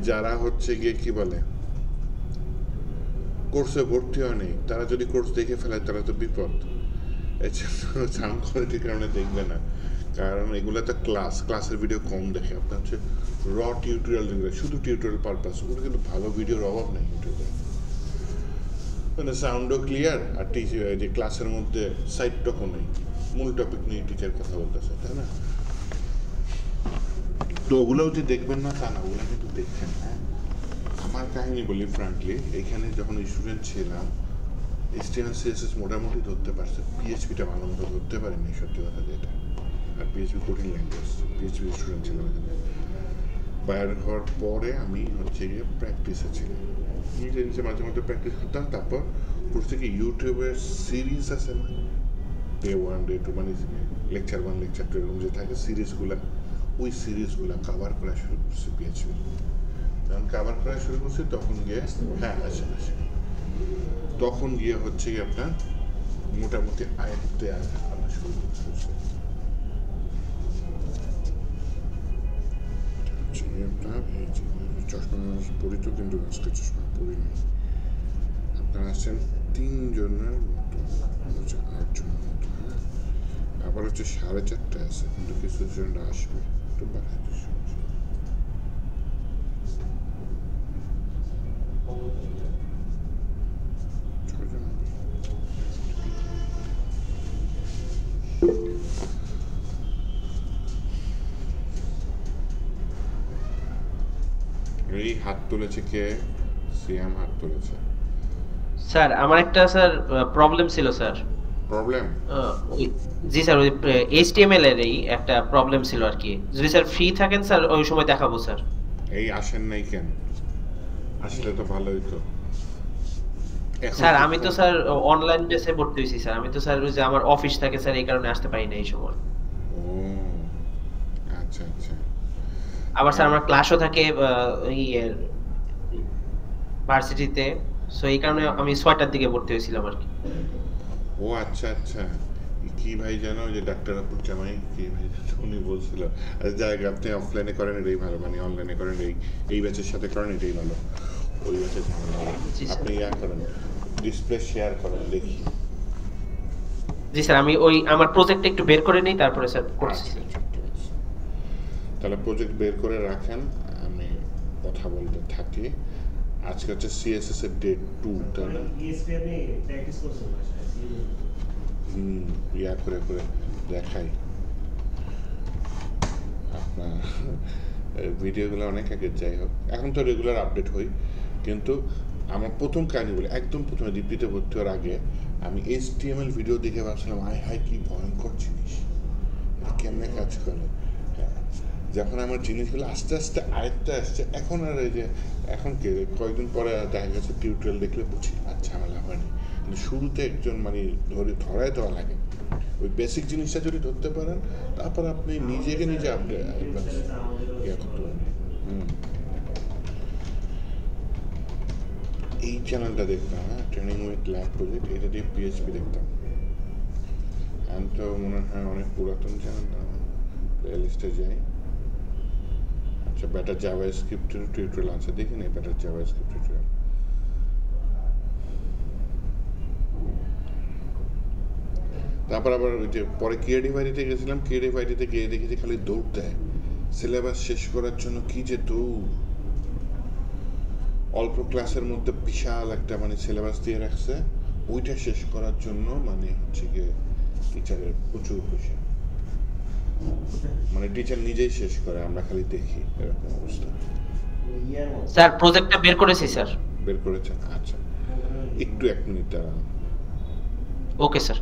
যারা হচ্ছে গিয়ে কি বলে কোর্সে ভর্তি হয় নেই, তারা যদি কোর্স দেখে ফেলে তারা তো বিপদ। এছাড়া সাউন্ড কোয়ালিটির কারণে দেখবে না, কারণ এগুলো তো ক্লাসের ভিডিও কম দেখে। আপনার হচ্ছে টিউটোরিয়াল যেগুলো শুধু টিউটোরিয়াল পারপাস, ওগুলো কিন্তু ভালো ভিডিওর অভাব নেই ইউটিউবে। মানে সাউন্ডও ক্লিয়ার, আর যে ক্লাসের মধ্যে সাইড টকও নেই, মূল টপিক নিয়ে টিচার কথা বলতেছে, তাই না? তো ওগুলোও যে দেখবেন না তা না, ওগুলো কিন্তু দেখছেন। হ্যাঁ, আমার কাহিনী বলি ফ্রাঙ্কলি, এখানে যখন স্টুডেন্ট ছিলাম HTML CSS মোটামুটি ধরতে পারছে, পিএইচপিটা ভালো মতো ধরতে পারিনি, সত্যি কথা যেটা। আর পিএইচপি কঠিন ল্যাঙ্গুয়েজ, পিএইচপি স্টুডেন্ট ছিলাম এখানে। বাইর হওয়ার পরে আমি হচ্ছে গিয়ে প্র্যাকটিসে ছিলাম, নিজে নিজে মাঝে মধ্যে প্র্যাকটিস করতাম। তারপর করছে কি ইউটিউবের সিরিজ আছে না, ডে 1 ডে 2, মানে লেকচার 1 লেকচার 2 এরকম যে থাকে সিরিজগুলো, ওই সিরিজগুলো কাভার করা শুরু করছি পিএইচপি। যখন কাভার করা শুরু করছি তখন গিয়ে হ্যাঁ আসে তখন গিয়ে হচ্ছে গিয়ে আপনার মোটামুটি আয়ত্তে আনা শুরু করছে। আপনার এই চশমা পরিত, কিন্তু আজকে চশমা পরিনি। আপনারা আসছেন 3 জনের মতো, 8 জনের মতো। হ্যাঁ, আবার হচ্ছে 4:30 আছে, কিন্তু কিছু জনরা আসবে, একটু বাড়াইতে শুনছি। এই হাত তুলেছে কে? সিয়াম হাত তুলেছে। স্যার আমার একটা স্যার প্রবলেম ছিল স্যার। প্রবলেম? জি স্যার, ওই এইচটিএমএল এর এই একটা প্রবলেম ছিল আর কি। যদি স্যার ফ্রি থাকেন স্যার ওই সময় দেখাবো স্যার। এই আসেন নাই কেন? আসলে তো ভালোই তো। এখন স্যার কি আমি তো স্যার অনলাইন বেসে ভর্তি হয়েছি স্যার। আমি তো স্যার ওই যে আমার অফিস থাকে স্যার, এই কারণে আসতে পারি না এই সময়। ও আচ্ছা আচ্ছা। আবার স্যার আমার ক্লাসও থাকে ভার্সিটিতে। সো এই কারণে আমি 6টার দিকে ভর্তি হয়েছিলাম আর কি। ও আচ্ছা আচ্ছা। কি ভাই জানো, যে ডাক্তার আপুর জামাই কি ভাই উনি বলছিল, জায়গা আপনি অফলাইনে করেন এটাই ভালো, মানে অনলাইনে করেন এই ব্যাচের সাথে করেন এটাই ভালো, ওই ব্যাচের ঝামেলা নেই। জি স্যার। আপনি করেন, ডিসপ্লে শেয়ার করেন দেখি। জি স্যার, আমি ওই আমার প্রজেক্টটা একটু বের করে নেই, তারপরে স্যার করছি। আচ্ছা আচ্ছা ঠিক আছে, তাহলে প্রজেক্ট বের করে রাখেন, আমি কথা বলতে থাকি। আজকে হচ্ছে সিএসএস এর ডে 2, তাই না? করে করে দেখাই আপনার ভিডিওগুলো অনেক আগে, যাই হোক এখন তো রেগুলার আপডেট হই। কিন্তু আমার প্রথম কাহিনী বলি, একদম প্রথমে ডিপিতে ভর্তি হওয়ার আগে আমি HTML ভিডিও দেখে ভাবছিলাম হাই কি ভয়ঙ্কর জিনিস, এটা কেমনে কাজ করে। যখন আমার জিনিসগুলো আস্তে আস্তে আয়ত্তে আসছে, এখন আর এই যে এখন কে কয়েকদিন পরে দেখা গেছে টিউটোরিয়াল দেখলে বুঝি আর ঝামেলা হয়নি। কিন্তু শুরুতে একজন মানে ধরায় দেওয়া লাগে, ওই বেসিক জিনিসটা যদি ধরতে পারেন তারপর আপনি নিজেকে নিজে ইয়ে করতে পারেন। এই চ্যানেলটা দেখতাম, হ্যাঁ, ট্রেনিং উইথ ল্যাব প্রজেক্ট, এটা দিয়ে পিএইচপি দেখতাম। আমি তো মনে হয় অনেক পুরাতন চ্যানেল, প্লে লিস্টে যাই। আচ্ছা, বেটার জাভাস্ক্রিপ্টের টিউটোরিয়াল আছে, দেখি না বেটার জাভাস্ক্রিপ্ট টিউটোরিয়াল। তারপর আবার ওই যে পরে ক্রিয়েটিভ আইডিতে গেছিলাম, ক্রিয়েটিভ আইডিতে গিয়ে দেখেছি খালি দৌড় দেয় সিলেবাস শেষ করার জন্য, কি যে দৌড়। অল্প ক্লাসের মধ্যে বিশাল একটা মানে সিলেবাস দিয়ে রাখছে, ওইটা শেষ করার জন্য মানে হচ্ছে গিয়ে টিচারের প্রচুর খুশি, মানে টিচার নিজেই শেষ করে, আমরা খালি দেখি, এরকম অবস্থা। স্যার প্রজেক্টটা বের করেছি স্যার। বের করেছেন? আচ্ছা, একটু 1 মিনিট দাঁড়ান। Okay sir.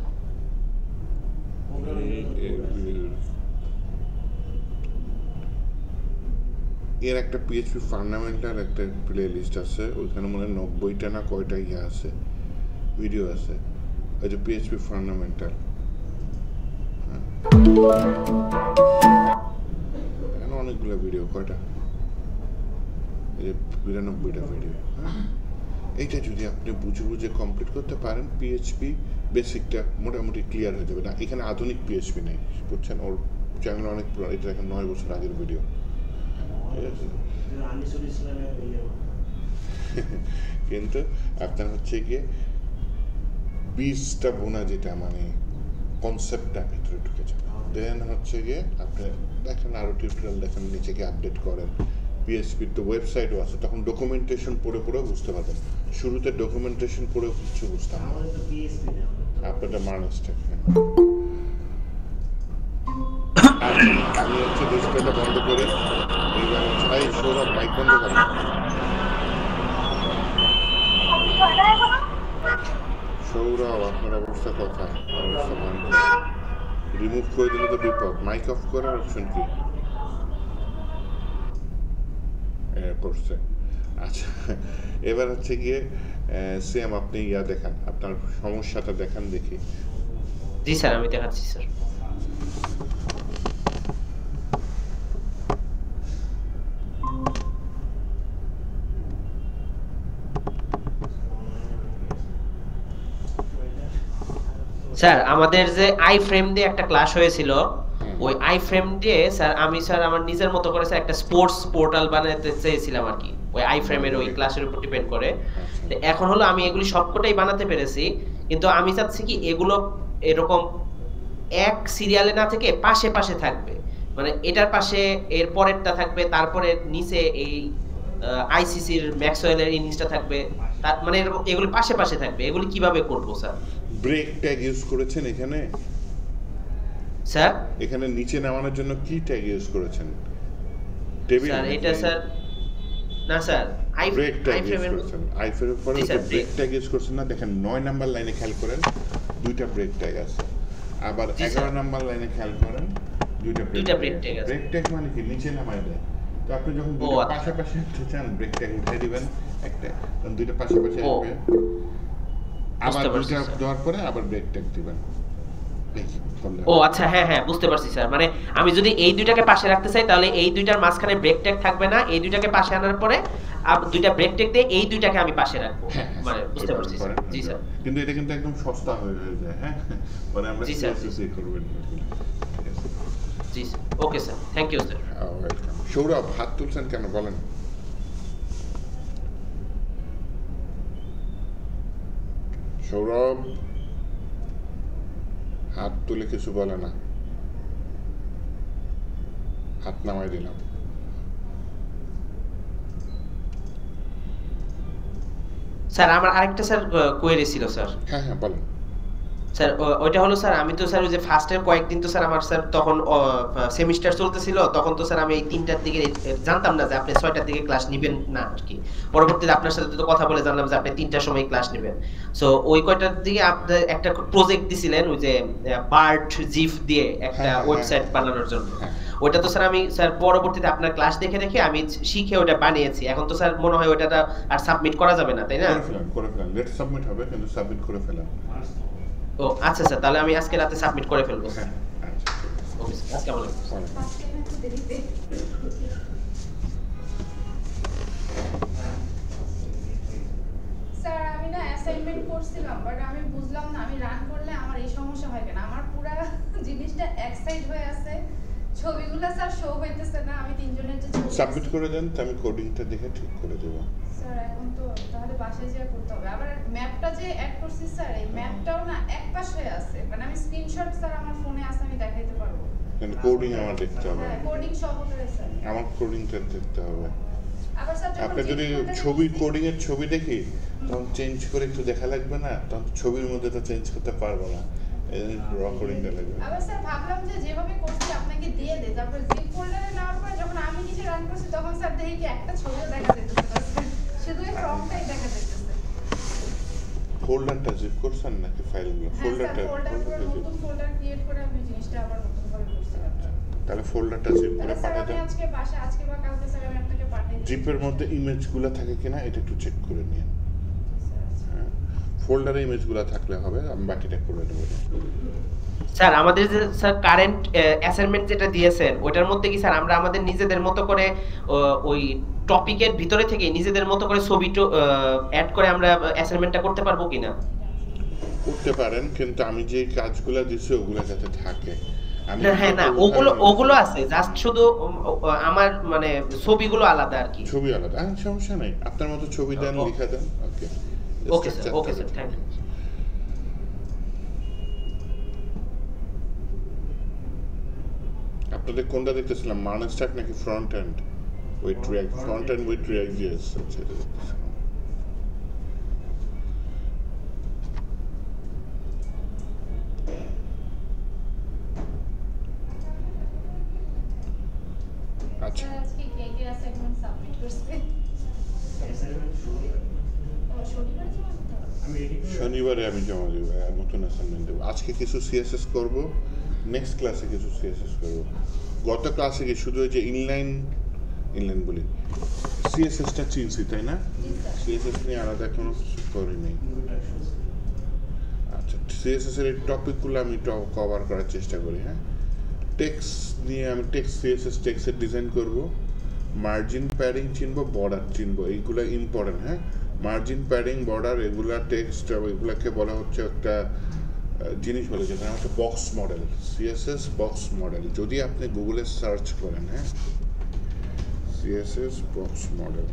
এর একটা পিএইচপি ফান্ডামেন্টাল একটা প্লে লিস্ট আছে, ওইখানে মনে হয় 90টা না কয়টা ইয়ে আছে, ভিডিও আছে, ওই যে পিএইচপি ফান্ডামেন্টাল। অনেকগুলো ভিডিও, কয়টা, এই যে 92টা ভিডিও। হ্যাঁ, এইটা যদি আপনি বুঝে বুঝে কমপ্লিট করতে পারেন, পিএইচপি বেসিকটা মোটামুটি ক্লিয়ার হয়ে যাবে। না এখানে আধুনিক পিএইচপি নেই, বুঝছেন, ওর চ্যানেল অনেক পুরো, এটা দেখেন 9 বছর আগের ভিডিও, ঠিক আছে। কিন্তু আপনার হচ্ছে গিয়ে বীজটা বোনা যেটা মানে কনসেপ্টটা ভিতরে ঢুকে যাবে। দেন হচ্ছে গিয়ে আপনি দেখেন আরও টিউটোরিয়াল দেখেন, নিচে গিয়ে আপডেট করেন। পিএইচপির তো ওয়েবসাইটও আছে, তখন ডকুমেন্টেশন পড়ে পড়েও বুঝতে পারবেন। শুরুতে ডকুমেন্টেশন পড়েও কিছু বুঝতাম না, আপনাদের মানুষটা। আমি হচ্ছে ডিসপ্লেটা বন্ধ করে এইবার হচ্ছে এই সৌরভ মাইক বন্ধ করেন। সৌরভ আপনার অবস্থা কোথায়? অবস্থা বন্ধ, রিমুভ করে দিলে তো বিপদ। মাইক অফ করার অপশন কি করছে? আচ্ছা, এবার হচ্ছে গিয়ে সেম আপনি ইয়া দেখান, আপনার সমস্যাটা দেখান দেখি। জি স্যার, আমি দেখাচ্ছি স্যার। স্যার আমাদের যে আই ফ্রেম দিয়ে একটা ক্লাস হয়েছিল, ওই আই ফ্রেম দিয়ে স্যার আমি আমার নিজের মতো করে স্যার একটা স্পোর্টস পোর্টাল বানাতে চেয়েছিলাম আর কি, ওই আই ফ্রেমের ওই ক্লাসের উপর ডিপেন্ড করে। তো এখন হলো আমি এগুলি সবকটাই বানাতে পেরেছি, কিন্তু আমি চাচ্ছি কি এগুলো এরকম এক সিরিয়ালে না থেকে পাশে পাশে থাকবে, মানে এটার পাশে এর পরেরটা থাকবে, তারপরে নিচে এই আইসিসির ম্যাক্সওয়েলের ইনিংসটা থাকবে, তার মানে এগুলি পাশে পাশে থাকবে। এগুলি কিভাবে করব স্যার? ব্রেক ট্যাগ ইউজ করেছেন এখানে? স্যার এখানে নিচে নামানোর জন্য কি ট্যাগ ইউজ করেছেন? টেবিল? স্যার এটা স্যার না স্যার ব্রেক ট্যাগ ইউজ করেছেন। আই ফ্রেমের পরে ব্রেক ট্যাগ ইউজ করছেন না? দেখেন 9 নাম্বার লাইনে খেয়াল করেন দুইটা ব্রেক ট্যাগ আছে, আবার 11 নাম্বার লাইনে খেয়াল করেন দুইটা ব্রেক ট্যাগ আছে। ব্রেক ট্যাগ মানে কি নিচে নামায় দেয়। তো আপনি যখন দুটো পাশাপাশি উঠতে চান ব্রেক ট্যাগ উঠিয়ে দিবেন একটা, তখন দুইটা পাশাপাশি আসবে, আবার দুইটা দেওয়ার পরে আবার ব্রেক ট্যাগ দিবেন। ও আচ্ছা, হ্যাঁ হ্যাঁ বুঝতে পারছি স্যার। মানে আমি যদি এই দুইটাকে পাশে রাখতে চাই তাহলে এই দুইটার মাঝখানে ব্রেক ট্যাগ থাকবে না, এই দুইটাকে পাশে আনার পরে দুইটা ব্রেক ট্যাগ দিয়ে এই দুইটাকে আমি পাশে রাখবো। মানে বুঝতে পারছি স্যার। জি স্যার। কিন্তু এটা কিন্তু একদম সস্তা হয়ে যায়। হ্যাঁ, মানে আমরা সিএসসি করবেন। জি sir, okay sir, thank you sir. Welcome. Sourav হাত তুলছেন কেন বলেন? সৌরভ হাত তুলে কিছু বলে না, হাত নামাই দিলাম। স্যার আমার আরেকটা স্যার কোয়েরি ছিল স্যার। হ্যাঁ হ্যাঁ বলেন স্যার। ওইটা হলো স্যার আমি তো স্যার ওই যে ফার্স্টের কয়েকদিন তো স্যার আমার স্যার তখন সেমিস্টার চলতেছিল, তখন তো স্যার আমি এই 3টার দিকে জানতাম না যে আপনি 6টার দিকে ক্লাস নেবেন না আর কি। পরবর্তীতে আপনার সাথে তো কথা বলে জানলাম যে আপনি 3টার সময় ক্লাস নেবেন। সো ওই কয়টার দিকে আপনি একটা প্রজেক্ট দিছিলেন ওই যে বার্ড জিফ দিয়ে একটা ওয়েবসাইট বানানোর জন্য। ওইটা তো স্যার আমি স্যার পরবর্তীতে আপনার ক্লাস দেখে দেখে আমি শিখে ওটা বানিয়েছি। এখন তো স্যার মনে হয় ওটা আর সাবমিট করা যাবে না, তাই না? করে ফেলেন। লেট সাবমিট হবে, কিন্তু সাবমিট করে ফেলেন। ও আচ্ছা স্যার, তাহলে আমি আজকে রাতে সাবমিট করে ফেলবো। হ্যাঁ আচ্ছা, ওকে স্যার, আসসালামু আলাইকুম। স্যার আমি না অ্যাসাইনমেন্ট করছিলাম, বাট আমি বুঝলাম না আমি রান করলে আমার এই সমস্যা হয় কেন। আমার পুরো জিনিসটা এক সাইড হয়ে আছে, ছবিগুলো স্যার শো হইতেছে না। আমি তিনজনের যে ছবি সাবমিট করে দেন, তো আমি কোডিংটা দেখে ঠিক করে দেব। স্যার এখন তো তাহলে বাসায় যেয়ে করতে হবে। আবার ম্যাপটা যে অ্যাড করছি স্যার, এই ম্যাপটাও না এক পাশ হয়ে আছে। মানে আমি স্ক্রিনশট স্যার আমার ফোনে আছে, আমি দেখাইতে পারবো। কিন্তু কোডিং আমার দেখতে হবে। হ্যাঁ, কোডিং সহকারে স্যার। আমার কোডিংটা দেখতে হবে। আবার স্যার আপনি যদি ছবি কোডিং এর ছবি দেখি তখন চেঞ্জ করে একটু দেখা লাগবে না, তখন ছবির মধ্যে তো চেঞ্জ করতে পারবো না, এই র কোডিংটা লাগবে। আবার স্যার ভাবলাম যে যেভাবে করছি আপনাকে দিয়ে দেই, তারপর জিপ ফোল্ডারে নেওয়ার পর যখন আমি নিজে রান করছি তখন স্যার দেখি কি একটা ছবিও দেখা যেতেছে না, শুধু এই ফর্মটাই দেখা যেতেছে। ফোল্ডারটা জিপ করছেন নাকি ফাইলগুলো? ফোল্ডারটা নতুন ফোল্ডার ক্রিয়েট করে আমি জিনিসটা আবার নতুন ভাবে করছিলাম। তাহলে ফোল্ডারটা জিপ করে পাঠিয়ে দেন। আজকে বাসা আজকে বা কালকে স্যার আমি আপনাকে পাঠিয়ে দিই। জিপের মধ্যে ইমেজগুলো থাকে কিনা এটা একটু চেক করে নিন। হ্যাঁ, ফোল্ডারে ইমেজগুলো থাকলে হবে, আমি বাকিটা করে দেবো। স্যার আমাদের যে স্যার কারেন্ট অ্যাসাইনমেন্ট যেটা দিয়েছেন ওটার মধ্যে কি স্যার আমরা আমাদের নিজেদের মতো করে ওই টপিকের ভিতরে থেকে নিজেদের মতো করে ছবি অ্যাড করে আমরা অ্যাসাইনমেন্টটা করতে পারবো কিনা? করতে পারেন, কিন্তু আমি যে কাজগুলো দিচ্ছি ওগুলো যাতে থাকে। না হ্যাঁ না ওগুলো আছে জাস্ট শুধু আমার মানে ছবিগুলো আলাদা আর কি। ছবি আলাদা, হ্যাঁ সমস্যা নেই, আপনার মতো ছবি দেন, লিখা দেন, ওকে ওকে স্যার থ্যাংক ইউ। আপনাদের কোনটা দেখতেছিলাম, মার্ন স্ট্যাক নাকি front end with react, front end with react GS, আচ্ছা এটা দেখতেছিলাম। আচ্ছা স্যার আজকে কে কে অ্যাসাইনমেন্ট সাবমিট করছে? ও শনিবার জমা দিতে হবে? শনিবারে আমি জমা দেবো, নতুন অ্যাসাইনমেন্ট দেবো। আজকে কিছু সিএসএস করব, নেক্সট ক্লাসে কিছু সিএসএস করব। গত ক্লাসে কি শুধু ওই যে ইনলাইন বলি সিএসএসটা চিনছি তাই না? জি স্যার। সিএসএস নিয়ে আলাদা কোনো কিছু করিনি। আচ্ছা সিএসএস এর টপিকগুলো আমি কভার করার চেষ্টা করি। হ্যাঁ, টেক্সট নিয়ে আমি টেক্সট সিএসএস টেক্সটের ডিজাইন করব, মার্জিন প্যাডিং চিনবো, বর্ডার চিনবো, এইগুলো ইম্পর্টেন্ট। হ্যাঁ, মার্জিন প্যাডিং বর্ডার এগুলা টেক্সট এগুলাকে বলা হচ্ছে একটা জিনিস বলে যেটা হচ্ছে box model, CSS box model. যদি আপনি গুগলে সার্চ করেন, হ্যাঁ সিএসএস বক্স মডেল,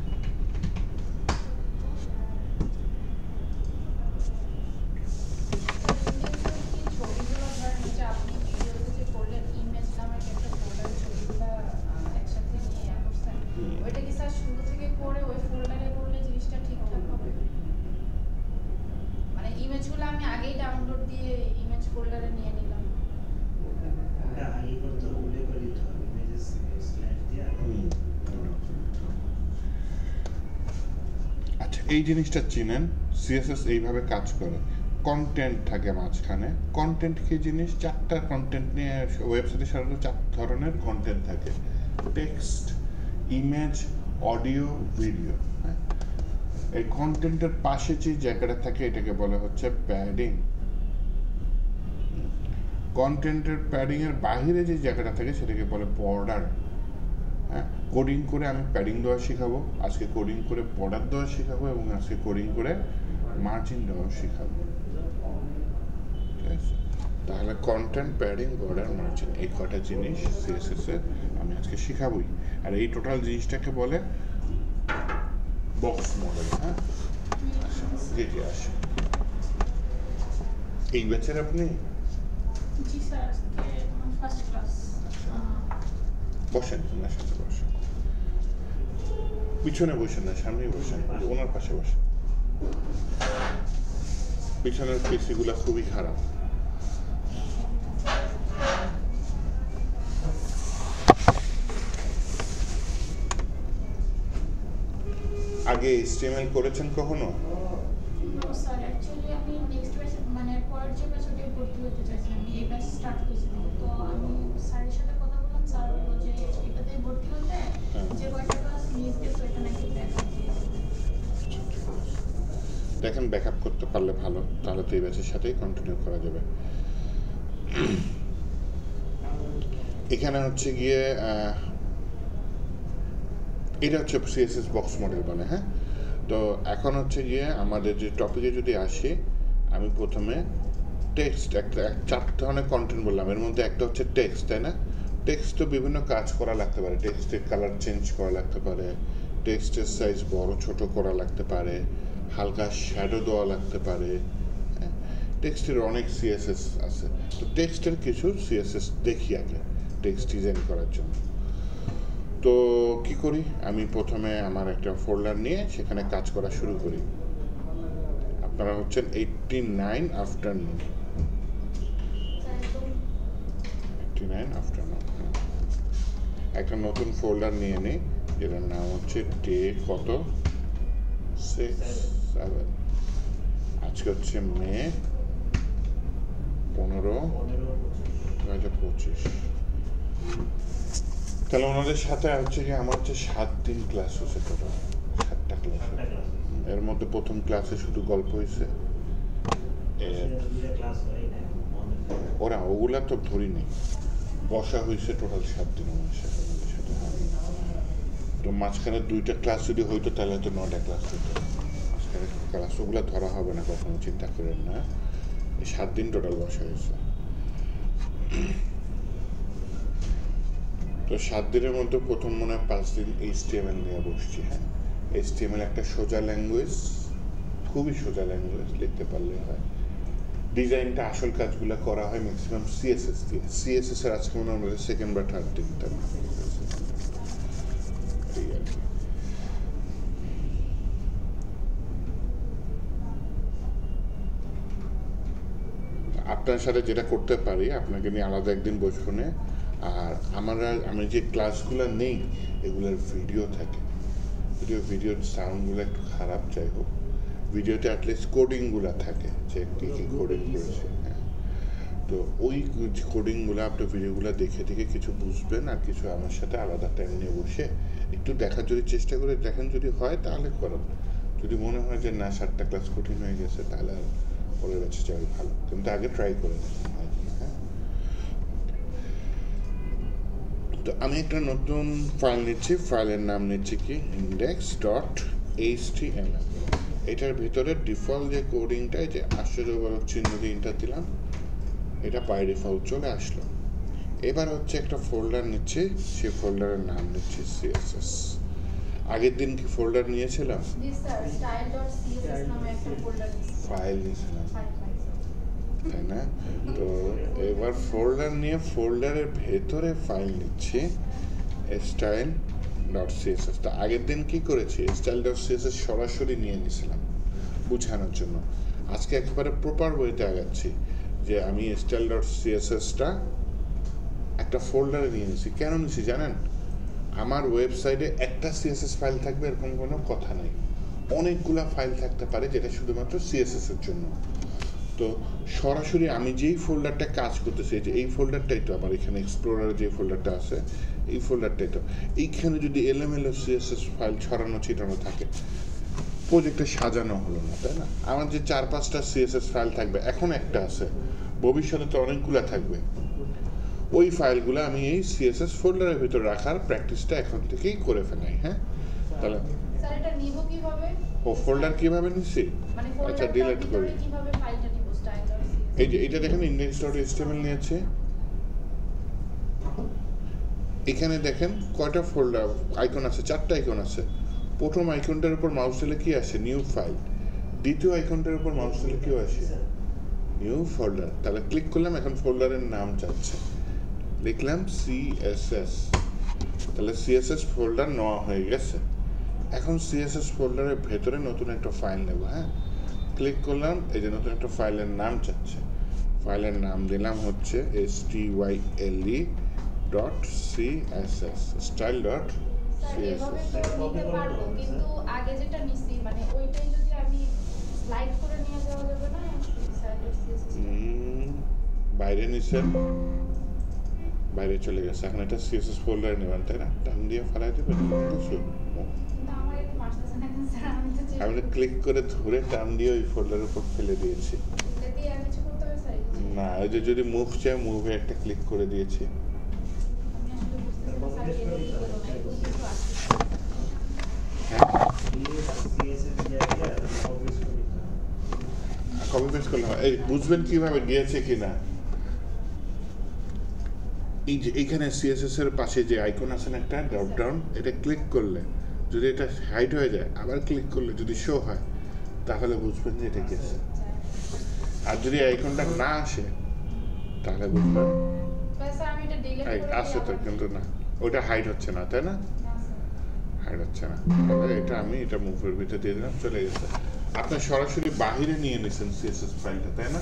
ছবিগুলো ধরেন যে আপনি ভিডিওতে যে করলেন ইমেজ নামের একটা ফোল্ডারে ছবিগুলো একসাথে নিয়ে করছেন, ওইটা কি স্যার শুরু থেকে করে ওই ফোল্ডারে করলে জিনিসটা ঠিকঠাক হবে? মানে ইমেজগুলো আমি আগেই ডাউনলোড দিয়ে ইমেজ ফোল্ডারে নিয়ে নিলাম। আচ্ছা এই জিনিসটা চিনেন, সিএসএস এইভাবে কাজ করে, কন্টেন্ট থাকে মাঝখানে। কন্টেন্ট কি জিনিস? চারটা কন্টেন্ট নিয়ে ওয়েবসাইটে সাধারণত 4 ধরনের কন্টেন্ট থাকে, টেক্সট, ইমেজ, অডিও, ভিডিও। হ্যাঁ, এই কন্টেন্টের পাশে যে জায়গাটা থাকে এটাকে বলা হচ্ছে প্যাডিং। কন্টেন্টের প্যাডিং এর বাইরে যে জায়গাটা থাকে সেটাকে বলে বর্ডার। হ্যাঁ, কোডিং করে আমি প্যাডিং দেওয়া শেখাবো, আজকে কোডিং করে বর্ডার দেওয়া শেখাবো, এবং আজকে কোডিং করে মার্জিন দেওয়া শেখাবো। ঠিক আছে, তাহলে কন্টেন্ট, প্যাডিং, বর্ডার, মার্জিন এই কটা জিনিস সিএসএস এর আমি আজকে শেখাবই। আর এই টোটাল জিনিসটাকে বলে বক্স মডেল। হ্যাঁ, জি জি আসে। এই ব্যাচের আপনি? জি স্যার, আজকে ফার্স্ট ক্লাস। বসেন, ওনার সাথে বসেন, পিছনে বসেন না, সামনেই বসেন, ওনার পাশে বসেন। পিছনের পিসিগুলা খুবই খারাপ। আগে এইচটিএমএল করেছেন কখনো? স্যার অ্যাকচুয়ালি আমি নেক্সট ব্যাচ মানে পরের যে ব্যাচ ওটাই ভর্তি হতে চাইছিলাম, আমি এই ব্যাচ স্টার্ট করেছিলাম। তো আমি স্যারের সাথে কথা বললাম, স্যার বললো যে এটাতেই ভর্তি হতে, যে কয়টা ক্লাস মিস গেছে ওইটা নাকি ব্যাকআপ দিয়ে দেখেন ব্যাকআপ করতে পারলে ভালো, তাহলে তো এই ব্যাচের সাথেই কন্টিনিউ করা যাবে। এখানে হচ্ছে গিয়ে এটা হচ্ছে সিএসএস বক্স মডেল বলে। হ্যাঁ, তো এখন হচ্ছে গিয়ে আমাদের যে টপিকে যদি আসি, আমি প্রথমে টেক্সট একটা 4 ধরনের কন্টেন্ট বললাম, এর মধ্যে একটা হচ্ছে টেক্সট, তাই না? টেক্সট তো বিভিন্ন কাজ করা লাগতে পারে, টেক্সটের কালার চেঞ্জ করা লাগতে পারে, টেক্সটের সাইজ বড় ছোট করা লাগতে পারে, হালকা শ্যাডো দেওয়া লাগতে পারে। টেক্সটের অনেক সিএসএস আছে, তো টেক্সটের কিছু সিএসএস দেখি আগে টেক্সট ডিজাইন করার জন্য। তো কি করি, আমি প্রথমে আমার একটা ফোল্ডার নিয়ে সেখানে কাজ করা শুরু করি। আপনারা হচ্ছেন 89 আফটারনুন, 89 আফটারনুন। একটা নতুন ফোল্ডার নিয়ে নিই, যেটার নাম হচ্ছে ডে কত 6 7, আজকে হচ্ছে মে 15 2025। তাহলে ওনাদের সাথে হচ্ছে কি আমার হচ্ছে 7 দিন ক্লাস হচ্ছে, টোটাল 7টা ক্লাস। এর মধ্যে প্রথম ক্লাসে শুধু গল্প হয়েছে, ওরা ওগুলা তো ধরি নেই, বসা হয়েছে টোটাল 7 দিন ওনার সাথে। তো মাঝখানে 2টা ক্লাস যদি হইতো তাহলে হয়তো 9টা ক্লাস হইতো। মাঝখানে ক্লাস ওগুলা ধরা হবে না, কখনো চিন্তা করেন না। এই 7 দিন টোটাল বসা হয়েছে। তো 7 দিনের মধ্যে প্রথম মনে হয় 5 দিন HTML নিয়ে বসছি। হ্যাঁ, HTML একটা সোজা ল্যাঙ্গুয়েজ, খুবই সোজা ল্যাঙ্গুয়েজ, লিখতে পারলে হয়। ডিজাইনটা আসল কাজগুলো করা হয় ম্যাক্সিমাম CSS দিয়ে। CSS এর আজকে মনে হয় সেকেন্ড বা থার্ড দিন, তাই না? এই আর কি। আপনার সাথে যেটা করতে পারি, আপনাকে নিয়ে আলাদা একদিন বসবো না। আর আমি যে ক্লাসগুলো নেই এগুলোর ভিডিও থাকে, ভিডিওর সাউন্ডগুলো একটু খারাপ, যাই হোক ভিডিওতে অ্যাটলিস্ট কোডিংগুলো থাকে যে কী কী কোডিং করেছে। হ্যাঁ, তো ওই কোডিংগুলো আপনি ভিডিওগুলো দেখে দেখে কিছু বুঝবেন, আর কিছু আমার সাথে আলাদা টাইম নিয়ে বসে একটু দেখার যদি চেষ্টা করে দেখেন, যদি হয় তাহলে করেন। যদি মনে হয় যে না 7টা ক্লাস কঠিন হয়ে গেছে, তাহলে আর পরের ব্যাচে যাওয়াই ভালো, কিন্তু আগে ট্রাই করে দেখেন। হ্যাঁ, তো আমি একটা নতুন ফাইল নিচ্ছি, ফাইলের নাম নিচ্ছি কি index.html। এটার ভিতরে ডিফল্ট যে কোডিংটা, যে আশ্চর্যজনক চিহ্ন দিয়ে ইন্টার দিলাম, এটা বাই ডিফল্ট চলে আসলো। এবার হচ্ছে একটা ফোল্ডার নিচ্ছি, সেই ফোল্ডারের নাম নিচ্ছি CSS। আগের দিন কি ফোল্ডার নিয়েছিলাম? ফাইল নিয়েছিলাম, তাই না? তো এবার ফোল্ডার নিয়ে ফোল্ডারের ভেতরে ফাইল নিচ্ছি style.css। তা আগের দিন কি করেছি, style.css সরাসরি নিয়ে নিয়েছিলাম বুঝানোর জন্য। আজকে একেবারে প্রপার ওয়েতে আগাচ্ছি, যে আমি style.css-টা একটা ফোল্ডারে নিয়ে নিয়েছি। কেন নিয়েছি জানেন? আমার ওয়েবসাইটে একটা CSS ফাইল থাকবে এরকম কোনো কথা নেই, অনেকগুলা ফাইল থাকতে পারে যেটা শুধুমাত্র CSS-এর জন্য। তো সরাসরি আমি যেই ফোল্ডারটা কাজ করতেছি, যে এই ফোল্ডারটাই তো আমার এখানে এক্সপ্লোরারে যে ফোল্ডারটা আছে, এই ফোল্ডারটাই তো, এইখানে যদি এলোমেলো CSS ফাইল ছড়ানো ছিটানো থাকে, প্রজেক্টে সাজানো হলো না, তাই না? আমার যে 4-5টা CSS ফাইল থাকবে, এখন একটা আছে, ভবিষ্যতে তো অনেকগুলা থাকবে। ওই ফাইলগুলো আমি এই CSS ফোল্ডারের ভিতরে রাখার প্র্যাকটিসটা এখন থেকেই করে ফেলাই। হ্যাঁ, তাহলে স্যার এটা নিব কিভাবে? ও ফোল্ডার কিভাবে নিছি? মানে আচ্ছা, ডিলিট করি। কিভাবে ফাইলটা নিব? এই যে এটা দেখেন index.html নিয়েছে, এখানে দেখেন কয়টা ফোল্ডার আইকন আছে, 4টা আইকন আছে। প্রথম আইকনটার উপর মাউস দিলে কি আসে? New file. দ্বিতীয় আইকনটার উপর মাউস দিলে কি আসে? New folder. তাহলে ক্লিক করলাম, এখন ফোল্ডারের নাম চাচ্ছে, লিখলাম CSS। তাহলে CSS ফোল্ডার নেওয়া হয়ে গেছে। এখন CSS ফোল্ডারের ভেতরে নতুন একটা ফাইল নেব। হ্যাঁ, ক্লিক করলাম, এই যে নতুন একটা ফাইলের নাম চাচ্ছে, ফাইলের নাম দিলাম হচ্ছে style.css, style.css। কিন্তু আগে যেটা নিছি মানে ওইটাই যদি আমি স্লাইড করে নিয়ে যাওয়া যাবে না? বাইরে নিছেন, বাইরে চলে গেছে, এখন এটা CSS ফোল্ডারে নেবেন, তাই না? টান দিয়ে ফেলাই দেবেন, আমি ক্লিক করে ধরে টান দিয়ে ওই ফোল্ডারের উপর ফেলে দিয়েছি। না, ওই যে যদি মুভ চাই, মুভে একটা ক্লিক করে দিয়েছি। কপি পেস্ট করলে হয়। এই বুঝবেন কিভাবে গিয়েছে কিনা, এই যে এইখানে CSS এর পাশে যে আইকন আছে না একটা ড্রপ ডাউন, এটা ক্লিক করলে যদি এটা হাইড হয়ে যায়, আবার ক্লিক করলে যদি শো হয়, তাহলে বুঝবেন যে এটা গেছে। আর যদি আইকনটা না আসে, তাহলে বুঝবেন আসে তো, কিন্তু না, ওইটা হাইড হচ্ছে না, তাই না? হাইড হচ্ছে না। তাহলে এটা মুভের ভিতরে দিয়ে দিলাম, চলে গেছে। আপনি সরাসরি বাহিরে নিয়ে নিয়েছেন CSS ফাইলটা, তাই না?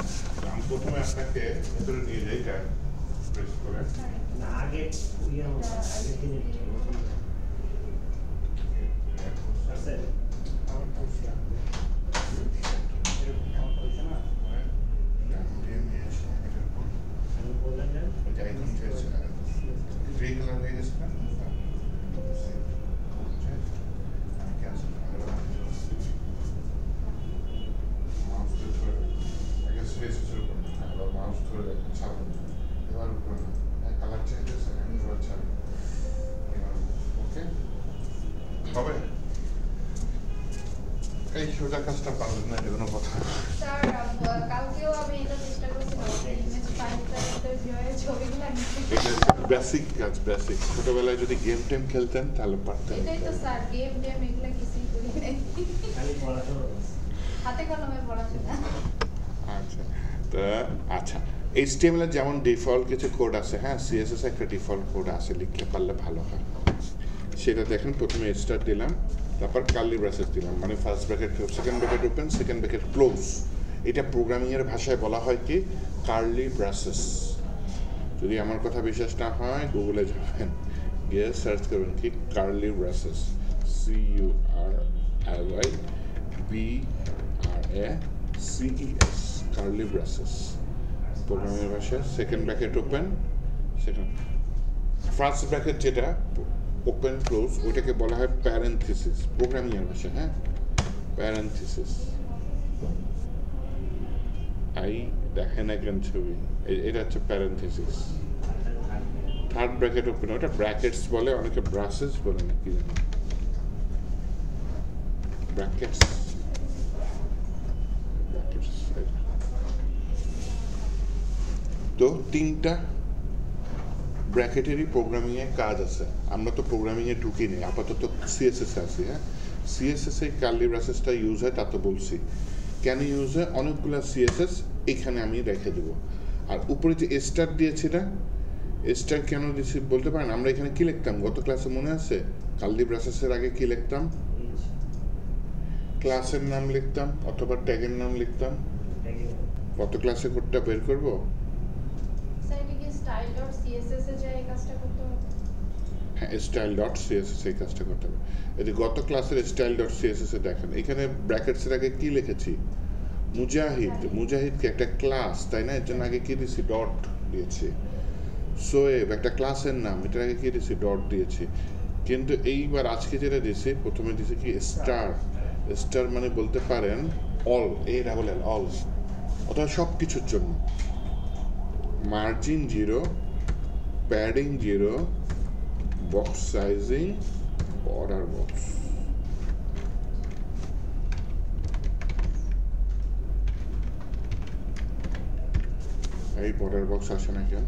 আমি প্রথমে আপনাকে ভেতরে নিয়ে যাই, প্রেস করে না আগে আগে কিনে আছে এই সোজা কাজটা পারবেন না, এটা কোনো কথা না। স্যার কালকেও আমি এটা চেষ্টা করছিলাম ইমেজ ফাইলটা ছবিগুলো নিতে। এটা বেসিক কাজ, বেসিক। ছোটবেলায় যদি গেম টেম খেলতেন তাহলে পারতেন। এটাই তো স্যার, গেম টেম এগুলো কিছুই করি নাই, খালি পড়াশোনা হাতে কলমে পড়াশোনা। আচ্ছা, তা আচ্ছা, HTML এর যেমন ডিফল্ট কিছু কোড আছে, হ্যাঁ, CSS একটা ডিফল্ট কোড আছে, লিখতে পারলে ভালো হয়। সেটা দেখেন, প্রথমে স্টার্ট দিলাম, তারপর কার্লি ব্রেসেস দিলাম, মানে first bracket, second bracket open, second bracket close. এটা প্রোগ্রামিং এর ভাষায় বলা হয় কি কার্লি ব্রেসেস। যদি আমার কথা বিশ্বাস না হয় গুগলে যাবেন, গিয়ে সার্চ করবেন কি curly braces, CURLYBRACES, curly braces programming এর ভাষায়। Second bracket open, second first bracket যেটা ওপেন ক্লোজ, ওইটাকে বলা হয় প্যারেনথিসিস প্রোগ্রামিং এর ভাষা, হ্যাঁ, প্যারেনথিসিস। আই দেখেন একজন ছবি, এটা হচ্ছে প্যারেনথিসিস। থার্ড ব্র্যাকেট ওপেন, ওটা ব্র্যাকেটস বলে, অনেকে ব্রাসেস বলে না, কি জানি, ব্র্যাকেটস। তো তিনটা ব্র্যাকেটেরই প্রোগ্রামিং এর কাজ আছে। আমরা তো প্রোগ্রামিং এ ঢুকি নেই, আপাতত সিএসএস আছি, হ্যাঁ। সিএসএস এ কার্লি ব্রেসেসটা ইউজ হয়, তা তো বলছি। কেন ইউজ হয়? অনেকগুলো সিএসএস এখানে আমি রেখে দেবো। আর উপরে যে স্টার দিয়েছি না, স্টার কেন দিয়েছি বলতে পারেন? আমরা এখানে কি লিখতাম গত ক্লাসে মনে আছে? কার্লি ব্রেসেসের আগে কি লিখতাম? ক্লাসের নাম লিখতাম অথবা ট্যাগের নাম লিখতাম। গত ক্লাসে কোডটা বের করবো। স্যার এটা কি style.css এ যায় এই কাজটা করতে হবে? হ্যাঁ, style.css এই কাজটা করতে হবে। এই যে গত ক্লাসের style.css এ দেখেন, এখানে ব্র্যাকেটসের আগে কি লিখেছি? মুজাহিদ। মুজাহিদকে একটা ক্লাস, তাই না? এর জন্য আগে কি দিয়েছি? ডট দিয়েছি। সোয়েব একটা ক্লাসের নাম, এটার আগে কি দিয়েছি? ডট দিয়েছি। কিন্তু এইবার আজকে যেটা দিয়েছি, প্রথমে দিয়েছি কি স্টার। স্টার মানে বলতে পারেন অল, এই ডাবল এল, অল, অথবা সব কিছুর জন্য। Margin 0, padding 0, box sizing, border box. এই বর্ডার বক্স আসে না কেন?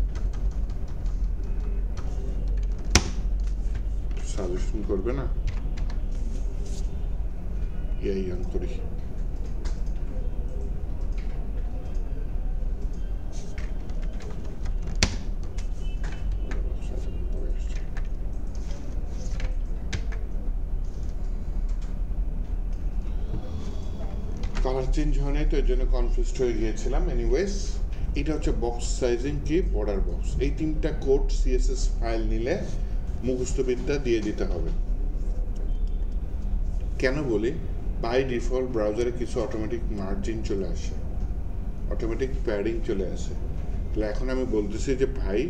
সাজেশন করবে না? এই অন করি। কালার চেঞ্জ হয় নাই তো এর জন্য কনফিউজড হয়ে গিয়েছিলাম। এনিওয়েজ, এটা হচ্ছে বক্স সাইজিং কি বর্ডার বক্স। এই তিনটা কোড সিএসএস ফাইল নিলে মুখস্থবিদ্যা দিয়ে দিতে হবে। কেন বলি? বাই ডিফল্ট ব্রাউজারে কিছু অটোমেটিক মার্জিন চলে আসে, অটোমেটিক প্যাডিং চলে আসে। তাহলে এখন আমি বলতেছি যে ভাই,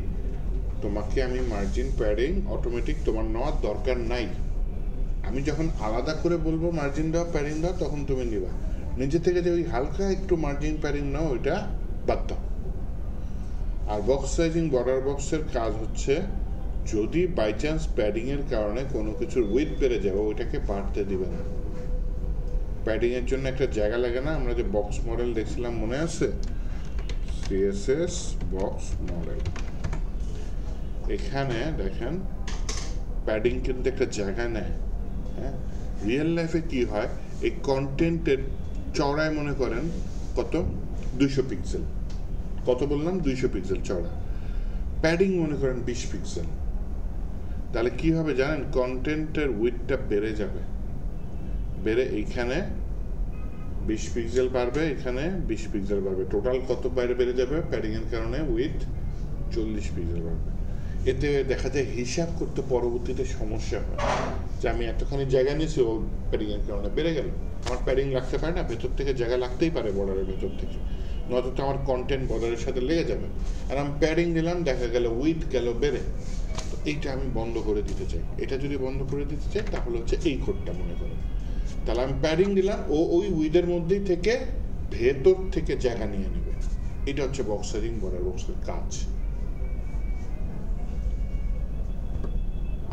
তোমাকে আমি মার্জিন প্যাডিং অটোমেটিক তোমার নেওয়ার দরকার নাই। আমি যখন আলাদা করে বলবো মার্জিন দাও, প্যাডিং দাও, তখন তুমি নিবা। নিজে থেকে যে ওই হালকা একটু মার্জিন প্যাডিং নাও, ওইটা বাদ দাও। আর বক্স সাইজিং বর্ডার বক্সের কাজ হচ্ছে, যদি বাই চান্স প্যাডিংয়ের কারণে কোনো কিছুর উইথ বেড়ে যাবে, ওইটাকে বাড়তে দিবে না। প্যাডিংয়ের জন্য একটা জায়গা লাগে না? আমরা যে বক্স মডেল দেখছিলাম মনে আছে? CSS box model. এখানে দেখেন প্যাডিং কিন্তু একটা জায়গা নেয়, হ্যাঁ। রিয়েল লাইফে কি হয়? এই কন্টেন্টের চওড়ায় মনে করেন কত? 200 পিক্সেল। কত বললাম? 200 পিক্সেল চওড়া। প্যাডিং মনে করেন 20 পিক্সেল। তাহলে কি হবে জানেন? কন্টেন্টের উইথটা বেড়ে যাবে, বেড়ে এইখানে 20 পিক্সেল বাড়বে, এখানে 20 পিক্সেল বাড়বে। টোটাল কত বাইরে বেড়ে যাবে? প্যাডিং এর কারণে উইথ 40 পিক্সেল বাড়বে। এতে দেখা যায় হিসাব করতে পরবর্তীতে সমস্যা হয়, যে আমি এতখানি জায়গা নিয়েছি, ও প্যাডিং এর কারণে বেড়ে গেল। আমার প্যাডিং লাগতে পারে না, ভেতর থেকে জায়গা লাগতেই পারে বর্ডারের ভেতর থেকে, নয়তো তো আমার কন্টেন্ট বর্ডারের সাথে লেগে যাবে। আর আমি প্যাডিং দিলাম, দেখা গেল উইথ গেল বেড়ে। তো এইটা আমি বন্ধ করে দিতে চাই। এটা যদি বন্ধ করে দিতে চাই, তাহলে হচ্ছে এই কোডটা মনে করেন। তাহলে আমি প্যাডিং দিলাম, ও ওই উইথের মধ্যেই থেকে ভেতর থেকে জায়গা নিয়ে নেবে। এটা হচ্ছে বক্স সাইজিং বর্ডার বক্সের কাজ।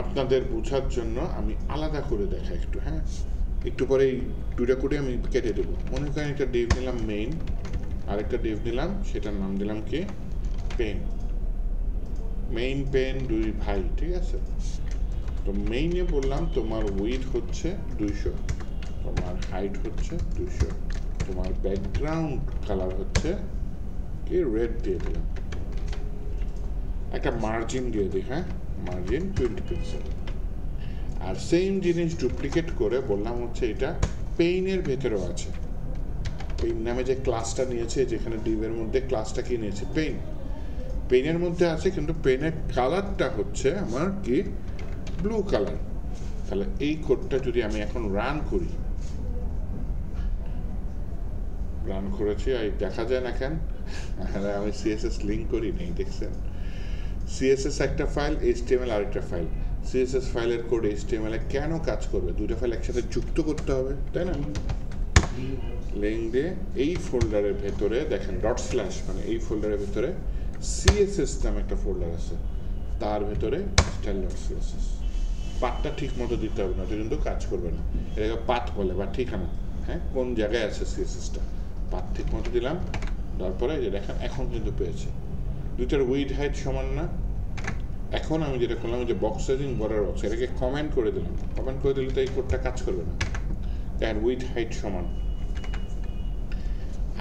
আপনাদের বোঝার জন্য আমি আলাদা করে দেখাই একটু, হ্যাঁ। একটু পরে এই দুইটা কোডে আমি কেটে দেবো। মনে করেন একটা ডিভ নিলাম মেইন, আরেকটা ডিভ নিলাম, সেটার নাম দিলাম কি পেন। মেইন পেন দুই ভাই, ঠিক আছে? তো মেইনে বললাম তোমার উইডথ হচ্ছে 200, তোমার হাইট হচ্ছে 200, তোমার ব্যাকগ্রাউন্ড কালার হচ্ছে কি রেড দিয়ে দিলাম, একটা মার্জিন দিয়ে দিই, হ্যাঁ মার্জিন 20 পিক্সেল। আর সেম জিনিস ডুপ্লিকেট করে বললাম হচ্ছে এটা পেইনের ভেতরেও আছে। পেইন নামে যে ক্লাসটা নিয়েছে, যেখানে ডিভের মধ্যে ক্লাসটা কি নিয়েছে পেইন, পেইনের মধ্যে আছে, কিন্তু পেইনের কালারটা হচ্ছে আমার কি ব্লু কালার। তাহলে এই কোডটা যদি আমি এখন রান করি, রান করেছি, আর দেখা যায় না কেন? আমি সিএসএস লিঙ্ক করি নেই, দেখছেন? সিএসএস একটা ফাইল, এইচটিএমএল আরেকটা ফাইল। সিএসএস ফাইলের কোড এইচটিএমএল এ কেন কাজ করবে? দুইটা ফাইল একসাথে যুক্ত করতে হবে, তাই না? লিঙ্ক দিয়ে এই ফোল্ডারের ভেতরে দেখেন ডট স্ল্যাশ, মানে এই ফোল্ডারের ভেতরে সিএসএস নামে একটা ফোল্ডার আছে, তার ভেতরে স্টাইল ডট সিএসএস। পাথটা ঠিক মতো দিতে হবে না, এটা কিন্তু কাজ করবে না। এটাকে পাথ বলে বা ঠিকানা, হ্যাঁ কোন জায়গায় আছে সিএসএসটা, পাথ ঠিক মতো দিলাম। তারপরে যে দেখেন এখন কিন্তু পেয়েছে, দুইটার উইড হাইট সমান না। এখন আমি যেটা করলাম যে বক্স সাইজিং বর্ডার বক্স, এটাকে কমেন্ট করে দিলাম। কমেন্ট করে দিলে তো এই কোডটা কাজ করবে না, কারণ উইড হাইট সমান।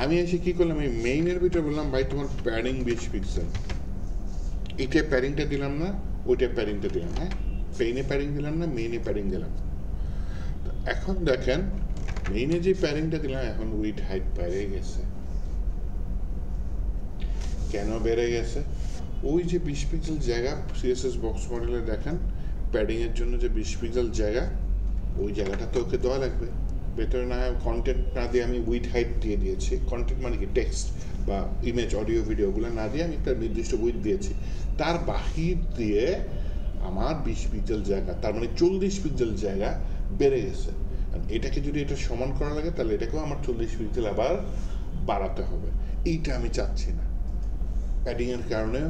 আমি এসে কি করলাম, এই মেইনের ভিতরে বললাম ভাই তোমার প্যাডিং 20 পিক্সেল, এইটা প্যাডিংটা দিলাম না, ওইটা প্যাডিংটা দিলাম, হ্যাঁ পেইনে প্যাডিং দিলাম না, মেইনে প্যাডিং দিলাম। এখন দেখেন মেইনে যে প্যাডিংটা দিলাম, এখন উইড হাইট বেড়ে গেছে। কেন বেড়ে গেছে? ওই যে 20 পিক্সেল জায়গা সিএসএস বক্স মডেলে দেখেন প্যাডিংয়ের জন্য যে 20 পিক্সেল জায়গা, ওই জায়গাটা তো ওকে দেওয়া লাগবে। ভেতরে না কন্টেন্ট না দিয়ে আমি উইড হাইট দিয়ে দিয়েছি। কন্টেন্ট মানে কি টেক্সট বা ইমেজ, অডিও, ভিডিওগুলো না দিয়ে আমি একটা নির্দিষ্ট উইড দিয়েছি। তার বাহির দিয়ে আমার 20 পিক্সেল জায়গা, তার মানে 40 পিক্সেল জায়গা বেড়ে গেছে। এটাকে যদি এটা সমান করা লাগে, তাহলে এটাকেও আমার 40 পিক্সেল আবার বাড়াতে হবে। এইটা আমি চাচ্ছি না, প্যাডিংয়ের কারণে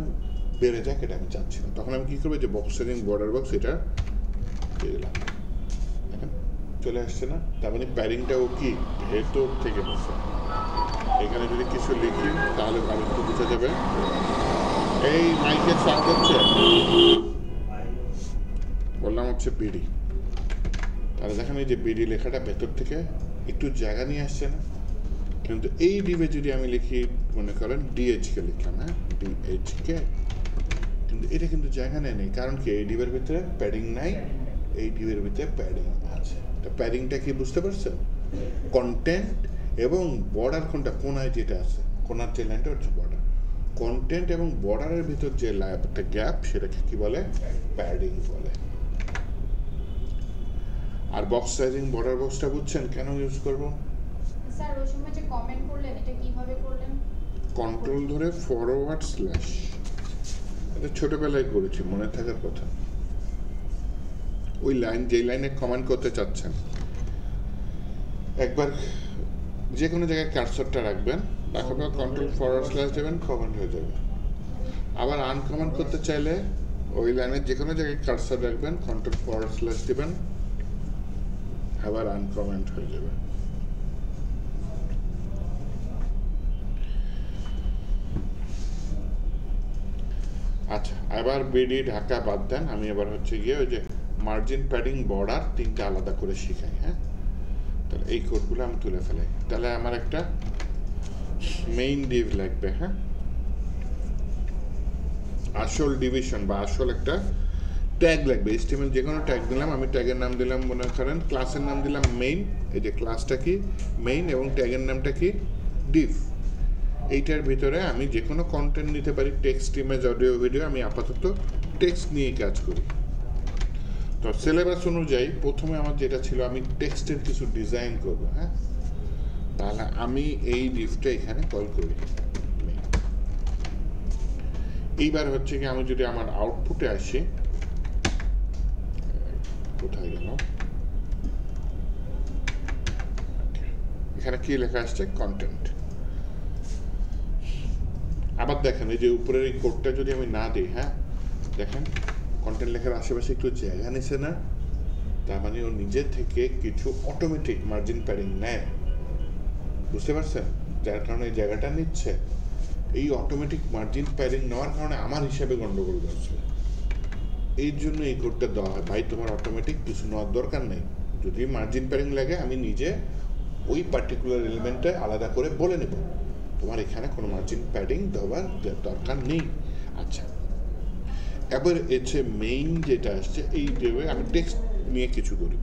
বেড়ে যাক, এটা আমি চাচ্ছি না। তখন আমি কী করবো, যে বক্স সাইজিং বর্ডার বক্স এটা দিয়ে দিলাম, দেখেন চলে আসছে না? তার মানে প্যাডিংটাও কি ভেতর থেকে বসে। এখানে যদি কিছু লিখি তাহলে ভালো একটু বোঝা যাবে। এই মাইকের সাউন্ড হচ্ছে, বললাম হচ্ছে বিডি। তাহলে দেখেন এই যে বিডি লেখাটা ভেতর থেকে একটু জায়গা নিয়ে আসছে না? কিন্তু এই ডিভে যদি আমি লিখি, মনে করেন ডিএইচকে লিখলাম, হ্যাঁ ডিএইচকে, কিন্তু এটা কিন্তু জায়গা নেই। কারণ কি, এই ডিভের ভিতরে প্যাডিং নাই, এই ডিভের ভিতরে প্যাডিং আছে। তো প্যাডিংটা কি বুঝতে পারছেন? কন্টেন্ট এবং বর্ডার কোনটা, কোনায় যেটা আছে, কোনার যে লাইনটা হচ্ছে বর্ডার। কন্টেন্ট এবং বর্ডারের ভিতর যে একটা গ্যাপ, সেটাকে কি বলে? প্যাডিং বলে। আর বক্স সাইজিং বর্ডার বক্সটা বুঝছেন কেন ইউজ করবো? স্যার ওই সময় যে কমেন্ট করলেন, এটা কিভাবে করলেন? কন্ট্রোল ধরে ফরওয়ার্ড স্ল্যাশ, এটা ছোটবেলায় করেছি, মনে থাকার কথা। ওই লাইন, যেই লাইনে কমেন্ট করতে চাচ্ছেন, একবার যে কোনো জায়গায় কার্সরটা রাখবেন, রাখার পর কন্ট্রোল ফরওয়ার্ড স্ল্যাশ দেবেন, কমেন্ট হয়ে যাবে। আবার আনকমেন্ট করতে চাইলে ওই লাইনের যে কোনো জায়গায় কার্সর রাখবেন, কন্ট্রোল ফরওয়ার্ড স্ল্যাশ দেবেন, আবার আনকমেন্ট হয়ে যাবে। আচ্ছা, এবার বিডি ঢাকা বাদ দেন, আমি এবার হচ্ছে গিয়ে ওই যে মার্জিন, প্যাডিং, বর্ডার তিনটা আলাদা করে শিখাই, হ্যাঁ? তাহলে এই কোডগুলো আমি তুলে ফেলাই। তাহলে আমার একটা মেইন ডিভ লাগবে, হ্যাঁ, আসল ডিভিশন বা আসল একটা ট্যাগ লাগবে। এইচটিএমএল যে কোনো ট্যাগ দিলাম, আমি ট্যাগের নাম দিলাম, মনে করেন ক্লাসের নাম দিলাম মেইন, এই যে ক্লাসটা কি মেইন, এবং ট্যাগের নামটা কি ডিভ। এইটার ভিতরে আমি যে কোনো কন্টেন্ট নিতে পারি, টেক্সট, ইমেজ, অডিও, ভিডিও। আমি আপাতত টেক্সট নিয়ে কাজ করি। তো সিলেবাস অনুযায়ী প্রথমে আমার যেটা ছিল, আমি টেক্সটের কিছু ডিজাইন করব, হ্যাঁ? তাহলে আমি এই ডিভটা এখানে কল করি। এইবার হচ্ছে কি, আমি যদি আমার আউটপুটে আসি, কোথায় গেল, এখানে কি লেখা আসছে? কন্টেন্ট। আবার দেখেন এই যে উপরের এই কোডটা যদি আমি না দিই, হ্যাঁ দেখেন কন্টেন্ট লেখার আশেপাশে একটু জায়গা নিছে না? তার মানে ও নিজে থেকে কিছু অটোমেটিক মার্জিন প্যাডিং নেয়, বুঝতে পারছেন? যার কারণে এই জায়গাটা নিচ্ছে। এই অটোমেটিক মার্জিন প্যাডিং নেওয়ার কারণে আমার হিসাবে গন্ডগোল করছে, এই জন্য এই কোডটা দেওয়া হয়। ভাই তোমার অটোমেটিক কিছু নেওয়ার দরকার নেই, যদি মার্জিন প্যাডিং লাগে আমি নিজে ওই পার্টিকুলার এলিমেন্টে আলাদা করে বলে নেব, তোমার এখানে কোনো মার্জিন প্যাডিং দেওয়ার দরকার নেই। আচ্ছা, এবার এসে মেইন যেটা আসছে, এই দেবে আমি টেক্সট নিয়ে কিছু করি।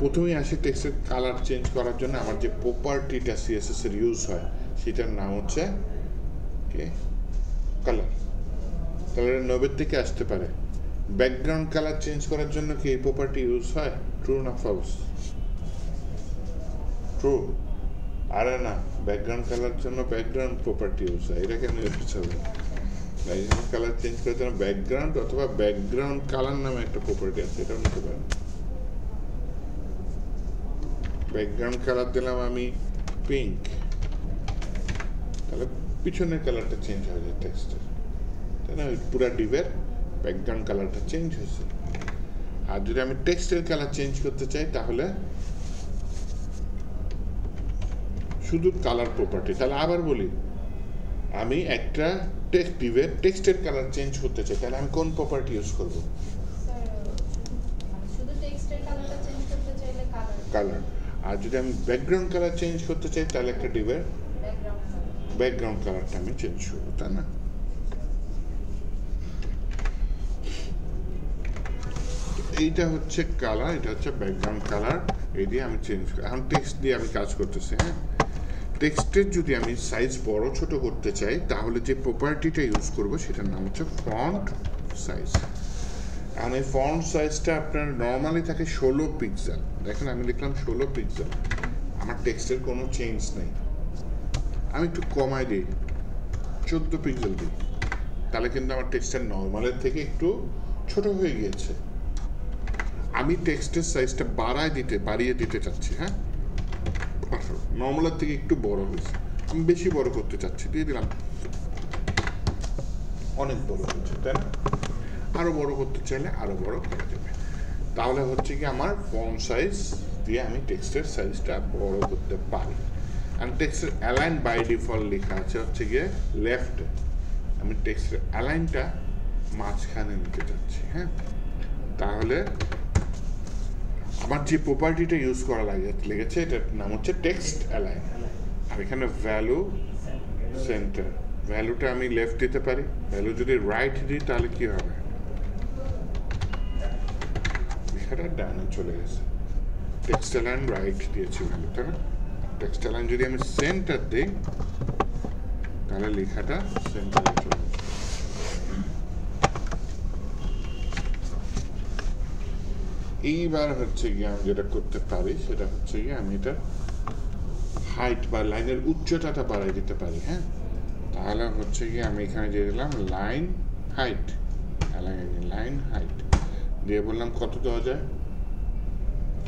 প্রথমেই আসে টেক্সটের কালার চেঞ্জ করার জন্য আমার যে প্রপার্টিটা সিএসএস এর ইউজ হয় সেটার নাম হচ্ছে কালার। কালারের 90 থেকে আসতে পারে। ব্যাকগ্রাউন্ড কালার চেঞ্জ করার জন্য কি এই প্রপার্টি ইউজ হয়? ট্রু না ফলস? ট্রু। আরে না, ব্যাকগ্রাউন্ড কালার জন্য ব্যাকগ্রাউন্ড প্রপার্টি ইউজ হয়। এটা কেন ইউজ হবে? ব্যাকগ্রাউন্ড কালার চেঞ্জ করার জন্য ব্যাকগ্রাউন্ড অথবা ব্যাকগ্রাউন্ড কালার নামে একটা প্রপার্টি আছে, এটাও নিতে পারেন। ব্যাকগ্রাউন্ড কালার দিলাম আমি পিঙ্ক, তাহলে পিছনের কালারটা চেঞ্জ হয়ে যায় টেক্সটের, তাই না? পুরা ডিভের ব্যাকগ্রাউন্ড কালারটা চেঞ্জ হয়েছে। আর যদি আমি টেক্সটের কালার চেঞ্জ করতে চাই তাহলে শুধু কালার প্রপার্টি। তাহলে আবার বলি, আমি একটা টেক্সট ডিভের টেক্সটের কালার চেঞ্জ করতে চাই, তাহলে আমি কোন প্রপার্টি ইউজ করব? শুধু টেক্সটের কালারটা চেঞ্জ করতে চাইলে কালার। আর যদি আমি ব্যাকগ্রাউন্ড কালার চেঞ্জ করতে চাই তাহলে একটা ডিভের ব্যাকগ্রাউন্ড কালারটা আমি চেঞ্জ করবো, তাই না? এইটা হচ্ছে কালার, এটা হচ্ছে ব্যাকগ্রাউন্ড কালার। এই দিয়ে আমি চেঞ্জ করি। এখন টেক্সট দিয়ে আমি কাজ করতেছি। হ্যাঁ, টেক্সটের যদি আমি সাইজ বড় ছোট করতে চাই তাহলে যে প্রপার্টিটা ইউজ করব সেটার নাম হচ্ছে ফন্ট সাইজ। আর এই ফন্ট সাইজটা আপনার নর্মালি থাকে 16 পিক্সেল। দেখেন আমি লিখলাম 16 পিক্সেল, আমার টেক্সটের কোনো চেঞ্জ নেই। আমি একটু কমাই দিই, 14 পিক্সেল দিই, তাহলে কিন্তু আমার টেক্সটের নর্মালের থেকে একটু ছোট হয়ে গিয়েছে। আমি টেক্সটের সাইজটা বাড়িয়ে দিতে চাচ্ছি। হ্যাঁ, নর্মালের থেকে একটু বড় হয়েছে, আমি বেশি বড় করতে চাচ্ছি, দিয়ে দিলাম। অনেক বড় হচ্ছে, তাই না? আরো বড় করতে চাইলে আরো বড় করা যাবে। তাহলে হচ্ছে কি আমার ফন্ট সাইজ দিয়ে আমি টেক্সটের সাইজটা বড় করতে পারি। আর টেক্সটের অ্যালাইন বাই ডিফল্ট লেখা আছে হচ্ছে গিয়ে লেফট। আমি টেক্সটের অ্যালাইনটা মাঝখানে নিতে চাচ্ছি। হ্যাঁ, তাহলে আমার যে প্রপার্টিটা ইউজ করা লেগেছে এটার নাম হচ্ছে টেক্সট অ্যালাইন। আর এখানে ভ্যালু সেন্টার, ভ্যালুটা আমি লেফট দিতে পারি। ভ্যালু যদি রাইট দিই তাহলে কি হবে? লেখাটা ডানে চলে গেছে। টেক্সট অ্যালাইন রাইট দিয়েছি ভ্যালু, তাই না? টেক্সট অ্যালাইন যদি আমি সেন্টার দিই তাহলে লেখাটা সেন্টারে চলে যাবে। এইবার হচ্ছে গিয়ে আমি যেটা করতে পারি সেটা হচ্ছে গিয়ে আমি এটা হাইট বা লাইনের উচ্চতাটা বাড়াই দিতে পারি। হ্যাঁ, তাহলে হচ্ছে গিয়ে আমি এখানে দিয়ে দিলাম লাইন হাইট, লাইন হাইট দিয়ে বললাম কত দেওয়া যায়?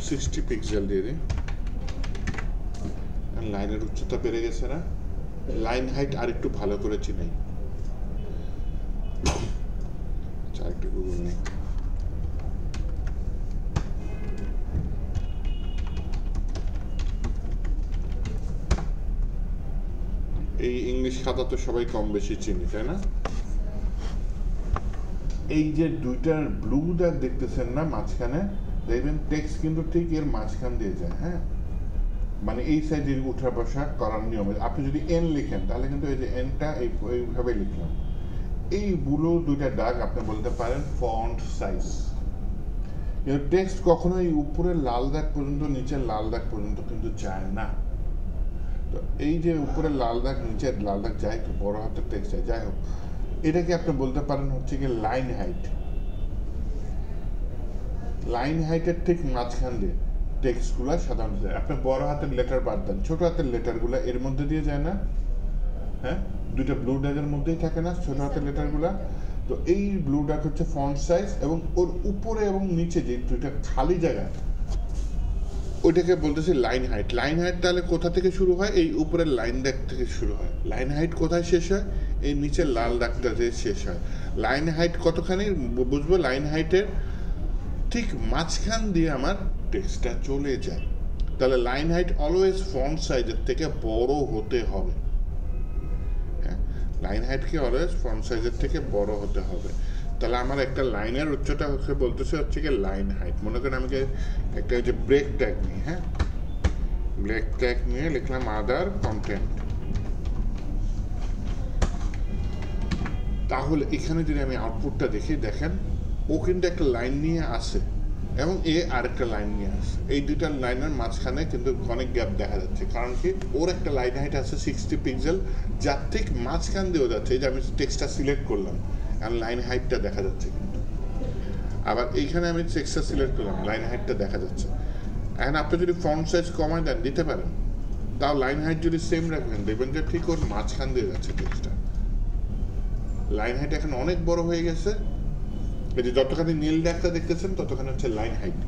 60 পিক্সেল দিয়ে দিই। লাইনের উচ্চতা বেড়ে গেছে না? লাইন হাইট আর একটু ভালো করে চিনাই। আচ্ছা, একটু গুগল নেই। এই ইংলিশ খাতা তো সবাই কম বেশি চিনি, তাই না? এই যে দুইটার ব্লু দাগ দেখতেছেন না মাঝখানে, দেখবেন টেক্সট কিন্তু ঠিক এর মাঝখান দিয়ে যায়। হ্যাঁ, মানে এই সাইডে উঠা বসা করার নিয়ম। আপনি যদি এন লিখেন তাহলে কিন্তু এই যে এনটা এইভাবে লিখলাম। এই ব্লু দুইটা দাগ আপনি বলতে পারেন ফন্ট সাইজ। কিন্তু টেক্সট কখনোই উপরের লাল দাগ পর্যন্ত নিচের লাল দাগ পর্যন্ত কিন্তু যায় না। তো এই যে উপরে লাল দাগ নিচের লাল দাগ যায়, তো বড় হাতের টেক্সট যায়, যাই হোক এটাকে আপনি বলতে পারেন হচ্ছে কি লাইন হাইট। লাইন হাইটের ঠিক মাঝখান দিয়ে টেক্সটগুলো সাধারণত আপনি বড় হাতের লেটার বাদ দেন, ছোট হাতের লেটারগুলো এর মধ্যে দিয়ে যায় না? হ্যাঁ, দুইটা ব্লু ড্যাগের মধ্যেই থাকে না ছোট হাতের লেটারগুলো? তো এই ব্লু ড্যাগ হচ্ছে ফন্ট সাইজ, এবং ওর উপরে এবং নিচে যে দুইটা খালি জায়গা ওইটাকে বলতেছি লাইন হাইট। লাইন হাইট তাহলে কোথা থেকে শুরু হয়? এই উপরের লাইন দাগ থেকে শুরু হয়। লাইন হাইট কোথায় শেষ হয়? এই নিচের লাল দাগটা দিয়ে শেষ হয়। লাইন হাইট কতখানি বুঝবো? লাইন হাইটের ঠিক মাঝখান দিয়ে আমার টেক্সটটা চলে যায়। তাহলে লাইন হাইট অলওয়েজ ফন্ট সাইজের থেকে বড় হতে হবে। হ্যাঁ, লাইন হাইটকে অলওয়েজ ফন্ট সাইজের থেকে বড় হতে হবে। তাহলে আমার একটা লাইনের উচ্চতা হচ্ছে বলতেছে হচ্ছে কি লাইন হাইট। মনে করেন আমাকে একটা হচ্ছে ব্রেক ট্যাগ নিয়ে, হ্যাঁ, ব্রেক ট্যাগ নিয়ে লিখলাম আদার কন্টেন্ট। তাহলে এখানে যদি আমি আউটপুটটা দেখি, দেখেন ও কিন্তু একটা লাইন নিয়ে আসে এবং এ আরেকটা লাইন নিয়ে আসে। এই দুইটা লাইনের মাঝখানে কিন্তু অনেক গ্যাপ দেখা যাচ্ছে। কারণ কি, ওর একটা লাইন হাইট আছে 60 পিক্সেল, যার ঠিক মাঝখান দিয়েও যাচ্ছে। এই যে আমি টেক্সটটা সিলেক্ট করলাম, আর লাইন হাইটটা দেখা যাচ্ছে কিন্তু। আবার এইখানে আমি টেক্সটটা সিলেক্ট করলাম, লাইন হাইটটা দেখা যাচ্ছে। এখন আপনি যদি ফন্ট সাইজ কমায় দেন, দিতে পারেন, তাও লাইন হাইট যদি সেম রাখবেন, দেখবেন যে ঠিক ওর মাঝখান দিয়ে যাচ্ছে টেক্সটটা। লাইন হাইট এখন অনেক বড় হয়ে গেছে। এই যে যতখানি নীল দাগটা দেখতেছেন ততখানি হচ্ছে লাইন হাইট।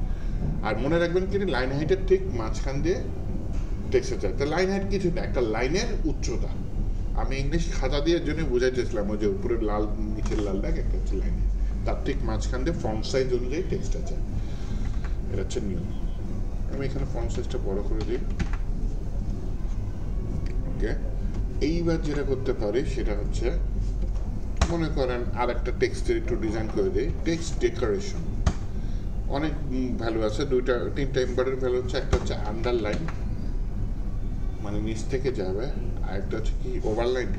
আর মনে রাখবেন কি, লাইন হাইটের ঠিক মাঝখান দিয়ে টেক্সট যায়। তো লাইন হাইট কিছু না, একটা লাইনের উচ্চতা। আমি ইংলিশ খাতা দিয়ে জন্য বুঝাইতেছিলাম, ওই যে উপরের লাল নিচের লাল দাগ একটা হচ্ছে লাইন হাইট, তার ঠিক মাঝখান দিয়ে ফন্ট সাইজ অনুযায়ী টেক্সটটা যায়। এটা হচ্ছে নিয়ম। আমি এখানে ফন্ট সাইজটা বড় করে দিই। ওকে, এইবার যেটা করতে পারি সেটা হচ্ছে, মনে করেন আর একটা টেক্সটের একটু ডিজাইন করে দিই। টেক্সট ডেকোরেশন অনেক ভ্যালু আছে, তিনটা ইম্পর্টেন্ট ভ্যালু হচ্ছে। একটা হচ্ছে আন্ডারলাইন, মানে নিচ থেকে যাবে। আর একটা হচ্ছে কি, ওভারলাইন,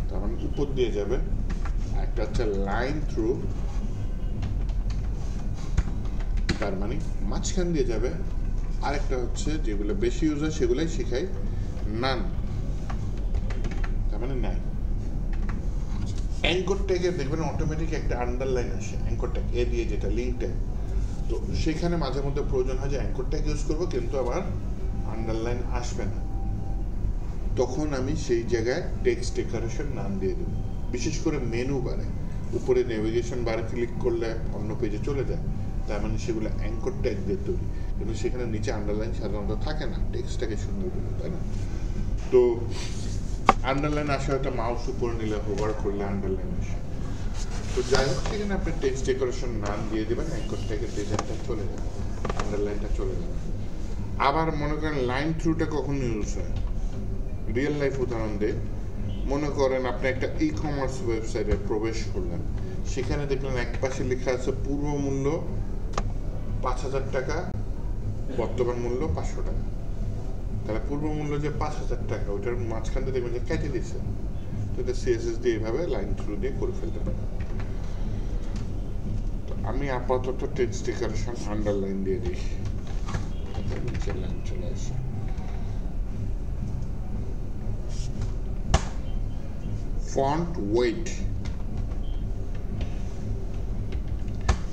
তার মানে উপর দিয়ে যাবে। আর একটা হচ্ছে লাইন থ্রু, তার মানে মাঝখান দিয়ে যাবে। আরেকটা হচ্ছে যেগুলো বেশি ইউজ হয় সেগুলোই শিখাই, নান, তার মানে নাই। অ্যাঙ্কর ট্যাগে দেখবেন অটোমেটিক একটা আন্ডারলাইন আসে, অ্যাঙ্কর ট্যাগ এ দিয়ে, যেটা লিঙ্ক ট্যাগ। তো সেখানে মাঝে মধ্যে প্রয়োজন হয় যে অ্যাঙ্কর ট্যাগ ইউজ করবো, কিন্তু আবার আন্ডারলাইন আসবে না। তখন আমি সেই জায়গায় টেক্সট ডেকোরেশন নাম দিয়ে দেবো। বিশেষ করে মেনু বারে, উপরে নেভিগেশন বারে ক্লিক করলে অন্য পেজে চলে যায়, তার মানে সেগুলো অ্যাঙ্কর ট্যাগ দিয়ে তৈরি। কিন্তু সেখানে নিচে আন্ডারলাইন সাধারণত থাকে না, টেক্সটটাকে সুন্দর করে, তাই না? তো আন্ডারলাইন আসে হয়তো মাউস উপরে নিলে, হোভার করলে আন্ডারলাইন আসে। তো যাই হোক, সেখানে আপনি টেক্সট ডেকোরেশন নাম দিয়ে দেবেন, অ্যাঙ্কর ট্যাগের ডিজাইনটা চলে যাবে, আন্ডারলাইনটা চলে যাবে। আবার মনে করেন লাইন থ্রুটা কখন ইউজ হয়, রিয়েল লাইফ উদাহরণ দিয়ে। মনে করেন আপনি একটা ই কমার্স ওয়েবসাইটে প্রবেশ করলেন, সেখানে দেখলেন এক পাশে লেখা আছে পূর্ব মূল্য 5,000 টাকা, বর্তমান মূল্য 500 টাকা। তাহলে পূর্ব মূল্য যে 5,000 টাকা, ওইটার মাঝখান দিয়ে দেখবেন যে কেটে দিচ্ছে। তো এটা সিএসএস দিয়ে এইভাবে লাইন থ্রু দিয়ে করে ফেলতে পারেন। তো আমি আপাতত টেক্সট ডেকোরেশন আন্ডারলাইন দিয়ে দিই, নিচের লাইন চলে আসে। ফন্ট ওয়েট,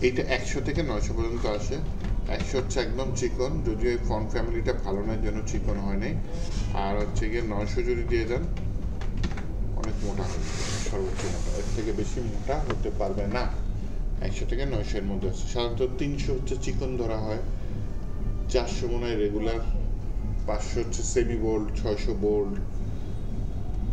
এইটা 100 থেকে 900 পর্যন্ত আসে। 100 হচ্ছে একদম চিকন, যদিও এই ফন্ট ফ্যামিলিটা ভালো নয় জন্য চিকন হয় নাই। আর হচ্ছে গিয়ে 900 যদি দিয়ে দেন, অনেক মোটা হবে, সর্বোচ্চ মোটা, এর থেকে বেশি মোটা হতে পারবে না। 100 থেকে 900 এর মধ্যে আছে। সাধারণত 300 হচ্ছে চিকন ধরা হয়, 400 মনে হয় রেগুলার, 500 হচ্ছে সেমি বোল্ড, 600 বোল্ড,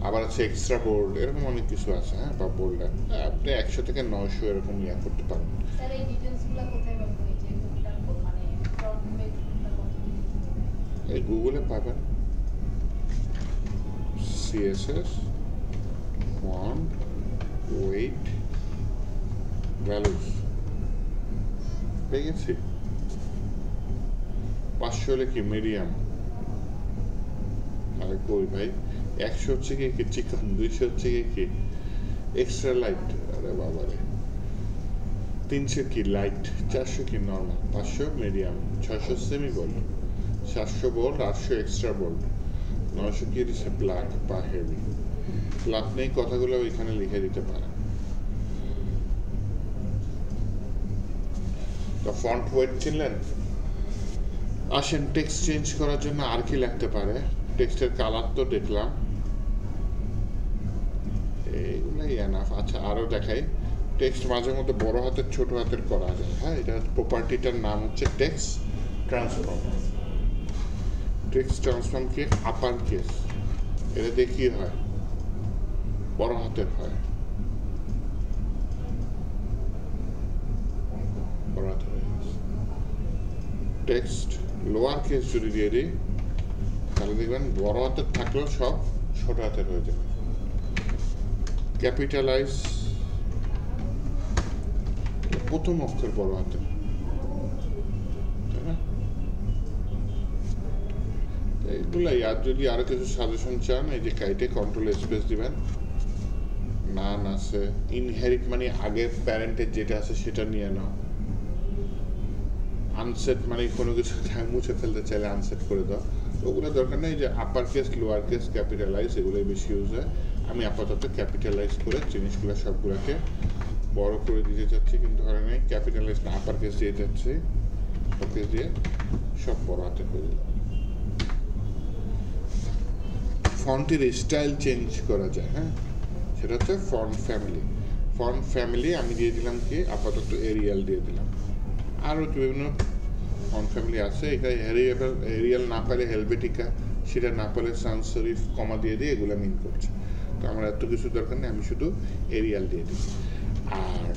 আবার আছে এক্সট্রা বোল্ড, এরকম অনেক কিছু আছে। হ্যাঁ, বা বোল্ডার আপনি 100 থেকে 900 এরকম ইয়া করতে পারেন। স্যার এই ডিটেইলসগুলো কোথায় পাবো? এই যে কোনটা মানে ফ্রন্ট পেজ কোনটা কত? এই গুগলে পাবেন, সিএসএস ফন্ট ওয়েট ভ্যালুস, পেয়ে গেছি। 500 হলে কি মিডিয়াম, আর কই ভাই 100 হচ্ছে কি চিকন, 200 হচ্ছে কি এক্সট্রা লাইট, আরে বাবা রে, 300 কি লাইট, 400 কি normal, 500 medium, 600 semi bold, 700 bold, 800 extra bold, 900 কি দিচ্ছে ব্ল্যাক বা হেভি। আপনি এই কথাগুলো এখানে লিখে দিতে পারেন। তো ফন্ট ওয়েট চিনলেন। আসেন টেক্সট চেঞ্জ করার জন্য আর কি লাগতে পারে। টেক্সটের কালার তো দেখলাম, এইগুলাই এনাফ। আচ্ছা, আরও দেখাই, টেক্সট মাঝে মধ্যে বড় হাতের ছোট হাতের করা যায়। হ্যাঁ, এটা প্রপার্টিটার নাম হচ্ছে টেক্সট ট্রান্সফর্ম। টেক্সট ট্রান্সফর্ম কি আপার কেস, এটা দিয়ে কি হয়, বড় হাতের হয়। টেক্সট লোয়ার কেস যদি দিয়ে দিই তাহলে দেখবেন বড় হাতের থাকলেও সব ছোট হাতের হয়ে যাবে। ক্যাপিটালাইজ প্রথম অক্ষর বড় হাতের, তাই না? এইগুলাই। আর যদি আরো কিছু সাজেশন চান, এই যে কাইটে কন্ট্রোল স্পেস দিবেন। নান আছে, ইনহেরিট মানে আগের প্যারেন্টের যেটা আছে সেটা নিয়ে নাও। আনসেট মানে কোনো কিছু মুছে ফেলতে চাইলে আনসেট করে দাও। ওগুলো দরকার নেই। যে upper case, lower case, capitalise এগুলোই বেশি ইউজ হয়। আমি আপাতত ক্যাপিটালাইজ করে জিনিসগুলো সবগুলোকে বড় করে দিতে চাচ্ছি, কিন্তু হয় নাই। ক্যাপিটালাইজ না আপার কেস দিয়ে যাচ্ছি, আপার কেস দিয়ে সব বড় হাতে করে দিলাম। ফন্টের স্টাইল চেঞ্জ করা যায়, হ্যাঁ, সেটা হচ্ছে ফন্ট ফ্যামিলি। ফন্ট ফ্যামিলি আমি দিয়ে দিলাম কি, আপাতত এরিয়াল দিয়ে দিলাম। আরও বিভিন্ন ফন্ট ফ্যামিলি আছে। এখানে এরিয়াল না পেলে হেলভেটিকা, সেটা না পেলে সান্স সেরিফ কমা দিয়ে দিয়ে এগুলো মিন করছে। তো আমার এত কিছু দরকার নেই, আমি শুধু এরিয়াল দিয়ে দিই। আর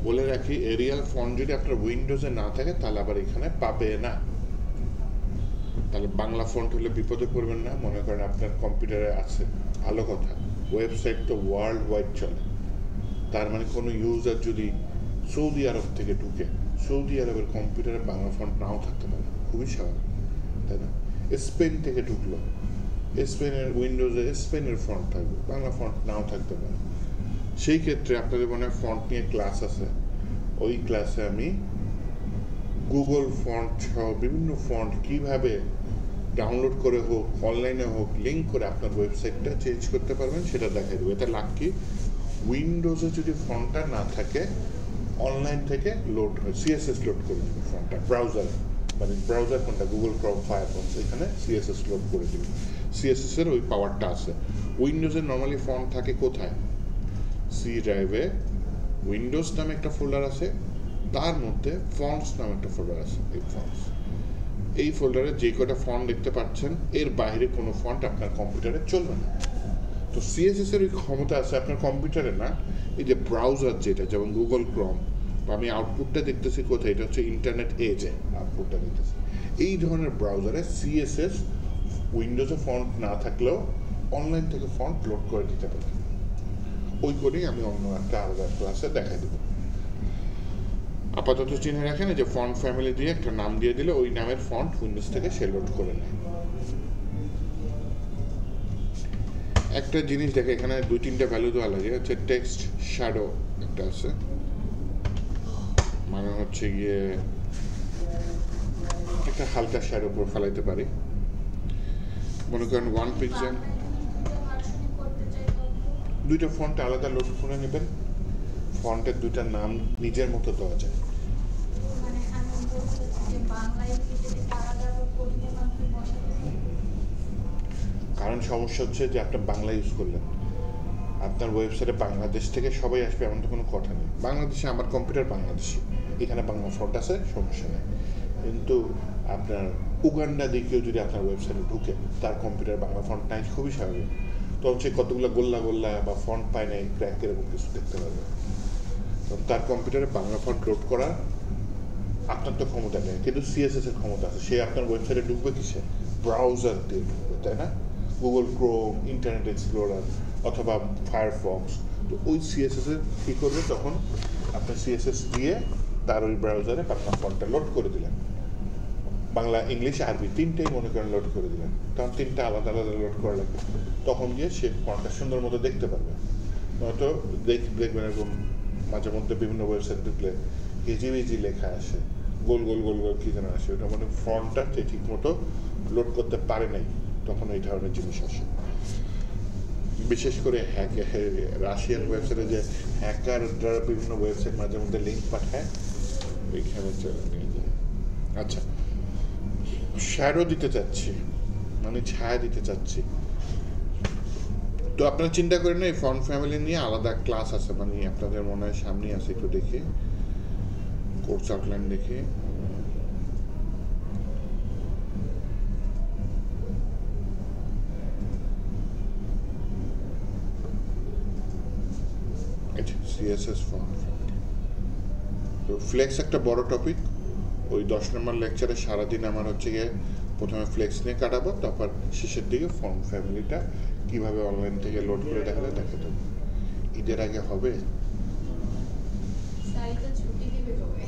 বলে রাখি, এরিয়াল ফন্ট যদি আপনার উইন্ডোজে না থাকে তাহলে আবার এখানে পাবে না। তাহলে বাংলা ফন্ট হলে বিপদে পড়বেন না। মনে করেন আপনার কম্পিউটারে আছে, ভালো কথা, ওয়েবসাইট তো ওয়ার্ল্ড ওয়াইড চলে। তার মানে কোনো ইউজার যদি সৌদি আরব থেকে ঢুকে, সৌদি আরবের কম্পিউটারে বাংলা ফন্ট নাও থাকতে পারে, খুবই স্বাভাবিক, তাই না? স্পেন থেকে ঢুকলো, স্পেনের উইন্ডোজে স্পেনের ফন্ট থাকবে, বাংলা ফন্ট নাও থাকতে পারে। সেই ক্ষেত্রে আপনাদের মনে হয় ফন্ট নিয়ে ক্লাস আছে, ওই ক্লাসে আমি গুগল ফন্ট সহ বিভিন্ন ফন্ট কীভাবে ডাউনলোড করে হোক, অনলাইনে হোক, লিঙ্ক করে আপনার ওয়েবসাইটটা চেঞ্জ করতে পারবেন সেটা দেখাই দেবো। এটা লাভ কি, উইন্ডোজে যদি ফন্টটা না থাকে, অনলাইন থেকে লোড হয়, সিএসএস লোড করে দেবে ফন্টটা ব্রাউজার, মানে ব্রাউজার কোনটা, গুগল ক্রোম, ফায়ারফক্স, এখানে সিএসএস লোড করে দেবে। সিএসএস এর ওই পাওয়ারটা আছে। উইন্ডোজে নর্মালি ফন্ট থাকে কোথায়, সি ড্রাইভে উইন্ডোজ নামে একটা ফোল্ডার আছে, তার মধ্যে ফন্টস নামে একটা ফোল্ডার আছে। এই ফোল্ডারে যে কটা ফন্ট দেখতে পাচ্ছেন, এর বাইরে কোনো ফন্ট আপনার কম্পিউটারে চলবে না। তো সিএসএস এর ওই ক্ষমতা আছে আপনার কম্পিউটারে না। এই যে ব্রাউজার যেটা, যেমন গুগল ক্রোম, আমি আউটপুটটা দেখতেছি কোথায়, এটা হচ্ছে ইন্টারনেট এজে আউটপুটটা দেখতেছি। এই ধরনের ব্রাউজারে সিএসএস উইন্ডোজে ফন্ট না থাকলেও অনলাইন থেকে ফন্ট লোড করে দিতে পারে। ওই করেই আমি অন্য একটা আলাদা ক্লাসে দেখাই দেবো। আপাতত চিনে রাখেন যে ফন্ট ফ্যামিলি দিয়ে একটা নাম দিয়ে দিলে ওই নামের ফন্ট উইন্ডোজ থেকে সে লোড করে নেয়। একটা জিনিস দেখে, এখানে 2-3টা ভ্যালু দেওয়া লাগে। হচ্ছে টেক্সট শ্যাডো একটা আছে, মানে হচ্ছে গিয়ে একটা হালকা শ্যাডো উপর ফেলাইতে পারি। মনে করেন 1 পিক্সেল, দুইটা ফন্ট আলাদা লোড করে নেবেন। ফন্টের দুইটা নাম নিজের মতো দেওয়া যায়। কারণ সমস্যা হচ্ছে যে আপনি বাংলা ইউজ করলেন, আপনার ওয়েবসাইটে বাংলাদেশ থেকে সবাই আসবে এমন তো কোনো কথা নেই। বাংলাদেশে আমার কম্পিউটার বাংলাদেশি, এখানে বাংলা ফন্ট আছে, সমস্যা নেই। কিন্তু আপনার উগান্ডা দিকেও যদি আপনার ওয়েবসাইটে ঢুকে, তার কম্পিউটার বাংলা ফন্ট নাই, খুবই স্বাভাবিক। তখন সে কতগুলো গোল্লা গোল্লা বা ফন্ট পায় নাই, ক্র্যাক এরকম কিছু দেখতে পারবে। তার কম্পিউটারে বাংলা ফন্ট লোড করার আপনার তো ক্ষমতা নেই, কিন্তু সিএসএস এর ক্ষমতা আছে। সে আপনার ওয়েবসাইটে ঢুকবে কিসে, ব্রাউজার দিয়ে ঢুকবে, তাই না? গুগল ক্রোম, ইন্টারনেট এক্সপ্লোরার অথবা ফায়ারফক্স। তো ওই সিএসএস এর কী করবে, তখন আপনার সিএসএস দিয়ে তার ওই ব্রাউজারে আপনার ফন্টটা লোড করে দিলেন। বাংলা, ইংলিশ, আরবি তিনটেই মনে করেন লোড করে দিলেন, তখন তিনটা আলাদা আলাদা লোড করা লাগবে। তখন গিয়ে সে ফন্টটা সুন্দর মতো দেখতে পারবে। নয়তো দেখবেন এরকম মাঝে মধ্যে বিভিন্ন ওয়েবসাইট ঢুকলে হিজিবিজি লেখা আসে, গোল গোল গোল গোল কী যেন আসে, ওটা মানে ফন্টটা ঠিক মতো লোড করতে পারে নাই, তখন এই ধরনের জিনিস আসে। বিশেষ করে রাশিয়ান ওয়েবসাইটে যে হ্যাকাররা বিভিন্ন ওয়েবসাইট মাঝে মধ্যে লিঙ্ক পাঠায়, ওইখানে চলে নিয়ে যায়। আচ্ছা, শ্যাডো দিতে চাচ্ছি, মানে ছায়া দিতে চাচ্ছি। তো আপনারা চিন্তা করেন না, এই ফন্ট ফ্যামিলি নিয়ে আলাদা ক্লাস আছে, মানে আপনাদের মনে হয় সামনে আছে, একটু দেখি কোর্স আউটলাইন দেখি। CSS font family. তো ফ্লেক্স একটা বড় টপিক, ওই 10 নম্বর লেকচারে সারাদিন আমার হচ্ছে গিয়ে প্রথমে ফ্লেক্স নিয়ে কাটাবো, তারপর শেষের দিকে ফর্ম ফ্যামিলিটা কীভাবে অনলাইন থেকে লোড করে দেখাতে দেখাতে হবে। ঈদের আগে হবে? স্যার এটা ছুটি দিবে কবে?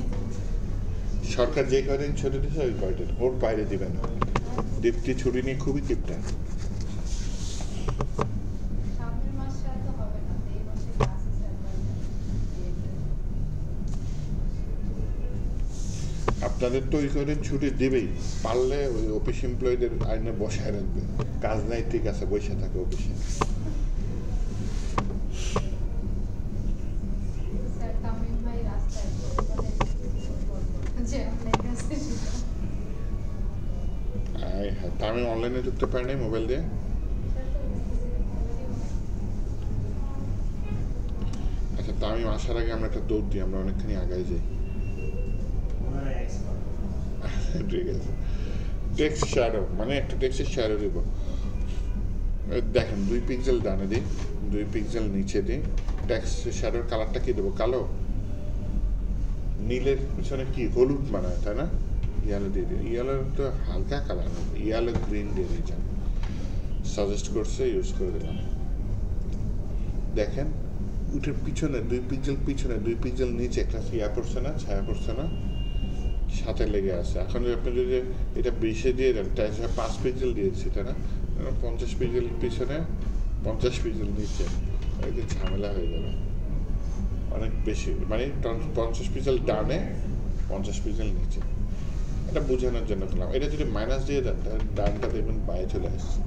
সরকার যে কয়দিন ছুটি দিচ্ছে ওই কয়দিন, ওর বাইরে দিবে না। দীপ্তি ছুটি নিয়ে খুবই কিপটা। সামনের মাসে তো হবে না, এই মাসে ক্লাস আছে আপনাদের তো ওই কয়দিন ছুটি দিবেই, পারলে ওই অফিস এমপ্লয়ীদের আইনে বসায় রাখবে। কাজ নাই ঠিক আছে, বসে থাকে অফিসে। স্যার তামিম ভাই রাস্তায় যে আপনার কাছে আমি অনলাইনে ঢুকতে পারি নাই মোবাইল দিয়ে। আচ্ছা, তা আমি আসার আগে আমরা একটা দৌড় দিই, আমরা অনেকখানি আগায় যাই। ওনারা এক্সপার্ট। ঠিক আছে, টেক্সট শ্যাডো মানে একটা টেক্সটের শ্যাডো দিব। দেখেন 2 পিক্সেল ডানে দিই, 2 পিক্সেল নিচে দিই। টেক্সটের শ্যাডোর কালারটা কি দেবো? কালো। নীলের পিছনে কি হলুদ মানায়, তাই না? ইয়ালো দিয়ে দিই। ইয়ালোর তো হালকা কালার, ইয়ালো গ্রিন দিয়ে দিয়েছেন, সাজেস্ট করছে, ইউজ করে দিলাম। দেখেন উঠের পিছনে 2 পিক্সেল পিছনে 2 পিক্সেল নিচে একটা ইয়া পড়ছে না, ছায়া পড়ছে না, সাথে লেগে আছে। এখন আপনি যদি এটা 20-এ দিয়ে দেন, তাই 5 পিক্সেল দিয়েছি, তাই না? 50 পিক্সেল পিছনে 50 পিক্সেল নিচে, একটু ঝামেলা হয়ে যাবে অনেক বেশি। মানে 50 পিক্সেল ডানে 50 পিক্সেল নিচে, এটা বোঝানোর জন্য করলাম। এটা যদি মাইনাস দিয়ে দেন তাহলে ডানটা দেখবেন বাইরে চলে আসছে,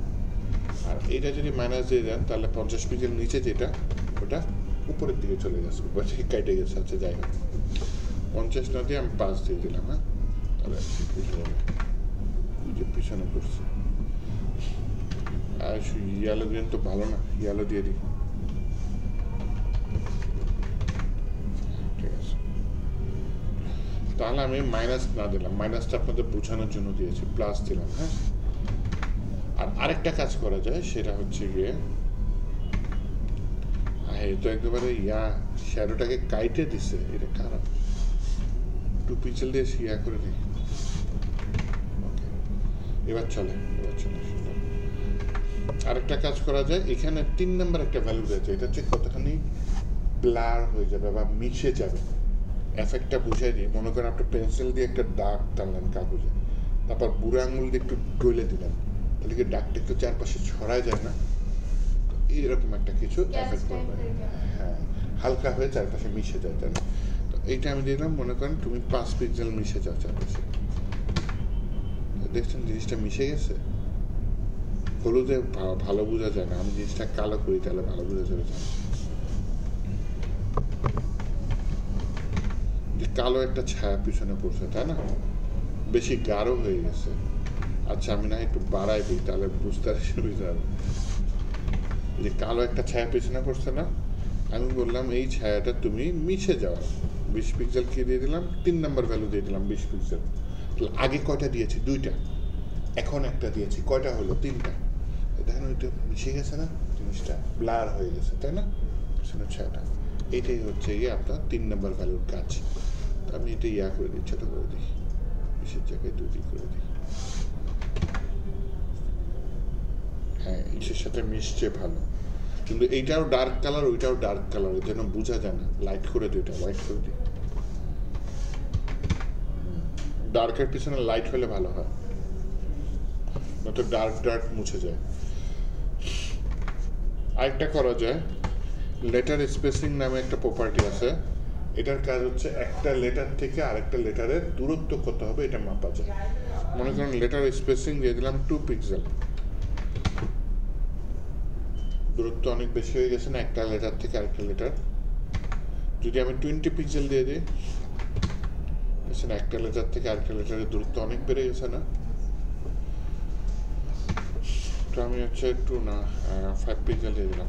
আর এটা যদি মাইনাস দিয়ে দেন তাহলে 50 পিক্সেল নিচে যেটা ওটা উপরের দিকে চলে যাচ্ছে, উপর থেকে কেটে গেছে। আচ্ছা যাই হোক, 50 না দিয়ে আমি 5 দিয়ে দিলাম। হ্যাঁ, তাহলে বুঝে যাবে ওই যে পিছনে করছে। আর ইয়ালো গ্রিন তো ভালো না, ইয়ালো দিয়ে দিই। ঠিক আছে, তাহলে আমি মাইনাস না দিলাম, মাইনাসটা আপনাদের বোঝানোর জন্য দিয়েছি, প্লাস দিলাম। হ্যাঁ, আর আরেকটা কাজ করা যায়, সেটা হচ্ছে গিয়ে এই তো একেবারে শ্যাডোটাকে কাইটে দিছে, এটা খারাপ। 2 পিক্সেল দিয়ে ইয়া করে দিই। ওকে, এবার চলে সুন্দর। আরেকটা কাজ করা যায়, এখানে 3 নাম্বার একটা ভ্যালু রয়েছে, এটা হচ্ছে কতখানি ব্লার হয়ে যাবে বা মিশে যাবে। এফেক্টটা বুঝাই দিই। মনে করেন আপনি পেন্সিল দিয়ে একটা দাগ টানলেন কাগজে, তারপর বুড়ো আঙুল দিয়ে একটু ডলে দিলেন, তাহলে কি দাগটা একটু চারপাশে ছড়ায় যায় না? এইরকম একটা কিছু এফেক্ট করবে। হ্যাঁ, হালকা হয়ে চারপাশে মিশে যায়, তাই না? তো এইটা আমি দিলাম, মনে করেন তুমি 5 পিক্সেল মিশে যাও চারপাশে। দেখছেন জিনিসটা মিশে গেছে। হলুদে ভালো বোঝা যায় না, আমি জিনিসটা কালো করি তাহলে ভালো বোঝা যাবে। কালো একটা ছায়া পিছনে পড়ছে, তাই না? বেশি গাঢ় হয়ে গেছে। আচ্ছা, আমি না একটু বাড়াই দিই, তাহলে বুঝতে সুবিধা হবে। যে কালো একটা ছায়া পিছনে পড়ছে না, আমি বললাম এই ছায়াটা তুমি মিশে যাও। 20 পিক্সেল কি দিয়ে দিলাম? 3 নাম্বার ভ্যালু দিয়ে দিলাম 20 পিক্সেল। আগে কয়টা দিয়েছি? 2টা, এখন একটা দিয়েছি, কয়টা হলো? 3টা। দেখেন ওইটা মিশে গেছে না, জিনিসটা ব্লার হয়ে গেছে, তাই না? পিছনে ছায়াটা, এইটাই হচ্ছে গিয়ে আপনার 3 নাম্বার ভ্যালুর কাজ। আমি এটা ইয়া করে দিই, ছোটো করে দিই, 20-এর জায়গায় 2 করে দিই। হ্যাঁ, ইসের সাথে মিশছে ভালো, কিন্তু এইটাও ডার্ক কালার, ওইটাও ডার্ক কালার, যেন বোঝা যায় না। লাইট করে দিই, ওইটা হোয়াইট করে দিই। ডার্কের পিছনে লাইট হলে ভালো হয়, নয়তো ডার্ক মুছে যায়। আরেকটা করা যায়, লেটার স্পেসিং নামে একটা প্রপার্টি আছে। এটার কাজ হচ্ছে একটা লেটার থেকে আরেকটা লেটারের দূরত্ব কত হবে এটা মাপা যায়। মনে করেন লেটার স্পেসিং দিয়ে দিলাম 2 পিক্সেল, দূরত্ব অনেক বেশি হয়ে গেছে না একটা লেটার থেকে আরেকটা লেটার? যদি আমি 20 পিক্সেল দিয়ে দিই, একটা লেটার থেকে আরেকটা লেটারের দূরত্ব অনেক বেড়ে গেছে না? তো আমি হচ্ছে একটু 5 পিক্সেল দিয়ে দিলাম,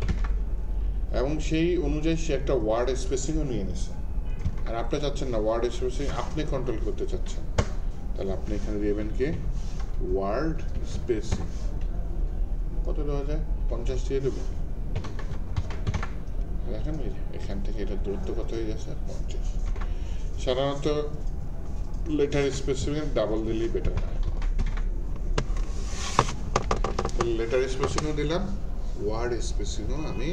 এবং সেই অনুযায়ী সে একটা ওয়ার্ড স্পেসিংও নিয়ে নিছে। আর আপনি চাচ্ছেন না ওয়ার্ড স্পেসিং আপনি কন্ট্রোল করতে চাচ্ছেন, তাহলে আপনি এখানে দিবেন কি ওয়ার্ড স্পেসিং। কত দেওয়া যায়? 50 দিয়ে দেবো। দেখেন এখান থেকে এটার দূরত্ব কত হয়ে গেছে? 50। সাধারণত লেটার স্পেসিং ডাবল দিলেই বেটার হয়। লেটার স্পেসিংও দিলাম, ওয়ার্ড স্পেসিংও আমি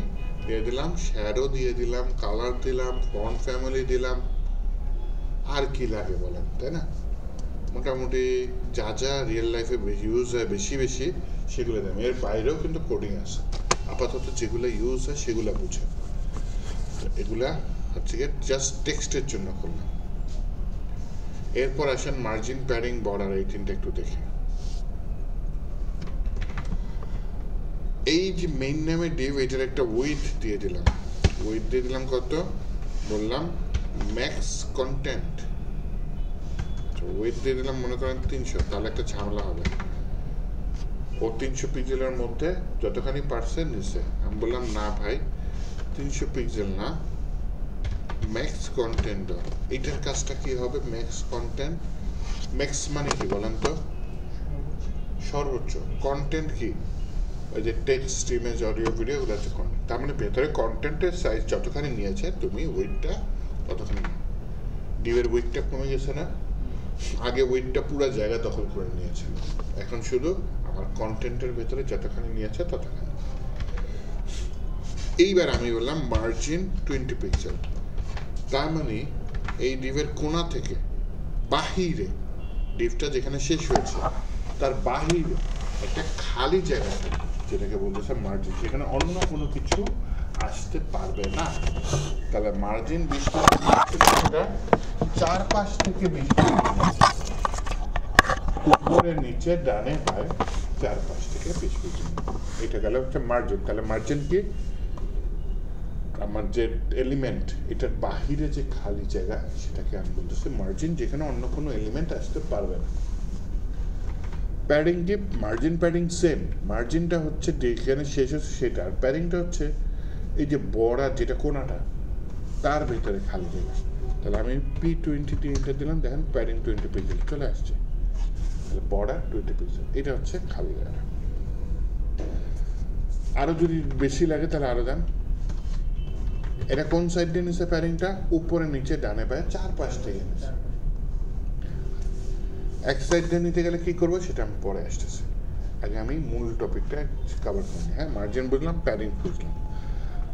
দিয়ে দিলাম, শ্যাডো দিয়ে দিলাম, কালার দিলাম, ফন্ট ফ্যামিলি দিলাম, আর কি লাগে বলেন, তাই না? মোটামুটি যা যা রিয়েল লাইফে ইউজ হয় বেশি বেশি সেগুলো দিলাম। এর বাইরেও কিন্তু কোডিং আছে, আপাতত যেগুলো ইউজ হয় সেগুলো বুঝে। এগুলা হচ্ছে গিয়ে জাস্ট টেক্সটের জন্য করলাম। এরপর আসেন মার্জিন, প্যাডিং, বর্ডার, এই তিনটা একটু দেখে। এই যে মেইন নামে ডিভ, এটার একটা উইথ দিয়ে দিলাম। উইথ দিয়ে দিলাম কত বললাম, ম্যাক্স কন্টেন্ট। উইথ দিয়ে দিলাম মনে করেন 300, তাহলে একটা ঝামেলা হবে। ও 300 পিক্সেলের মধ্যে যতখানি পারছে নিচে। আমি বললাম না ভাই 300 পিক্সেল না, ম্যাক্স কন্টেন্ট। এইটার কাজটা কি হবে? ম্যাক্স কন্টেন্ট, ম্যাক্স মানে কি বলেন তো? সর্বোচ্চ। কন্টেন্ট কি? ওই যে টেক্সট, ইমেজ, অডিও, ভিডিও, ওগুলো হচ্ছে কন্টেন্ট। তার মানে ভেতরে কন্টেন্টের সাইজ যতখানি নিয়েছে তুমি ওয়েটটা ততখানি। ডিভের ওয়েটটা কমে গেছে না? আগে ওয়েটটা পুরো জায়গা দখল করে নিয়েছিল, এখন শুধু আমার কন্টেন্টের ভেতরে যতখানি নিয়েছে ততখানি। এইবার আমি বললাম মার্জিন 20 পিক্সেল। তার মানে এই ডিভের কোণা থেকে বাহিরে, ডিভটা যেখানে শেষ হয়েছে তার বাহিরে একটা খালি জায়গা থাকে, যেটাকে বলতেছে মার্জিন, যেখানে অন্য কোনো কিছু আসতে পারবে না। তাহলে মার্জিন 20 চারপাশ থেকে 20, উপরে নিচে ডানে বামে চারপাশ থেকে 20। এটা গেল হচ্ছে মার্জিন। তাহলে মার্জিন কি? আমার যে এলিমেন্ট, এটার বাহিরে যে খালি জায়গা সেটাকে আমি বলতেছি মার্জিন, যেখানে অন্য কোনো এলিমেন্ট আসতে পারবে না। প্যাডিং কি? Margin padding same. মার্জিনটা হচ্ছে যেখানে শেষ হচ্ছে সেটা, আর প্যাডিংটা হচ্ছে এই যে বর্ডার যেটা কোণাটা তার ভেতরে খালি জায়গা। তাহলে আমি P20 এন্টার দিলাম, দেখেন প্যাডিং 20 পিক্সেল চলে আসছে। তাহলে বর্ডার 20 পিক্সেল, এটা হচ্ছে খালি জায়গা। আরো যদি বেশি লাগে তাহলে আরো দেন। এটা কোন সাইড দিয়ে নিচ্ছে প্যাডিংটা? উপরে নিচে ডানে বামে চারপাশ থেকে নিচ্ছে। এক সাইড দিয়ে নিতে গেলে কি করবো সেটা আমি পরে আসতেছি, আগে আমি মূল টপিকটা কভার করি। হ্যাঁ, মার্জিন বুঝলাম, প্যাডিং বুঝলাম।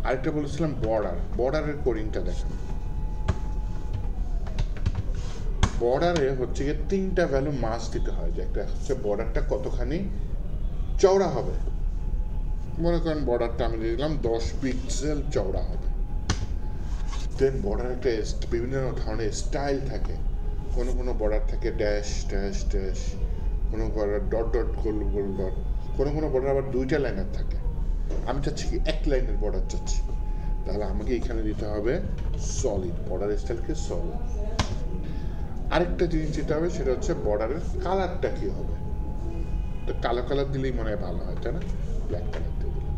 আরেকটা বলেছিলাম বর্ডার। বর্ডারের কোডিংটা দেখেন। বর্ডারে হচ্ছে গিয়ে 3টা ভ্যালু মাস দিতে হয়, যে একটা হচ্ছে বর্ডারটা কতখানি চওড়া হবে। মনে করেন বর্ডারটা আমি দিয়ে দিলাম 10 পিক্সেল চওড়া হবে। দেন বর্ডার একটা বিভিন্ন ধরনের স্টাইল থাকে। কোনো বর্ডার থাকে ড্যাশ ড্যাশ ড্যাশ, কোনো বর্ডার ডট ডট গোল গোল ডট, কোনো বর্ডার আবার 2টা লাইনের থাকে। আমি চাচ্ছি কি 1 লাইনের বর্ডার চাচ্ছি, তাহলে আমাকে এখানে দিতে হবে সলিড। Border স্টাইলকে solid. আরেকটা জিনিস যেটা হবে সেটা হচ্ছে বর্ডারের কালারটা কি হবে। তো কালো কালার দিলেই মনে হয় ভালো হয়, তাই না? ব্ল্যাক কালার দিয়ে দিলাম।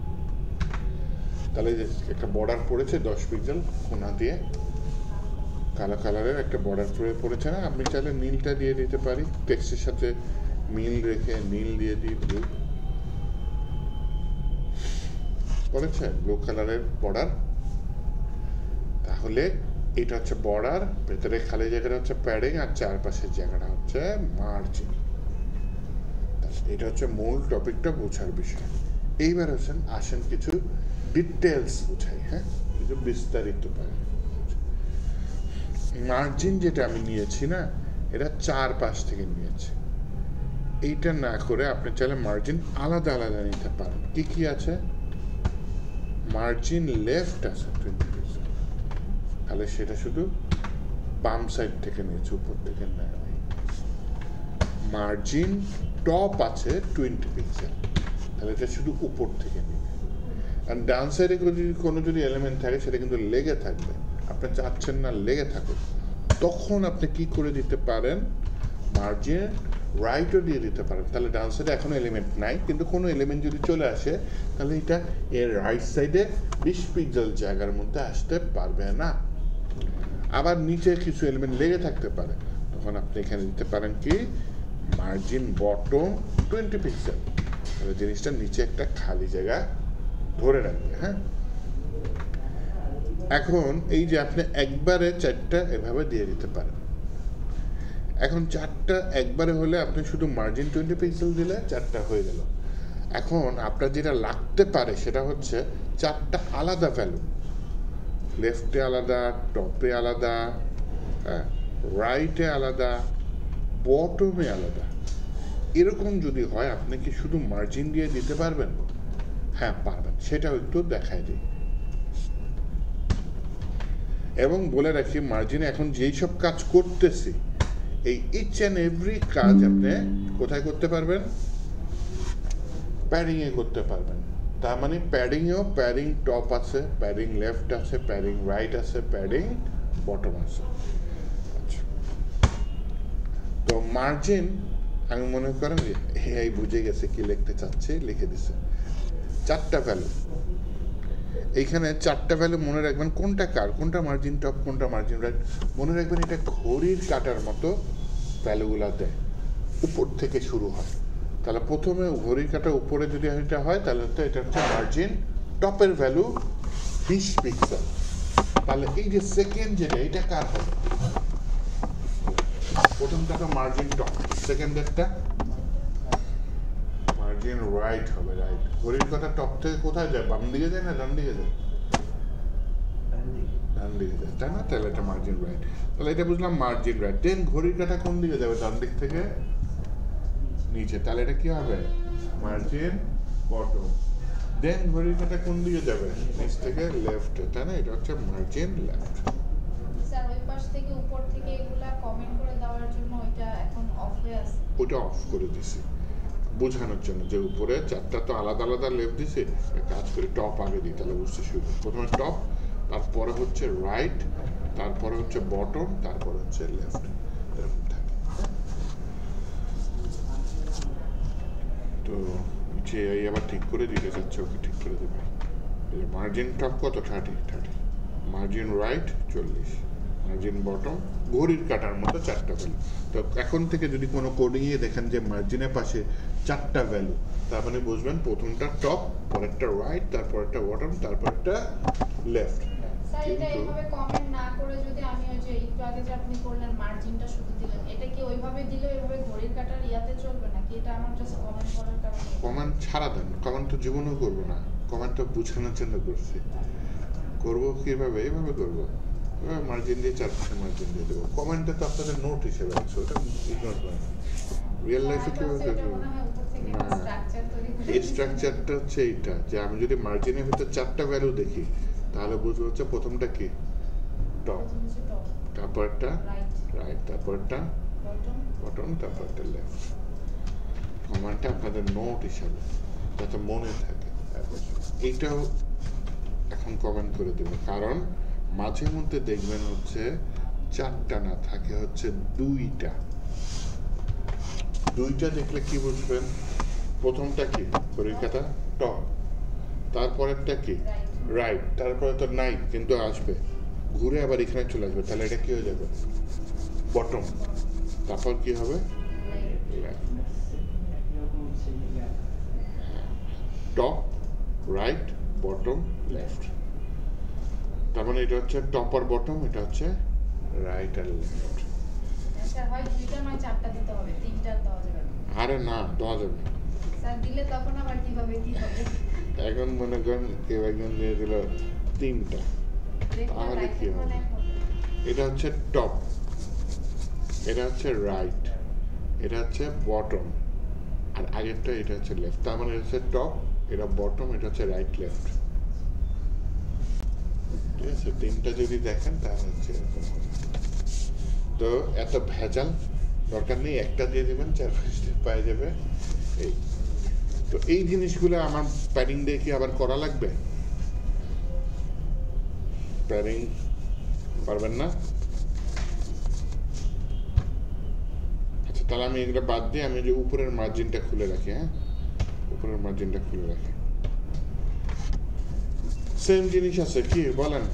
তাহলে যে একটা বর্ডার পড়েছে 10 পিক্সেল কোণা দিয়ে, কালো কালারের একটা বর্ডার পড়েছে না? আপনি চাইলে নীলটা দিয়ে দিতে পারি, টেক্সটের সাথে মিল রেখে নীল দিয়ে দিই, ব্লু পড়েছে, ব্লু কালারের বর্ডার। তাহলে এটা হচ্ছে বর্ডার, ভেতরে খালি জায়গাটা হচ্ছে প্যাডিং, আর চারপাশের জায়গাটা হচ্ছে মার্জিন। এটা হচ্ছে মূল টপিকটা বোঝার বিষয়। এইবার আসেন কিছু ডিটেলস বোঝাই। হ্যাঁ, কিছু বিস্তারিত পাই। মার্জিন যেটা আমি নিয়েছি না, এটা চারপাশ থেকে নিয়েছি। এইটা না করে আপনি চাইলে মার্জিন আলাদা আলাদা নিতে পারেন। কি কি আছে? মার্জিন লেফট আছে 20 পিক্সেল, তাহলে সেটা শুধু বাম সাইড থেকে নিয়েছে, উপর থেকে নেয়। মার্জিন টপ আছে 20 পিক্সেল, তাহলে এটা শুধু উপর থেকে নিবে। আর ডান সাইডে যদি এলিমেন্ট থাকে সেটা কিন্তু লেগে থাকবে। আপনি চাচ্ছেন না লেগে থাকুক, তখন আপনি কি করে দিতে পারেন? মার্জিন রাইটও দিয়ে দিতে পারেন। তাহলে ডান সাইডে এখনো এলিমেন্ট নাই, কিন্তু কোনো এলিমেন্ট যদি চলে আসে তাহলে এটা এর রাইট সাইডে 20 পিক্সেল জায়গার মধ্যে আসতে পারবে না। আবার নিচে কিছু এলিমেন্ট লেগে থাকতে পারে, তখন আপনি এখানে দিতে পারেন কি মার্জিন বটম 20 পিক্সেল। তাহলে জিনিসটা নিচে একটা খালি জায়গা ধরে রাখবে। হ্যাঁ, এখন এই যে আপনি একবারে 4টা এভাবে দিয়ে দিতে পারেন। এখন চারটা একবারে হলে আপনি শুধু মার্জিন 20 পিক্সেল দিলে চারটা হয়ে গেল। এখন আপনার যেটা লাগতে পারে সেটা হচ্ছে চারটা আলাদা ভ্যালু, লেফটে আলাদা, টপে আলাদা, হ্যাঁ, রাইটে আলাদা, বটমে আলাদা। এরকম যদি হয় আপনি কি শুধু মার্জিন দিয়ে দিতে পারবেন? হ্যাঁ পারবেন, সেটাও একটু দেখায় দিই। এবং বলে রাখি মার্জিনে এখন যেই সব কাজ করতেছি এই ইচ অ্যান্ড এভরি কাজ আপনি কোথায় করতে পারবেন? প্যাডিং এ করতে পারবেন। তার মানে প্যাডিংয়েও প্যাডিং টপ আছে, প্যাডিং লেফট আছে, প্যাডিং রাইট আছে, প্যাডিং বটম আছে। আচ্ছা, তো মার্জিন আমি মনে করেন এই বুঝে গেছে কি লিখতে চাচ্ছে, লিখে দিছে চারটা ভ্যালু। এইখানে চারটা ভ্যালু মনে রাখবেন, কোনটা কার, কোনটা মার্জিন টপ, কোনটা মার্জিন রাইট মনে রাখবেন। এটা ঘড়ির কাটার মতো ভ্যালুগুলা দেয়, উপর থেকে শুরু হয়। তাহলে প্রথমে ঘড়ির কাটা উপরে যদি এটা হয় তাহলে তো এটা হচ্ছে মার্জিন টপের ভ্যালু 20 পিক্সেল। তাহলে এই যে সেকেন্ড যেটা এটা কার হবে? প্রথমটা তো মার্জিন টপ, সেকেন্ডেরটা মার্জিন রাইট হবে। রাইট ঘড়ির কাটা টপ থেকে কোথায় যায়? বাম দিকে যায় না ডান দিকে যায়? ডান দিকে যায়, তাই না? তাহলে এটা মার্জিন রাইট। তাহলে এটা বুঝলাম মার্জিন রাইট। দেন ঘড়ির কাটা কোন দিকে যাবে? ডান দিক থেকে নিচে, তাহলে এটা কি হবে? Margin bottom. দেন ঘড়ির কাটা কোন দিকে যাবে? নিচ থেকে লেফট, তাই না? এটা হচ্ছে মার্জিন লেফট। স্যার ওই পাশ থেকে উপর থেকে এগুলা কমেন্ট করে দেওয়ার জন্য ওইটা এখন অফ হয়ে আছে। ওটা অফ করে দিছি বোঝানোর জন্য যে উপরে চারটা তো আলাদা আলাদা লেফট দিছে, কাজ করে টপ আগে দিই তাহলে বুঝতে শুরু। প্রথমে টপ, তারপরে হচ্ছে রাইট, তারপরে হচ্ছে বটম, তারপরে হচ্ছে লেফট, এরকম থাকে। তো যে আবার ঠিক করে দিতে চাচ্ছে ওকে ঠিক করে দেবে। মার্জিন টপ কত? 30, মার্জিন রাইট 40, মার্জিন বটম ঘড়ির কাটার মতো চারটা ভ্যালু। তো এখন থেকে যদি কোনো কোডিংয়ে দেখেন যে মার্জিনের পাশে চারটা ভ্যালু, তার মানে বুঝবেন প্রথমটা টপ, পরেরটা রাইট, তারপরটা বটম, তারপরটা লেফট। স্যার এটা এইভাবে কমেন্ট না করে যদি আমি ওই যে একটু আগে যে আপনি করলেন মার্জিনটা শুধু দিলেন, এটা কি ওইভাবে দিলে ওইভাবে ঘড়ির কাটার ইয়াতে চলবে নাকি এটা আমার জাস্ট কমেন্ট করার কারণে? কমেন্ট ছাড়া দেন, কমেন্ট তো জীবনেও করবো না, কমেন্ট তো বোঝানোর জন্য করছি। করবো কিভাবে? এইভাবে করবো, মার্জিন দিয়ে চারপাশে মার্জিন দিয়ে দেবো। কমেন্টে তো আপনাদের নোট হিসেবে আছে, ওটা ইগনোর করেন। রিয়েল লাইফে কিভাবে করবো? এই স্ট্রাকচারটা হচ্ছে এইটা যে আমি যদি মার্জিনের ভিতর চারটা ভ্যালু দেখি তাহলে বুঝবো হচ্ছে প্রথমটা কি? টপ, তারপরটা রাইট, তারপরটা বটম, তারপরটা লেফট। কমেন্টটা আপনাদের নোট হিসাবে যাতে মনে থাকে। এইটাও এখন কমেন্ট করে দেবো, কারণ মাঝে মধ্যে দেখবেন হচ্ছে চারটা না থাকে হচ্ছে দুইটা। দুইটা দেখলে কি বুঝবেন? প্রথমটা কি? ঘড়ির কাঁটা টপ, তারপরেরটা কি? রাইট, তারপরে তো নাইট কিন্তু আসবে ঘুরে আবার এখানে চলে আসবে, তাহলে এটা কি হয়ে যাবে? বটম। তারপর কি হবে? Top, right, bottom, left. তার মানে এটা হচ্ছে টপ আর বটম, এটা হচ্ছে রাইট আর লেফট। স্যার হয় দুইটা নয় চারটা দিতে হবে, তিনটা দেওয়া যাবে না? আরে না, দেওয়া যাবে। স্যার দিলে তখন আবার কিভাবে কি হবে? এখন মনে করেন কেউ একজন দিয়ে দিল তিনটা, তাহলে কি হবে? এটা হচ্ছে টপ, এটা হচ্ছে রাইট, এটা হচ্ছে বটম, আর আগেরটা এটা হচ্ছে লেফট। তার মানে এটা হচ্ছে টপ, এটা বটম, এটা হচ্ছে রাইট লেফট। ঠিক আছে, তিনটা যদি দেখেন তাহলে হচ্ছে এরকম হবে। তো এত ভেজাল দরকার নেই, একটা দিয়ে দেবেন, চারপাশে পাওয়া যাবে। এই তো এই জিনিসগুলো আমার প্যাডিং দিয়ে কি আবার করা লাগবে? প্যাডিং পারবেন না? আচ্ছা, তাহলে আমি এগুলো বাদ দিয়ে আমি যে উপরের মার্জিনটা খুলে রাখি। হ্যাঁ, উপরের মার্জিনটা খুলে রাখি। সেম জিনিস আছে কি বলেন?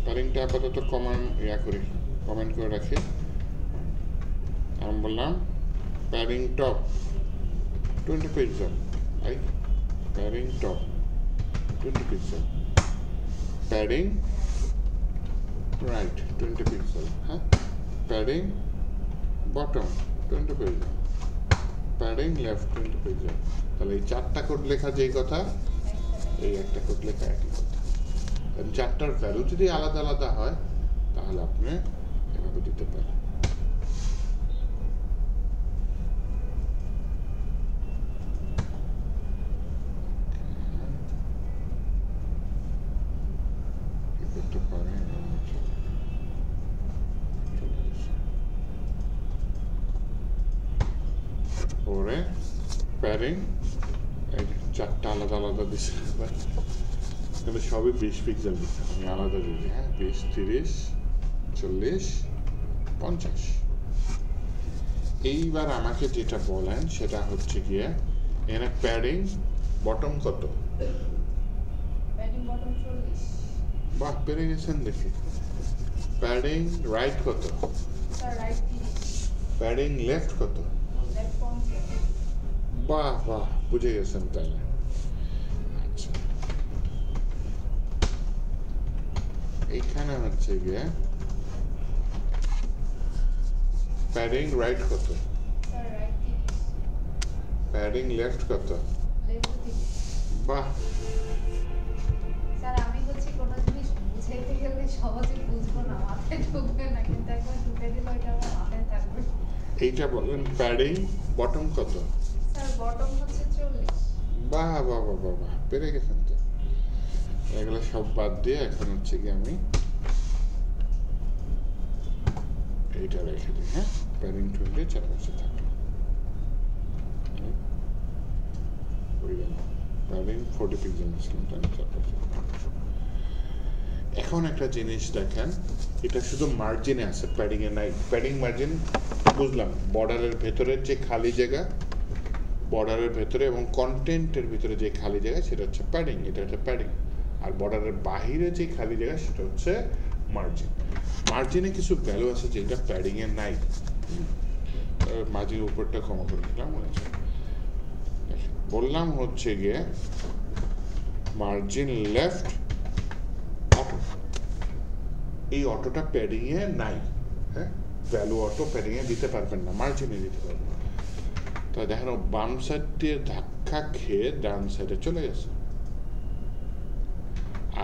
প্যাডিংটা আপাতত কমেন্ট করে রাখি। আমি বললাম padding top 20 pixel, padding top 20 pixel, padding right 20 pixel, হ্যাঁ, প্যাডিং বটম 20 পেয়ে যাও, প্যাডিং লেফট 20 পেয়ে যাও। তাহলে এই 4টা কোড লেখা যেই কথা, এই একটা কোড লেখা একই কথা। কারণ 4টার ভ্যালু যদি আলাদা আলাদা হয় তাহলে আপনি এভাবে দিতে পারেন। করতে পারেন পরে প্যারিং 4টা আলাদা আলাদা দিচ্ছে, কিন্তু সবই 20 পিক্সেল দিচ্ছে, আমি আলাদা দিচ্ছি। হ্যাঁ 20, 30, 40, 50। এইবার আমাকে যেটা বলেন সেটা হচ্ছে গিয়ে এখানে প্যাডিং বটম কত? Padding bottom 40। বাহ, পেরে গেছেন দেখি। প্যাডিং রাইট কত? স্যার রাইট 30, প্যাডিং লেফট কত? লেফট 50। বাহ বাহ, বুঝে গেছেন তাহলে। আচ্ছা, এইখানে হচ্ছে গিয়ে প্যাডিং রাইট কত? স্যার রাইট 30, প্যাডিং লেফট কত? লেফট 30। বাহ, স্যার আমি হচ্ছে কোনো জিনিস বুঝাইতে গেলে সহজে বুঝবো না, মাথায় ঢুকবে না, কিন্তু একবার ঢুকে দিলে ওইটা আমার মাথায় থাকবে। এইটা বলেন প্যাডিং বটম কত? স্যার বটম হচ্ছে 40। বাহ বাহ বাহ বাহ বাহ, পেরে গেছেন তো। এগুলো সব বাদ দিয়ে এখন হচ্ছে কি আমি এইটা রেখে দিই। হ্যাঁ, প্যাডিং 20 চারপাশে থাকলো। প্যাডিং 40 পিক্সেল ছিল, তাই চারপাশে। এখন একটা জিনিস দেখেন, এটা শুধু মার্জিনে আছে, প্যাডিং এ নাই। প্যাডিং মার্জিন বুঝলাম, বর্ডারের ভেতরের যে খালি জায়গা, বর্ডারের ভেতরে এবং কন্টেন্টের ভিতরে যে খালি জায়গা সেটা হচ্ছে প্যাডিং, এটা হচ্ছে প্যাডিং। আর বর্ডারের বাহিরে যে খালি জায়গা সেটা হচ্ছে মার্জিন। মার্জিনে কিছু ভ্যালু আছে যেটা প্যাডিং এ নাই। মার্জিনের উপরটা ক্ষমা করে দিলাম, মনে আছে। বললাম হচ্ছে গিয়ে মার্জিন লেফট অটো, এই অটোটা প্যাডিং এ নাই। হ্যাঁ, ভ্যালু অটো প্যাডিং এ দিতে পারবেন না, মার্জিনে দিতে পারবেন না। তো দেখেন বাম সাইড দিয়ে ধাক্কা খেয়ে ডান সাইডে চলে গেছে।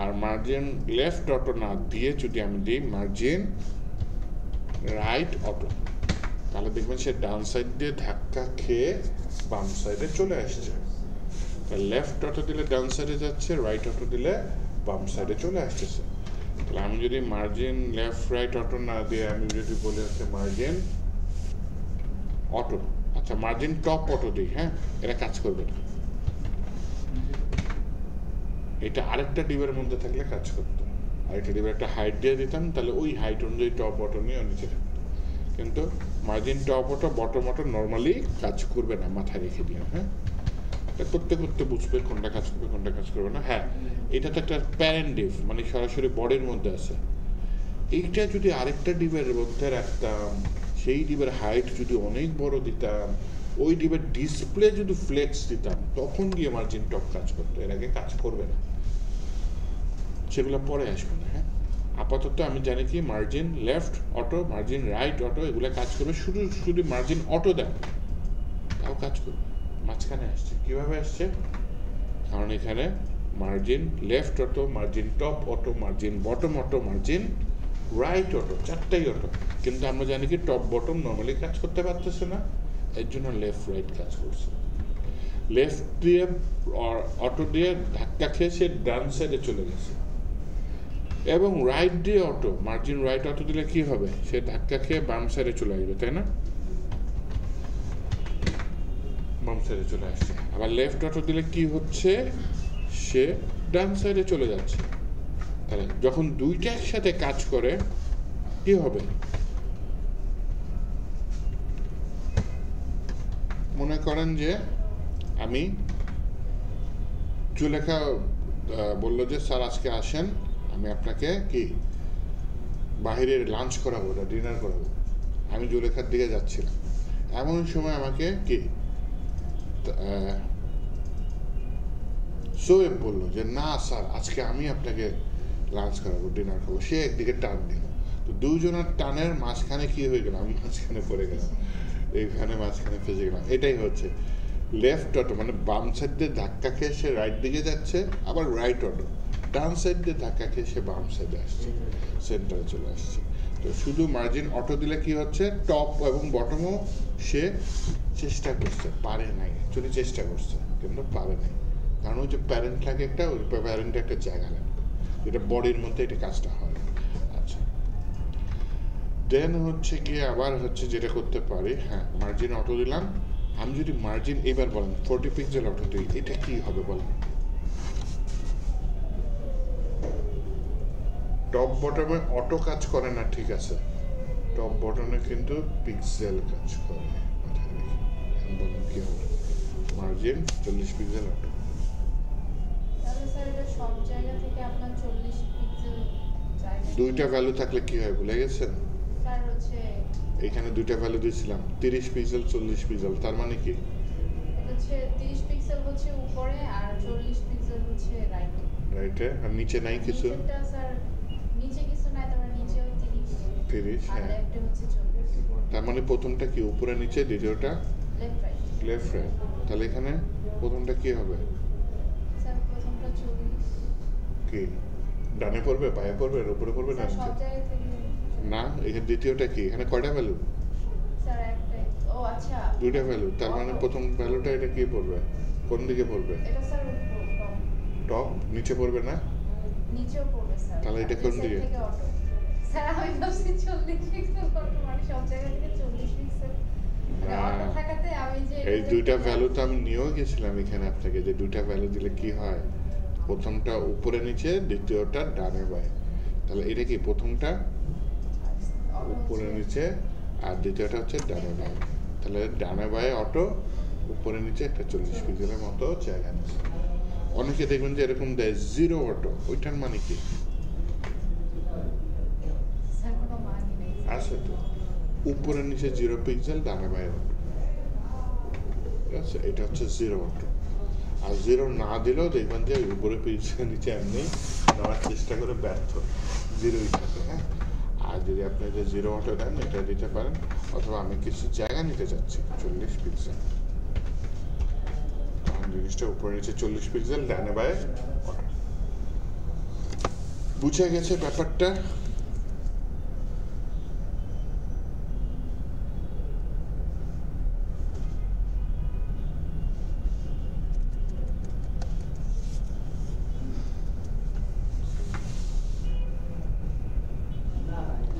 আর মার্জিন লেফট অটো না দিয়ে যদি আমি দিই মার্জিন রাইট অটো, তাহলে দেখবেন সে ডান সাইড দিয়ে ধাক্কা খেয়ে বাম সাইডে চলে আসছে। লেফট অটো দিলে ডান সাইডে যাচ্ছে, রাইট অটো দিলে বাম সাইডে চলে আসতেছে। তাহলে আমি যদি মার্জিন লেফট রাইট অটো না দিয়ে আমি যদি বলি হচ্ছে মার্জিন অটো, আচ্ছা মার্জিন টপ অটো দিই, হ্যাঁ, এটা কাজ করবে না। এটা আরেকটা ডিবের মধ্যে থাকলে কাজ করতো, আরেকটা ডিবের একটা হাইট দিয়ে দিতাম, তাহলে ওই হাইট অনুযায়ী টপ অটো নিয়ে নিচে থাকতো। কিন্তু margin top auto bottom auto normally কাজ করবে না, মাথায় রেখে দিও। হ্যাঁ, এটা করতে করতে বুঝবে কোনটা কাজ করবে কোনটা কাজ করবে না। হ্যাঁ, এটা তো একটা প্যারেন্ট ডিভ, মানে সরাসরি বডির মধ্যে আছে। এইটা যদি আরেকটা ডিবের মধ্যে রাখতাম, সেই ডিবের হাইট যদি অনেক বড় দিতাম, ওই ডিবের ডিসপ্লে যদি ফ্লেক্স দিতাম, তখন গিয়ে মার্জিন টপ কাজ করতো, এর আগে কাজ করবে না। সেগুলো পরে আসবে না। হ্যাঁ, আপাতত আমি জানি কি margin left auto, margin right auto এগুলো কাজ করবে। শুধু শুধু মার্জিন অটো দেন তাও কাজ করবে। মাঝখানে আসছে, কিভাবে আসছে? কারণ এখানে margin left auto, margin top auto, margin bottom auto, margin right auto, চারটাই অটো। কিন্তু আমরা জানি কি টপ বটম নর্মালি কাজ করতে পারতেছে না, এর জন্য লেফট রাইট কাজ করছে। লেফট দিয়ে অটো দিয়ে ধাক্কা খেয়ে সে ডান সাইডে চলে গেছে, এবং রাইট দিয়ে অটো, মার্জিন রাইট অটো দিলে কি হবে? সে ধাক্কা খেয়ে বাম সাইডে চলে আসবে, তাই না? বাম সাইডে চলে আসছে। আবার লেফট অটো দিলে কি হচ্ছে? সে ডান সাইডে চলে যাচ্ছে। তাহলে যখন দুইটা একসাথে কাজ করে কি হবে? মনে করেন যে আমি জুলেখা বললো যে স্যার আজকে আসেন, আমি আপনাকে কি বাহিরে লাঞ্চ করাবো, ডিনার করাবো। আমি জুলেখার দিকে যাচ্ছিলাম, এমন সময় আমাকে কি সোয়েব বললো যে না স্যার আজকে আমি আপনাকে লাঞ্চ করাবো, ডিনার করবো। সে একদিকে টান দিল, তো দুজনের টানের মাঝখানে কি হয়ে গেল, আমি মাঝখানে পড়ে গেলাম, এইখানে মাঝখানে ফেসে গেলাম। এটাই হচ্ছে লেফট অটো, মানে বাম সাইড দিয়ে ধাক্কা খেয়ে সে রাইট দিকে যাচ্ছে, আবার রাইট অটো ডান সাইড দিয়ে ধাক্কা খেয়ে সে বাম সাইডে আসছে, সেন্টারে চলে আসছে। তো শুধু মার্জিন অটো দিলে কি হচ্ছে, টপ এবং বটমও সে চেষ্টা করছে, পারে নাই, অ্যাকচুয়ালি চেষ্টা করছে কিন্তু পারে নাই, কারণ ওই যে প্যারেন্ট থাকে একটা, ওই প্যারেন্টে একটা জায়গা লাগবে, যেটা বডির মধ্যে এটা কাজটা হয়। আচ্ছা, দেন হচ্ছে গিয়ে আবার হচ্ছে যেটা করতে পারি, হ্যাঁ মার্জিন অটো দিলাম। আমি যদি মার্জিন এবার বলেন 40 পিক্সেল অটো দিই, এটা কি হবে বলেন? টপ বটমে অটো কাজ করে না, ঠিক আছে, টপ বটমে কিন্তু পিক্সেল কাজ করে, মাথায় রেখে বলেন কি হবে? Margin 40 pixel auto. তাহলে স্যার এটা সব জায়গা থেকে আপনার 40 পিক্সেল জায়গা, দুইটা ভ্যালু থাকলে কি হয় ভুলে গেছেন? স্যার হচ্ছে এখানে দুইটা ভ্যালু দিয়েছিলাম, 30 পিক্সেল 40 পিক্সেল, তার মানে কি? হচ্ছে 30 পিক্সেল হচ্ছে উপরে আর 40 পিক্সেল হচ্ছে রাইটে। রাইটে, আর নিচে নাই কিছু? নিচেরটা স্যার নিচে কিছু নাই, তারপর নিচেও 30 30, আর হ্যাঁ। লেফটে হচ্ছে 40, তার মানে প্রথমটা কি উপরে নিচে, দ্বিতীয়টা লেফট রাইট। Left right. তাহলে এখানে প্রথমটা কি হবে? স্যার প্রথমটা 40, কি ডানে পড়বে, বায়ে পড়বে, এর উপরে পড়বে, না স্যার নিচে? সব জায়গা থেকে না, এখানে দ্বিতীয়টা কি, এখানে কয়টা ভ্যালু? স্যার একটাই। ও আচ্ছা, দুইটা ভ্যালু, তার মানে প্রথম ভ্যালুটা এটা কি পড়বে, কোন দিকে পড়বে? এটা স্যার উপর টপ, নিচে পড়বে না? নিচেও পড়বে স্যার। তাহলে এটা কোন দিকে? থেকে অটো স্যার, আমি ভাবছি 40 পিক্সেল অটো, মানে সব জায়গা থেকে 40 পিক্সেল মানে না। অটো থাকাতে আমি যে এই দুইটা ভ্যালু তো আমি নিয়েও গেছিলাম এখানে আপনাকে, যে দুইটা ভ্যালু দিলে কি হয়, প্রথমটা উপরে নিচে, দ্বিতীয়টা ডানে বায়ে। তাহলে এটা কি প্রথমটা উপরে নিচে আর দ্বিতীয়টা হচ্ছে ডানে বায়ে, তাহলে ডানে বায়ে অটো, উপরে নিচে একটা 40 পিক্সেলের মতো জায়গা নিচ্ছে। অনেকে দেখবেন যে এরকম দেয় জিরো অটো, ওইটার মানে কি স্যার কোনো মানই নেই। আছে? তো উপরে নিচে 0 পিক্সেল, ডানে বায়ে অটো, ঠিক আছে, এটা হচ্ছে জিরো অটো। আর জিরো না দিলেও দেখবেন যে উপরে পিক্সেল নিচে এমনি নেওয়ার চেষ্টা করে ব্যর্থ, জিরোই থাকে, হ্যাঁ। আর যদি আপনি যে জিরো অটো দেন, এটা দিতে পারেন, অথবা আমি কিছু জায়গা নিতে চাচ্ছি 40 পিক্সেল, জিনিসটা উপরে নিচে 40 পিক্সেল, ডানে বায়ে অটো। বুঝে গেছে ব্যাপারটা?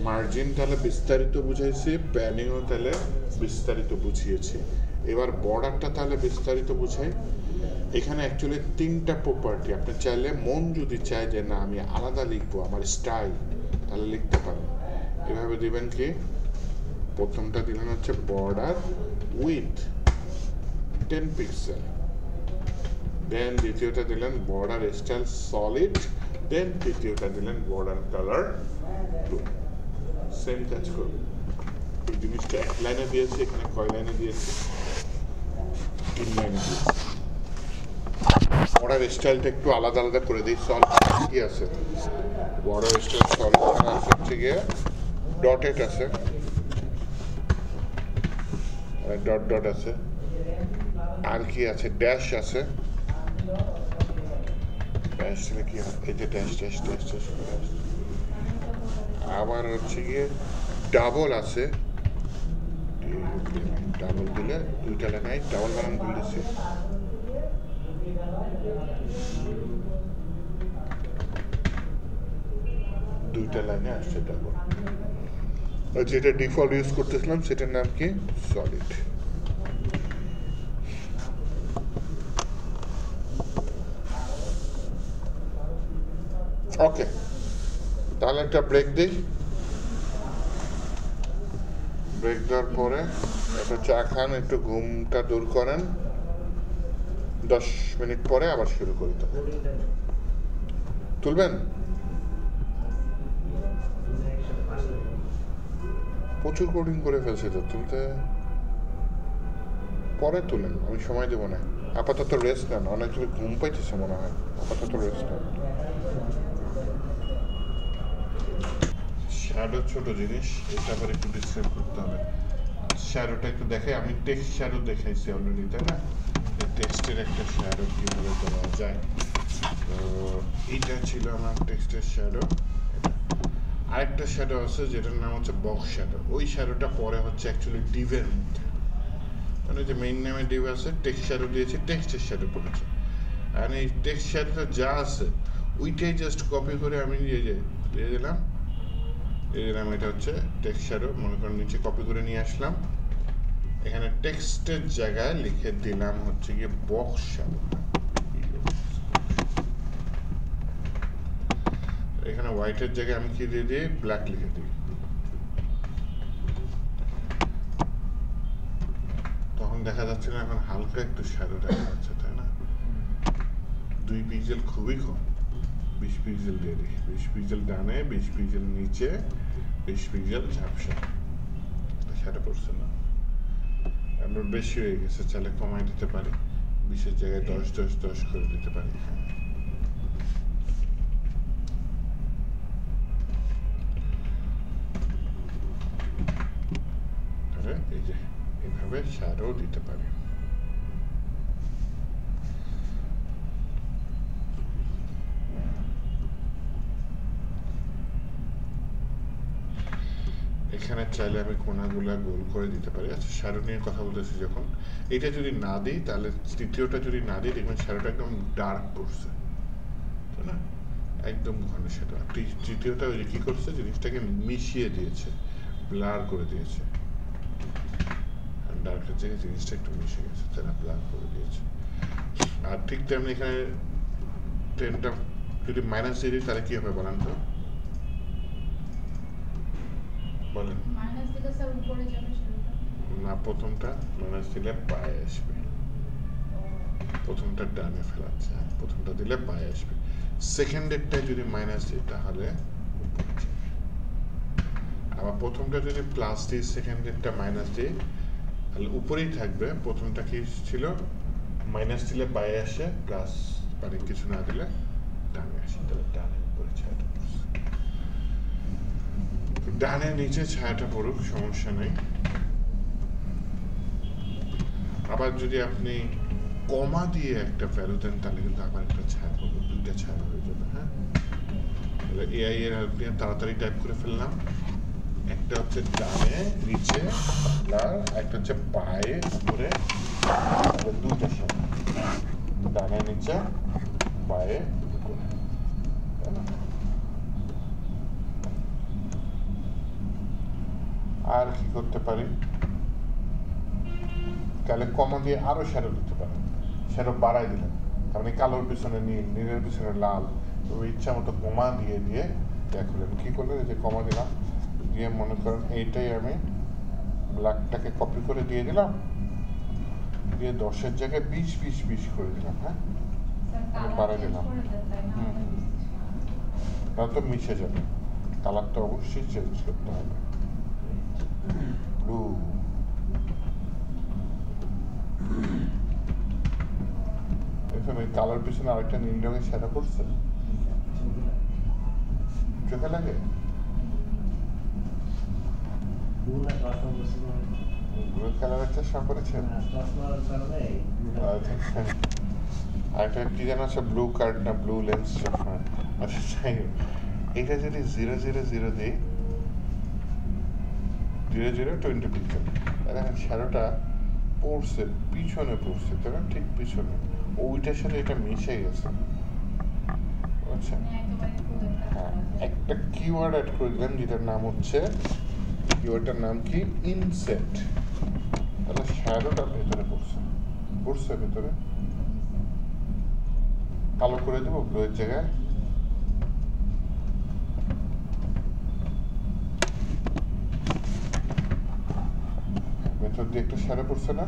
মার্জিন তাহলে বিস্তারিত বুঝাইছি, প্যানিংও তাহলে বিস্তারিত বুঝিয়েছি। এবার বর্ডারটা তাহলে বিস্তারিত বুঝাই। এখানে অ্যাকচুয়ালি 3টা প্রপার্টি, আপনি চাইলে মন যদি চায় যে না আমি আলাদা লিখবো, আমার স্টাইল, তাহলে লিখতে পারেন। এভাবে দিবেন কি, প্রথমটা দিলেন হচ্ছে বর্ডার উইথ 10 পিক্সেল, দেন দ্বিতীয়টা দিলেন বর্ডার স্টাইল সলিড, দেন তৃতীয়টা দিলেন বর্ডার কালার ব্লু। সেম কাজ করবে, এই জিনিসটা এক লাইনে দিয়েছি, এখানে কয় লাইনে দিয়েছি, 3 লাইনে দিয়েছি। বর্ডার স্টাইলটা একটু আলাদা আলাদা করে দিই। সলিড কি আছে, বর্ডার স্টাইল সলিড আছে হচ্ছে গিয়ে ডটেড আছে, ডট ডট আছে, আর কি আছে, ড্যাশ আছে, ড্যাশ দিলে কি হয়, এই যে dash dash dash dash dash. আবার হচ্ছে গিয়ে ডাবল আছে, ডাবল দিলে দুইটা লাইন, ডাবল বানান বলেছি, দুইটা লাইনে আসছে ডাবল। যেটা ডিফল্ট ইউজ করতেছিলাম সেটার নাম কি, সলিড। ওকে, তাহলে একটা ব্রেক দিই। ব্রেক দেওয়ার পরে একটা চা খান, একটু ঘুমটা দূর করেন, 10 মিনিট পরে আবার শুরু করি। তো তুলবেন, প্রচুর কোডিং করে ফেলছে তো, তুলতে পরে তুলেন, আমি সময় দেবো না। আপাতত রেস্ট নেন, অনেক যদি ঘুম পাইতেছে মনে হয়, আপাতত রেস্ট নেন। শ্যাডো ছোট জিনিস, এটা আবার একটু ডিসক্রাইব করতে হবে। শ্যাডোটা একটু দেখে, আমি টেক্সট শ্যাডো দেখাইছি অলরেডি, তাই না? টেক্সটের একটা শ্যাডো কিভাবে দেওয়া যায়। তো এইটা ছিল আমার টেক্সটের শ্যাডো। আরেকটা শ্যাডো আছে যেটার নাম হচ্ছে বক্স শ্যাডো। ওই শ্যাডোটা পরে হচ্ছে অ্যাকচুয়ালি ডিভের মধ্যে, মানে যে মেইন নামে ডিভ আছে, টেক্সট শ্যাডো দিয়েছি, টেক্সটের শ্যাডো পড়েছে। আর এই টেক্সট শ্যাডোটা যা আছে ওইটাই জাস্ট কপি করে আমি দিয়ে দিলাম। এটা হচ্ছে টেক্সট শ্যাডো, মনে করেন নিচে কপি করে নিয়ে আসলাম, এখানে টেক্সটের জায়গায় লিখে দিলাম হচ্ছে গিয়ে বক্স শ্যাডো। এখানে হোয়াইটের জায়গায় আমি কি দিয়ে দিই, ব্ল্যাক লিখে দিই। তখন দেখা যাচ্ছে না, এখন হালকা একটু শ্যাডো দেখা যাচ্ছে, তাই না? 2 পিক্সেল খুবই কম, 20 পিক্সেল দিয়ে দিই। 20 পিক্সেল ডানে, 20 পিক্সেল নিচে, 20 পিক্সেল ঝাপসা। শ্যাডো পড়ছে না, আমার বেশি হয়ে গেছে, চাইলে কমাই দিতে পারি, 20-এর জায়গায় 10-10-10 করে দিতে পারি। এই যে এইভাবে শ্যাডো দিতে পারি। এখানে চাইলে আমি কোণাগুলা গোল করে দিতে পারি। আচ্ছা, শ্যাডো নিয়ে কথা বলতেছি যখন, এটা যদি না দিই তাহলে তৃতীয়টা যদি না দিই দেখবেন শ্যাডোটা একদম ডার্ক পড়ছে, তাই না? একদম ঘন শ্যাডো। আর তৃতীয়টা ওই যে কি করছে, জিনিসটাকে মিশিয়ে দিয়েছে, ব্লার করে দিয়েছে। ডার্কের জায়গায় জিনিসটা একটু মিশে গেছে, তাই না? ব্লার করে দিয়েছে। আর ঠিক তেমনি এখানে 10টা যদি মাইনাস দিয়ে দিই তাহলে কি হবে বলেন তো? বলেন। মাইনাস দিলে স্যার উপরে যাবে সেটা না, প্রথমটা মাইনাস দিলে বায়ে আসবে, প্রথমটা ডানে ফেলাচ্ছে, প্রথমটা দিলে বায়ে আসবে। সেকেন্ডেরটা যদি মাইনাস দিই তাহলে উপরে যাবে। আবার প্রথমটা যদি প্লাস দিই, সেকেন্ডেরটা মাইনাস দিই, তাহলে উপরেই থাকবে। প্রথমটা কি ছিল, মাইনাস দিলে বায়ে আসে, প্লাস মানে কিছু না দিলে ডানে আসে, তাহলে ডানে উপরে ছায়াটা পড়ছে। ডানে নিচে ছায়াটা পড়ুক, সমস্যা নেই। আবার যদি আপনি কমা দিয়ে একটা ভ্যালু দেন তাহলে কিন্তু আবার একটা ছায়া পড়বে, 2টা ছায়া হয়ে যাবে। হ্যাঁ, তাহলে এআই এর হেল্প নিয়ে তাড়াতাড়ি টাইপ করে ফেললাম। একটা হচ্ছে ডানে নিচে, আর একটা হচ্ছে বায়ে উপরে, 2টা ছায়া, ডানে নিচে, বায়ে উপরে। আর কি করতে পারি, তাহলে কমা দিয়ে আরো শ্যাডো দিতে পারেন। শ্যাডো বাড়াই দিলেন, তার মানে কালোর পিছনে নীল, নীলের পিছনে লাল, তো ইচ্ছা মতো কমা দিয়ে দিয়ে দেখলেন। কি করলেন, যে কমা দিলাম, দিয়ে মনে করেন এইটাই আমি ব্ল্যাকটাকে কপি করে দিয়ে দিলাম, দিয়ে 10-এর জায়গায় 20-20-20 করে দিলাম। হ্যাঁ, বাড়াই দিলাম, তাহলে তো মিশে যাবে। কালারটা অবশ্যই চেঞ্জ করতে হবে। ব্লু, এখানে কালার পিছনে আরেকটা নীল রঙের শ্যাডো করছে, চোখে লাগে। ব্লু কালারের চেষ্টা করেছেন। আরেকটা কি যেন আছে, ব্লু কার্ড না ব্লু লেন্স। আচ্ছা, যাই হোক, এটা যদি 0-0-0 দিই, 0-0-20 পিক্সেল, দেখেন শ্যাডোটা পড়ছে, পিছনে পড়ছে, তাই না? ঠিক পিছনে, ওইটার সাথে এটা মিশে গেছে, বুঝছেন? হ্যাঁ, একটা কিওয়ার্ড অ্যাড করে দিলাম যেটার নাম হচ্ছে, কিওয়ার্ডটার নাম কি, ইনসেট। তাহলে শ্যাডোটা ভেতরে পড়ছে, পড়ছে ভেতরে। কালো করে দেবো ব্লু এর জায়গায়। ভেতর দিয়ে একটু শ্যাডো পড়ছে না?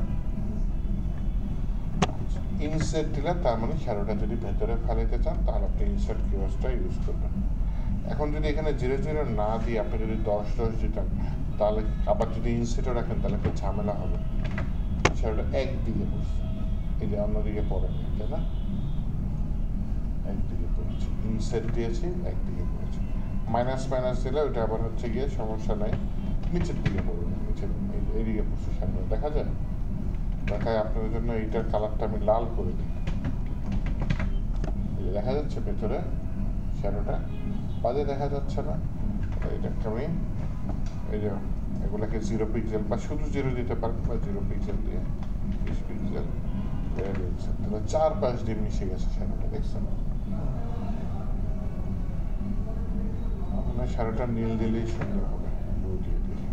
ইনসেট দিলে তার মানে শ্যাডোটা যদি ভেতরে ফেলাইতে চান তাহলে আপনি ইনসেট কিওয়ার্ডটা ইউজ করবেন। এখন যদি এখানে 0-0 না দিয়ে আপনি যদি 10-10 দিতেন, তাহলে আবার যদি ইনসেটও রাখেন তাহলে একটু ঝামেলা হবে। শ্যাডোটা একদিকে পড়ছে, এই যে অন্যদিকে পড়ে, তাই না? একদিকে পড়েছে, ইনসেট দিয়েছি, একদিকে পড়েছে। মাইনাস মাইনাস দিলে ওটা আবার হচ্ছে গিয়ে সমস্যা নাই, নিচের দিকে পড়বে, নিচের এইদিকে পড়ছে সামনে দেখা যায়। দেখায় আপনাদের জন্য এইটার কালারটা আমি লাল করে দিই, দেখা যাচ্ছে ভেতরে শ্যাডোটা, বাজে দেখা যাচ্ছে না। এটাকে আমি এই যে এগুলোকে 0 পিক্সেল বা শুধু 0 দিতে পারেন, বা 0 পিক্সেল দিয়ে 20 পিক্সেল তাহলে 4-5 দিয়ে মিশে গেছে শ্যাডোটা, দেখছেন? আপনার শ্যাডোটা নীল দিলেই সুন্দর হবে, ব্লু দিয়ে দিলে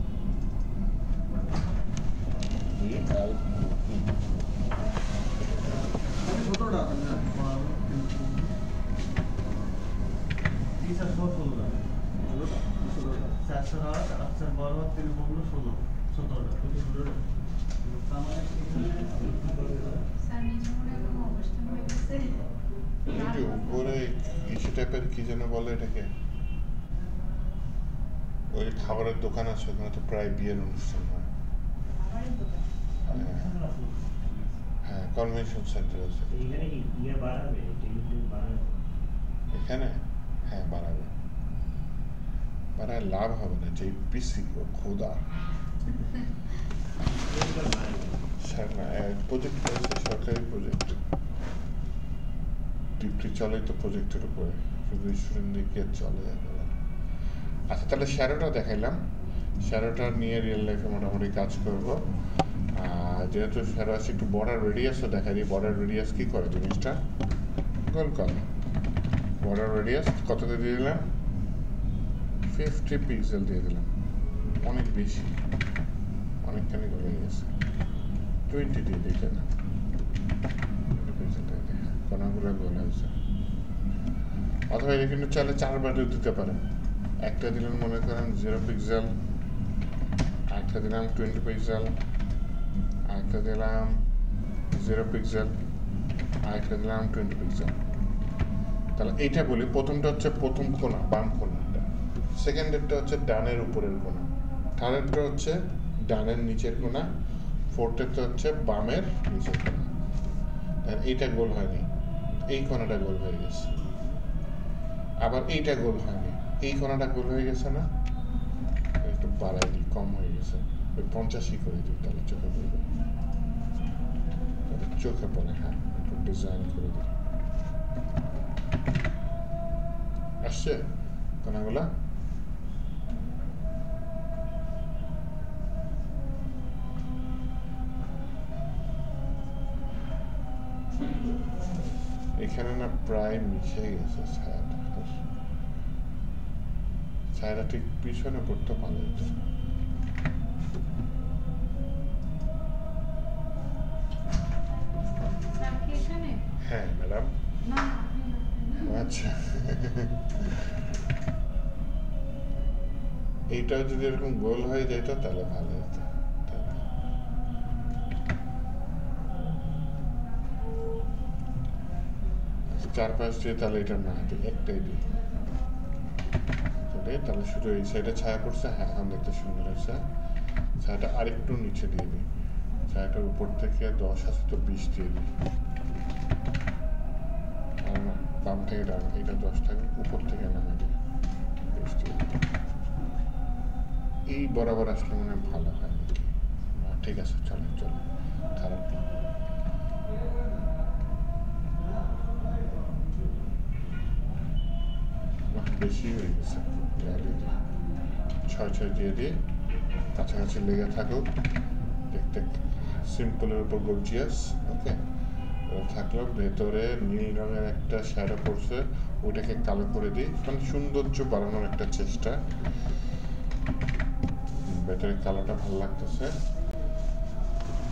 স্যার নিজে মনে হয় কোনো অনুষ্ঠান হয়ে গেছে। এই যে উপরে ইসে টাইপের কি যেন বলে এটাকে, ওই খাবারের দোকান আছে ওখানে তো প্রায় বিয়ের অনুষ্ঠান হয়। হ্যাঁ, কনভেনশন সেন্টার আছে এখানে। হ্যাঁ, বাড়াবে, বাড়ায় লাভ হবে না, যে পিসি খোদা প্রজেক্ট করেছে, সরকারি প্রজেক্ট ডিপলি চলে তো প্রজেক্টের উপরে, শুধু স্টুডেন্ট দিকে চলে। আচ্ছা, তাহলে শ্যাডোটা দেখাইলাম, শ্যাডোটা নিয়ে রিয়েল লাইফে মোটামুটি কাজ করব। যেহেতু শ্যাডো আছে, একটু বর্ডার রেডিয়াসও দেখাই দিই। বর্ডার রেডিয়াস কি করে জিনিসটা, গোল করে। বর্ডার রেডিয়াস কততে দিয়ে দিলাম, 50 পিক্সেল দিয়ে দিলাম, অনেক বেশি, অনেকখানি গলে গেছে। 20 দিয়ে দিই কেন, কোনাগুলো গোল হয়েছে। অথবা এটা কিন্তু চাইলে 4 বারেও দিতে পারেন। একটা দিলেন মনে করেন 0 পিক্সেল, আরেকটা দিলাম 20 পিক্সেল, আরেকটা দিলাম 0 পিক্সেল, আরেকটা দিলাম 20 পিক্সেল। তাহলে এইটা বলি, প্রথমটা হচ্ছে প্রথম কোণা, বাম কোণাটা, সেকেন্ডেরটা হচ্ছে ডানের উপরের কোণা, থার্ডেরটা হচ্ছে ডানের নিচের কোণা, ফোর্থেরটা হচ্ছে বামের নিচের কোণা। এইটা গোল হয়নি, এই কোণাটা গোল হয়ে গেছে। আবার এইটা গোল হয়নি, এই কোণাটা গোল হয়ে গেছে না, একটু বাড়াই দিই, কম হয়ে গেছে, ওই 50 করে দিই, তাহলে চোখে পড়বে, চোখে পড়ে। হ্যাঁ, একটু ডিজাইন করে দিই। আসছে কোণাগুলা? এখানে না প্রায় মিশে গেছে ছায়াটা, ছায়াটা ঠিক পিছনে পড়তে পারে। স্যার কি এখানে? হ্যাঁ ম্যাডাম। না, আপনি না। আচ্ছা, এইটাও যদি এরকম গোল হয়ে যেত তাহলে ভালো হতো। চারপাশ দিয়ে তাহলে এটা না দিই, একটাই দিই, তাহলে শুধু এই সাইডে ছায়া পড়ছে। হ্যাঁ, এখন দেখতে সুন্দর হয়েছে। ছায়াটা আরেকটু নিচে দিয়ে দিই, ছায়াটার উপর থেকে 10 আছে তো 20 দিয়ে দিই। আর না, বাম থেকে ডান, এটা 10 থাকে, উপর থেকে নামে দিই 20 দিয়ে দিই। এই বরাবর আসলে মনে হয় ভালো হয় নাকি। ঠিক আছে, চলো চলো, খারাপ না। বেশি হয়ে গেছে, 6 দিয়ে দিই, কাছাকাছি লেগে থাকুক, দেখতে সিম্পলের উপর গর্জিয়াস। ওকে, থাকলো ভেতরে নীল রঙের একটা শ্যাডো পড়ছে, ওইটাকে কালো করে দিই, মানে সৌন্দর্য বাড়ানোর একটা চেষ্টা। ভেতরে কালোটা ভালো লাগতেছে,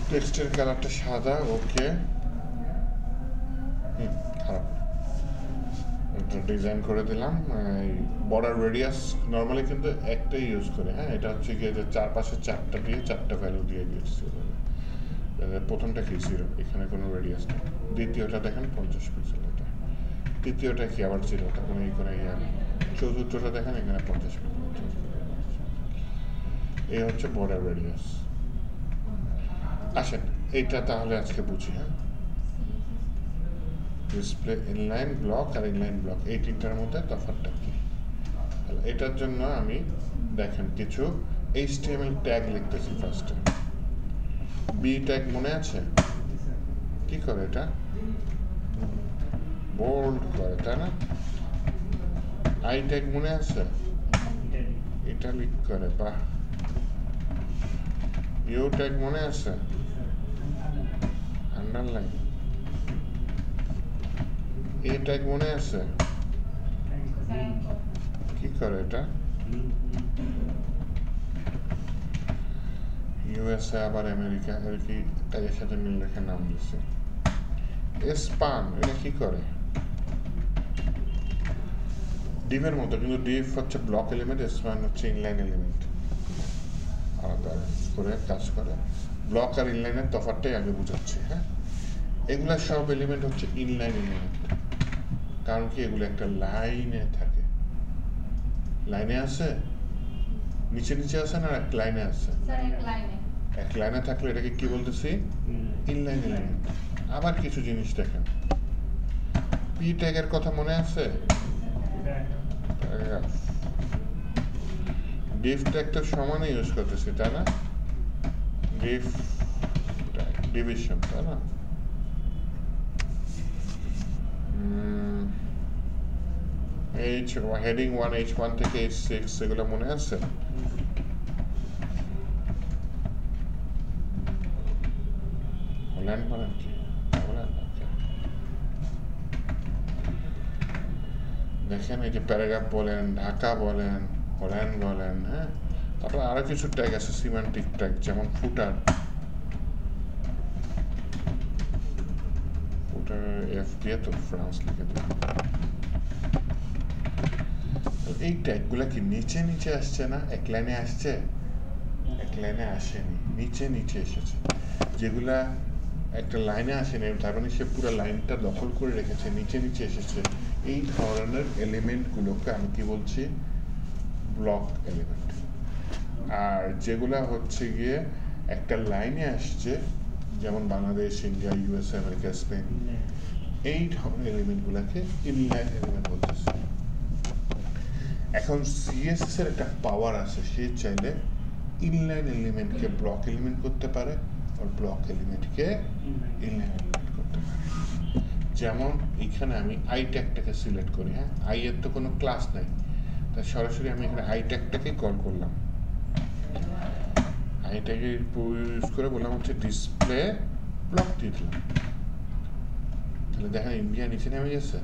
টেক্সটের কালারটা সাদা। ওকে, খারাপ ডিজাইন করে দিলাম। বর্ডার রেডিয়াস নর্মালি কিন্তু একটাই ইউজ করে। হ্যাঁ, এটা হচ্ছে গিয়ে যে চারপাশে 4টা দিয়ে 4টা ভ্যালু দিয়ে দিয়েছি। প্রথমটা কি 0, এখানে কোনো রেডিয়াস নেই। দ্বিতীয়টা দেখেন 50 পিক্সেল, এটা তৃতীয়টা কি আবার 0, ওটা কোনো ইয়ে নেই। চতুর্থটা দেখেন এখানে 50 পিক্সেল। এই হচ্ছে বর্ডার রেডিয়াস। আসেন এইটা তাহলে আজকে বুঝি। হ্যাঁ, ডিসপ্লে ইনলাইন ব্লক আর ইনলাইন ব্লক, এই তিনটার মধ্যে তফাৎটা কি? তাহলে এটার জন্য আমি দেখেন কিছু HTML ট্যাগ লিখতেছি ফার্স্টে। বি ট্যাগ মনে আছে কি করে? এটা বোল্ড করে, তাই না? আই ট্যাগ মনে আছে ইটালিক করে, বাহ। ইউ ট্যাগ মনে আছে আন্ডারলাইন। এ ট্যাগ মনে আছে কি করে? এটা ইউএসএ আবার আমেরিকা এর কি ট্যাগের সাথে মিল রেখে নাম দিচ্ছে। স্পান এটা কি করে? ডিভের মতো, কিন্তু ডিভ হচ্ছে ব্লক এলিমেন্ট, স্পান হচ্ছে ইনলাইন এলিমেন্ট। আলাদা করে কাজ করে। ব্লক আর ইনলাইনের তফাৎটাই আগে বুঝাচ্ছি। হ্যাঁ, এগুলা সব এলিমেন্ট হচ্ছে ইনলাইন এলিমেন্ট, কারণ কি এগুলো একটা লাইনে থাকে। লাইনে আছে, নিচে নিচে আছে না এক লাইনে আছে? স্যার এক লাইনে। এক লাইনে থাকলে এটাকে কি বলতেছি? Inline element. আবার কিছু জিনিস দেখেন, পি ট্যাগের কথা মনে আছে? ডিভ ট্যাগ তো সমানে ইউজ করতেছি, তাই না? ডিভ ট্যাগ ডিভিশন, তাই না? হেডিং 1 H1 থেকে H6 এগুলো মনে আছে? হল্যান্ড বলেন কি? দেখেন এই যে প্যারাগ্রাফ বলেন, ঢাকা বলেন, হল্যান্ড বলেন। হ্যাঁ, তারপর আরো কিছু ট্যাগ আছে সিমেন্টিক ট্যাগ, যেমন ফুটার। ফুটার এফ দিয়ে তো ফ্রান্স লিখে দিই। এই ট্যাগগুলা কি নিচে নিচে আসছে না? এক লাইনে আসছে? এক লাইনে আসেনি, নিচে নিচে এসেছে। যেগুলা একটা লাইনে আসেনি তার মানে সে পুরো লাইনটা দখল করে রেখেছে, নিচে নিচে এসেছে। এই ধরনের এলিমেন্টগুলোকে আমি কি বলছি? Block element. আর যেগুলা হচ্ছে গিয়ে একটা লাইনে আসছে, যেমন Bangladesh, India, USA, America, Spain, এই ধরনের এলিমেন্টগুলোকে ইনলাইন এলিমেন্ট বলতেছে। এখন সিএসএস এর একটা পাওয়ার আছে, সে চাইলে ইনলাইন এলিমেন্টকে ব্লক এলিমেন্ট করতে পারে আর ব্লক এলিমেন্টকে ইনলাইন এলিমেন্ট করতে পারে। যেমন এখানে আমি আই ট্যাগটাকে সিলেক্ট করি। হ্যাঁ, আই এর তো কোনো ক্লাস নাই, তাই সরাসরি আমি এখানে আই ট্যাগটাকে কল করলাম। আই ট্যাগে ইউজ করে বললাম হচ্ছে ডিসপ্লে ব্লক দিয়ে দিলাম। তাহলে দেখেন ইন্ডিয়া নিচে নেমে গেছে,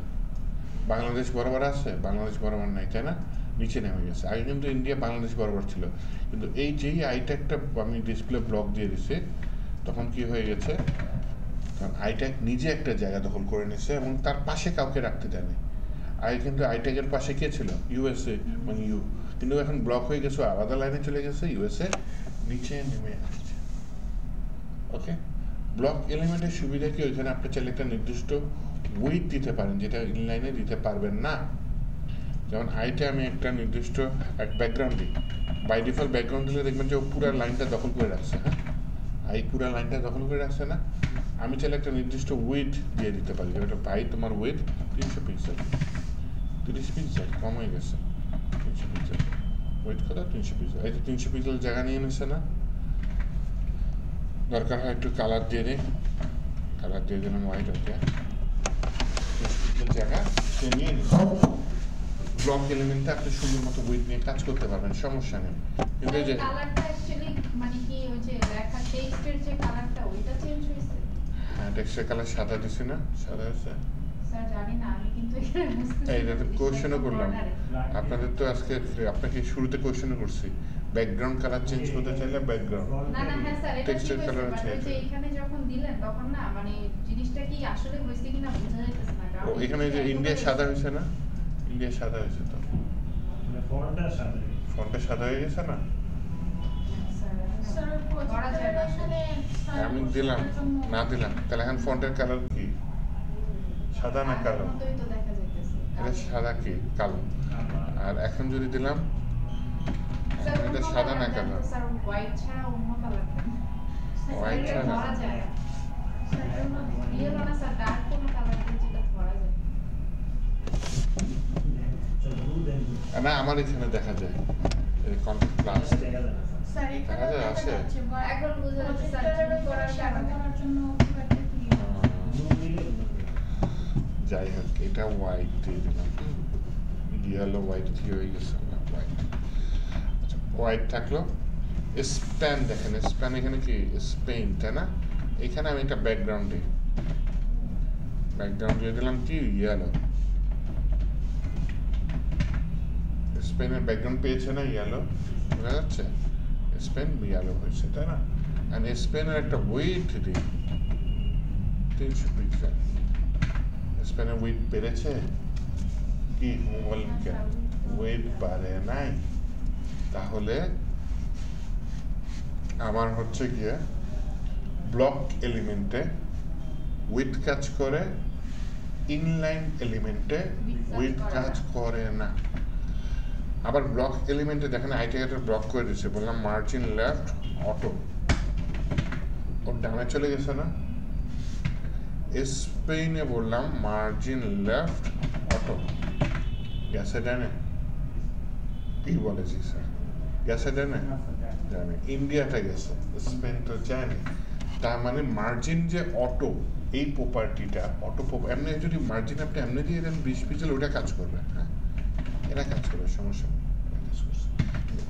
বাংলাদেশ বরাবর আছে, বাংলাদেশ বরাবর নাই, তাই না? নিচে নেমে গেছে। আগে কিন্তু ইন্ডিয়া বাংলাদেশ বরাবর ছিল, কিন্তু এই যেই আই ট্যাগটা আমি ডিসপ্লে ব্লক দিয়ে দিছি, তখন কি হয়ে গেছে? কারণ আই ট্যাগ নিজে একটা জায়গা দখল করে নিয়েছে এবং তার পাশে কাউকে রাখতে দেয়নি। আগে কিন্তু আই ট্যাগের পাশে কে ছিল? ইউএসএ, মানে ইউ। কিন্তু এখন ব্লক হয়ে গেছে, আলাদা লাইনে চলে গেছে, ইউএসএ নিচে নেমে আসছে। ওকে, ব্লক এলিমেন্টের সুবিধা কি? ওইখানে আপনি চাইলে একটা নির্দিষ্ট উইথ দিতে পারেন, যেটা ইনলাইনে দিতে পারবেন না। যেমন আইতে আমি একটা নির্দিষ্ট এক ব্যাকগ্রাউন্ড দিই, বাই ডিফল্ট ব্যাকগ্রাউন্ড দিলে দেখবেন যে ও পুরো লাইনটা দখল করে রাখছে। হ্যাঁ, আই পুরো লাইনটা দখল করে রাখছে না? আমি চাইলে একটা নির্দিষ্ট উইথ দিয়ে দিতে পারি, যেটা ভাই তোমার উইথ 300 পিক্সেল। 30 পিক্সেল কম হয়ে গেছে, 300 পিক্সেল। উইথ কত? 300 পিক্সেল। এই তো 300 পিক্সেল জায়গা নিয়ে নিচ্ছে না? দরকার হয় একটু কালার দিয়ে দিই, কালার দিয়ে দিলাম হোয়াইট। ওকে, 300 পিক্সেল জায়গা সে নিয়ে নিচ্ছে। ব্লক এলিমেন্টে আপনি সুন্দর মতো উইথ নিয়ে কাজ করতে পারবেন, সমস্যা নেই। কিন্তু এই যে কালারটা অ্যাকচুয়ালি মানে কি ওই যে লেখা টেক্সটের যে কালারটা ওইটা চেঞ্জ হয়েছে? হ্যাঁ, টেক্সটের কালার সাদা দিছি না? সাদা আছে স্যার জানি না, আমি কিন্তু এখানে বুঝতে এই তো কোশ্চেনও করলাম আপনাদের, তো আজকে আপনাকে শুরুতে কোশ্চেনও করছি। ব্যাকগ্রাউন্ড কালার চেঞ্জ করতে চাইলে ব্যাকগ্রাউন্ড, না না হ্যাঁ স্যার, এটা ঠিক টেক্সটের হয়েছে, কালার বাট চেঞ্জ। ওই যে এখানে যখন দিলেন তখন না মানে জিনিসটা কি আসলে হয়েছে কিনা বোঝা যাইতেছে না। ও এখানে যে ইন্ডিয়া সাদা হয়েছে না? ইন্ডিয়া সাদা হয়েছে তো, ফন্টটা সাদা হয়ে গেছে না? স্যার প্রজেক্টে আসলে আমি দিলাম না দিলাম, তাহলে এখন ফন্টের কালার কি? সাদা না কালো? মতোই তো দেখা যাইতেছে। এটা সাদা কি কালো? আর এখন যদি দিলাম, স্যার এখন এটা অন্য সাদা না কালার দেন কালো? তো স্যার, হোয়াইট ছাড়া অন্য কালার দেন। হোয়াইট এটা ছাড়া? ধরা যায় না। ইয়েলো না স্যার, ডার্ক কোনো কালার দিয়ে যেটা ধরা যায়। না আমার এখানে দেখা যায় কন্ট্যাক্ট প্লাস এটা দেখা যায় না স্যার এখানে দেখা যায়, দেখা আছে? যাচ্ছে বা এখন বোঝা যাচ্ছে স্যার প্রজেক্টরের কি করার শেয়ার কারণে। করার জন্য খুব একটা clear না। ব্লু দিলে যাই হোক এটা হোয়াইট দিয়ে দিলাম ইয়েলো হোয়াইট কি হয়ে গেছে না হোয়াইট আচ্ছা হোয়াইট থাকলো স্প্যান দেখেন স্প্যান এখানে কি স্পেন তাই না এখানে আমি একটা ব্যাকগ্রাউন্ড দিই ব্যাকগ্রাউন্ড দিয়ে দিলাম কি ইয়েলো স্পেনের ব্যাকগ্রাউন্ড পেয়েছে না ইয়েলো বোঝা যাচ্ছে স্পেন ইয়েলো হয়েছে তাই না আর স্পেনের একটা ওয়েট দিই 300 পিক্সেল স্পেনের ওয়েট বেড়েছে কি মোবাইলকে ওয়েট বাড়ে নাই তাহলে আমার হচ্ছে গিয়ে ব্লক এলিমেন্টে উইথ কাজ করে ইনলাইন এলিমেন্টে উইথ কাজ করে না আবার ব্লক এলিমেন্টে দেখেন আইটিআইটার ব্লক করে দিচ্ছে বললাম মার্জিন লেফট অটো ওর ডানে চলে গেছে না স্পেনে বললাম মার্জিন লেফট অটো গেছে ডানে কি বলেছি স্যার গেছে ডানে জানি ইন্ডিয়াটা গেছে স্পেন তো জানি তার মানে মার্জিন যে অটো এই প্রপার্টিটা অটো এমনি যদি মার্জিন আপনি এমনি দিয়ে দেন 20 পিক্সেল ওটা কাজ করবে হ্যাঁ এটা কাজ করবে সমস্যা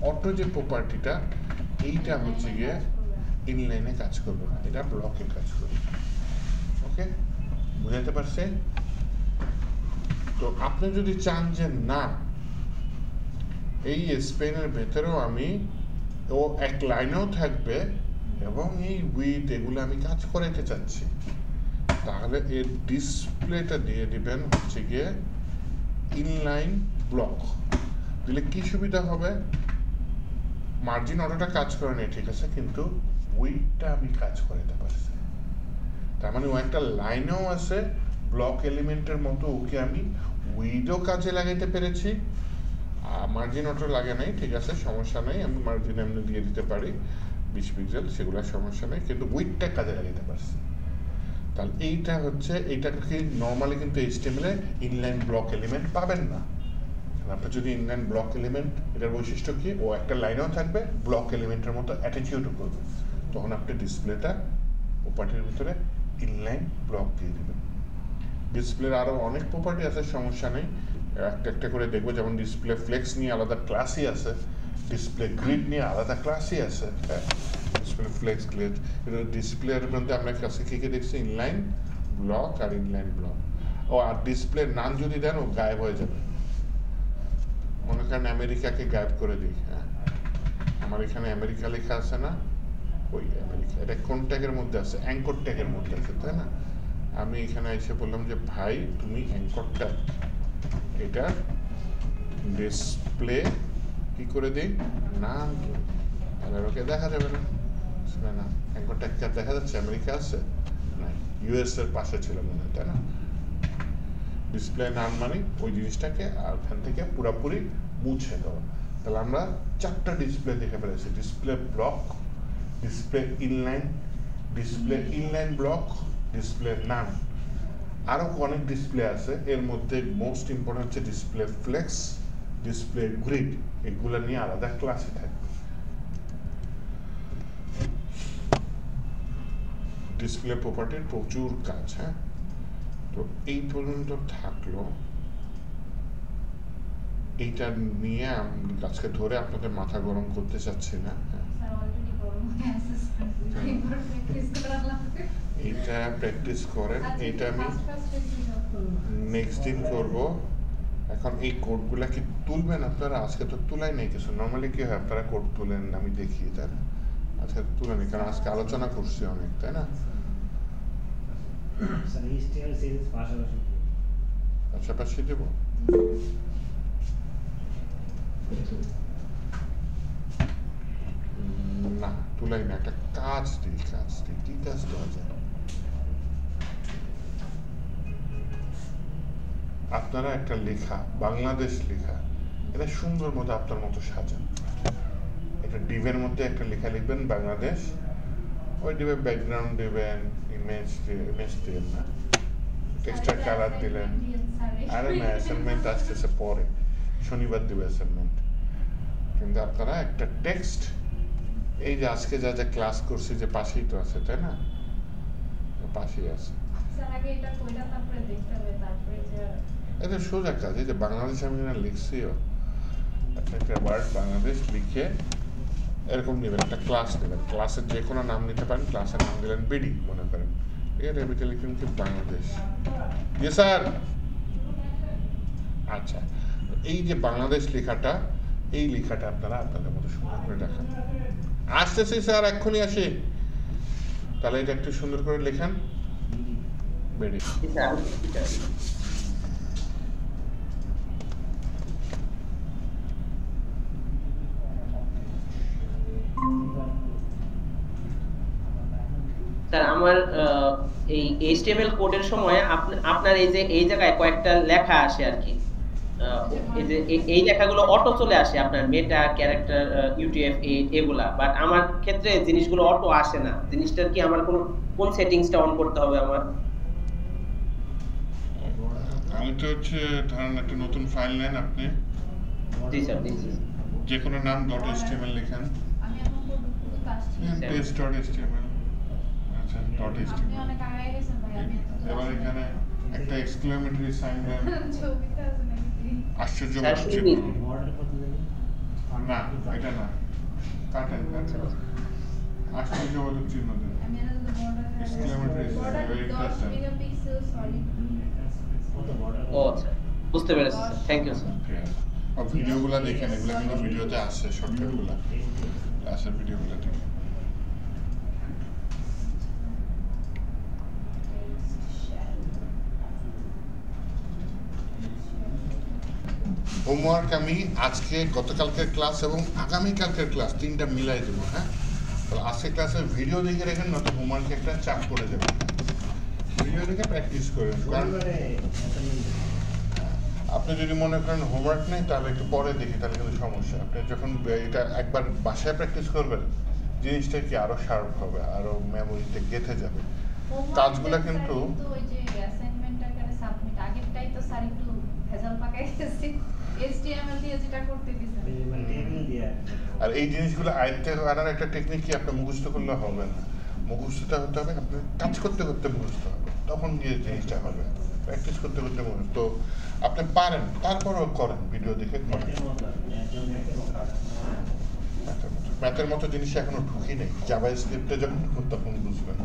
অটো যে প্রপার্টিটা এইটা হচ্ছে গিয়ে ইনলাইনে কাজ করবে না এটা ব্লকে কাজ করবে ওকে বুঝাতে পারছে তো আপনি যদি চান যে না এই স্পেনের ভেতরেও আমি ও এক লাইনেও থাকবে এবং এই উইথ এগুলো আমি কাজ করাইতে চাচ্ছি তাহলে এর ডিসপ্লেটা দিয়ে দিবেন হচ্ছে গিয়ে ইনলাইন ব্লক দিলে কি সুবিধা হবে মার্জিন অটোটা কাজ করে নেই ঠিক আছে কিন্তু উইথটা আমি কাজ করাইতে পারছি তার মানে ও একটা লাইনেও আছে ব্লক এলিমেন্টের মতো ওকে আমি উইথও কাজে লাগাইতে পেরেছি মার্জিন অটো লাগে নাই ঠিক আছে সমস্যা নেই আমি মার্জিন এমনি দিয়ে দিতে পারি 20 পিক্সেল সেগুলো সমস্যা নেই কিন্তু উইথটা কাজে লাগাইতে পারছি তাহলে এইটা হচ্ছে এইটাকে নর্মালি কিন্তু HTML এ ইনলাইন ব্লক এলিমেন্ট পাবেন না আপনি যদি ইনলাইন ব্লক এলিমেন্ট এটার বৈশিষ্ট্য কি ও একটা লাইনেও থাকবে ব্লক এলিমেন্টের মতো অ্যাটিটিউডও করবে তখন আপনি ডিসপ্লেটা প্রপার্টির ভিতরে ইনলাইন ব্লক দিয়ে দেবেন ডিসপ্লের আরও অনেক প্রপার্টি আছে সমস্যা নেই একটা একটা করে দেখবো যেমন ডিসপ্লে ফ্লেক্স নিয়ে আলাদা ক্লাসই আছে ডিসপ্লে গ্রিড নিয়ে আলাদা ক্লাসই আছে হ্যাঁ ডিসপ্লে ফ্লেক্স গ্রিড এটা ডিসপ্লের মধ্যে আপনার কাছে কী কী দেখছি ইনলাইন ব্লক আর ইনলাইন ব্লক ও আর ডিসপ্লের নাম যদি দেন ও গায়েব হয়ে যাবে মনে করেন আমেরিকাকে গায়েব করে দিই হ্যাঁ আমার এখানে আমেরিকা লেখা আছে না ওই আমেরিকা এটা কোন ট্যাগের মধ্যে আছে অ্যাঙ্কর ট্যাগের মধ্যে আছে তাই না আমি এখানে এসে বললাম যে ভাই তুমি অ্যাঙ্কর ট্যাগ এটা ডিসপ্লে কি করে দিই নাম তাহলে ওকে দেখা যাবে না না অ্যাঙ্কর ট্যাগ দেখা যাচ্ছে আমেরিকা আছে না ইউএস এর পাশে ছিল মনে হয় তাই না ডিসপ্লে নাম মানে ওই জিনিসটাকে ওখান থেকে পুরোপুরি মুছে দেওয়া তাহলে আমরা 4টা ডিসপ্লে দেখে ফেলেছি display block display inline block display নাম আরও অনেক ডিসপ্লে আছে এর মধ্যে মোস্ট ইম্পর্টেন্ট হচ্ছে ডিসপ্লে ফ্লেক্স ডিসপ্লে গ্রিড এগুলো নিয়ে আলাদা ক্লাসে থাকবে ডিসপ্লে প্রপার্টির প্রচুর কাজ হ্যাঁ তো এই পর্যন্ত থাকলো এইটা নিয়ে আমি আজকে ধরে আপনাদের মাথা গরম করতে চাচ্ছি না স্যার অলরেডি গরম হয়ে আছে স্যার একবার প্র্যাকটিস করা লাগবে এইটা প্র্যাকটিস করেন এইটা আমি নেক্সট দিন করব এখন এই কোডগুলা কি তুলবেন আপনারা আজকে তো তুলাই নেই কিছু নর্মালি কি হয় আপনারা কোড তুলেন আমি দেখি তাই না আজকে তুলেনি কারণ আজকে আলোচনা করছি অনেক তাই না স্যার HTML সিরিজ পাশাপাশি পাশাপাশি দেব না তুলাই না একটা কাজ দিই কি কাজ দেওয়া যায় আপনারা একটা লেখা বাংলাদেশ লেখা এটা সুন্দর মতো আপনার মতো সাজান একটা ডিভের মধ্যে একটা লেখা লিখবেন বাংলাদেশ ওই ডিভে ব্যাকগ্রাউন্ড দিবেন ইমেজ দিবেন না টেক্সটার কালার দিলেন আরে না অ্যাসাইনমেন্ট আসতেছে পরে শনিবার দেবে অ্যাসাইনমেন্ট। কিন্তু আপনারা একটা টেক্সট, এই যে আজকে যা যা ক্লাস করছি যে পাশেই তো আছে, তাই না? পাশেই আছে। স্যার আগে এটা কইরা তারপরে দেখতে হবে, তারপরে যে এটা সোজা কাজ। এই যে বাংলাদেশ আমি না লিখছিও, একটা ওয়ার্ড বাংলাদেশ লিখে এরকম নেবেন, একটা ক্লাস নেবেন, ক্লাসের যে কোনো নাম নিতে পারেন, ক্লাসের নাম দিলেন বিডি মনে করেন, ঠিক আছে? এবিতে লিখবেন কি বাংলাদেশ। জি স্যার। আচ্ছা, এই যে বাংলাদেশ লেখাটা, এই লেখাটা আপনারা আপনাদের মতো সুন্দর করে লেখেন। আসতেছি স্যার, এক্ষুনি আসি। তাহলে এটা একটু সুন্দর করে লেখেন, বিডি। স্যার আমার এই HTML কোডের সময় আপনার এই যে এই জায়গায় কয়েকটা লেখা আসে আর কি, এই যে এই লেখাগুলো অটো চলে আসে, আপনার মেটা, ক্যারেক্টার, UTF-8 এগুলা, বাট আমার ক্ষেত্রে জিনিসগুলো অটো আসে না। জিনিসটার কি আমার কোন সেটিংসটা অন করতে হবে আমার? আমি তো হচ্ছে ধরেন একটা নতুন ফাইল নেন আপনি, জি স্যার, জি স্যার। যে কোনো নাম .html লেখেন, আমি এখন কোড আসছি। test.html, আচ্ছা আপনি .html। অনেক আগে গেছেন ভাই, আমি এবার এখানে একটা এক্সক্লেমেটরি সাইন দেন, ছবিতে আছে নাকি? আশ্চর্যবাচক স্যার, চিহ্ন। বর্ডার কত দেবে? না, এটা না, কাটেন কাটেন, আশ্চর্যবাচক চিহ্ন দেন। আমি এর Exclamatory border very 10 interesting. Megapixel, sorry. কত বর্ডার? ও আচ্ছা, বুঝতে পেরেছি স্যার, থ্যাংক ইউ স্যার। ঠিক আছে। আর ভিডিওগুলো দেখেন, এগুলো কিন্তু ভিডিওতে আসছে, শর্টকাটগুলো ক্লাসের ভিডিওগুলো দেখেন। হোমওয়ার্ক আমি আজকে গতকালকের ক্লাস এবং আগামীকালকের ক্লাস তিনটা মিলাই দেবো, হ্যাঁ? তাহলে আজকে ক্লাসের ভিডিও দেখে রেখেন, নয়তো হোমওয়ার্কে একটা চাপ পড়ে যাবে। ভিডিও দেখে প্র্যাকটিস করেন, কারণ আপনি যদি মনে করেন হোমওয়ার্ক নেই তাহলে একটু পরে দেখি, তাহলে কিন্তু সমস্যা। আপনি যখন এটা একবার বাসায় প্র্যাকটিস করবেন, জিনিসটা কি আরো শার্প হবে, আরো মেমোরিতে গেঁথে যাবে। কাজগুলো কিন্তু ওই যে অ্যাসাইনমেন্ট আকারে সাবমিট, আগেরটাই তো স্যার একটু ভেজাল পাকাই গেছে, HTML দিয়ে যেটা করতে দিছেন। টেবিল দিয়া। আর এই জিনিসগুলো আয়ত্তে আনার একটা টেকনিক কি আপনি মুখস্থ করলে হবে না, মুখস্থটা হতে হবে আপনি কাজ করতে করতে মুখস্থ হবে, তখন গিয়ে জিনিসটা হবে। প্র্যাকটিস করতে করতে মুখস্থ তো আপনি পারেন, তারপরেও করেন, ভিডিও দেখে করেন। ম্যাথের মতো জিনিস এখনো ঢুকি নেই, জাভা স্ক্রিপ্টে যখন তখন বুঝবেন।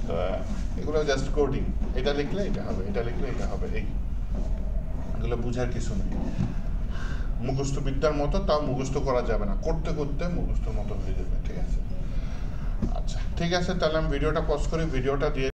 তো এগুলো জাস্ট কোডিং, এটা লিখলে এটা হবে, এটা লিখলে এটা হবে, এগুলো বুঝার কিছু নেই। মুখস্থ বিদ্যার মতো, তাও মুখস্থ করা যাবে না, করতে করতে মুখস্থর মতো হয়ে যাবে, ঠিক আছে? আচ্ছা ঠিক আছে, তাহলে আমি ভিডিওটা পজ করি, ভিডিওটা দিয়ে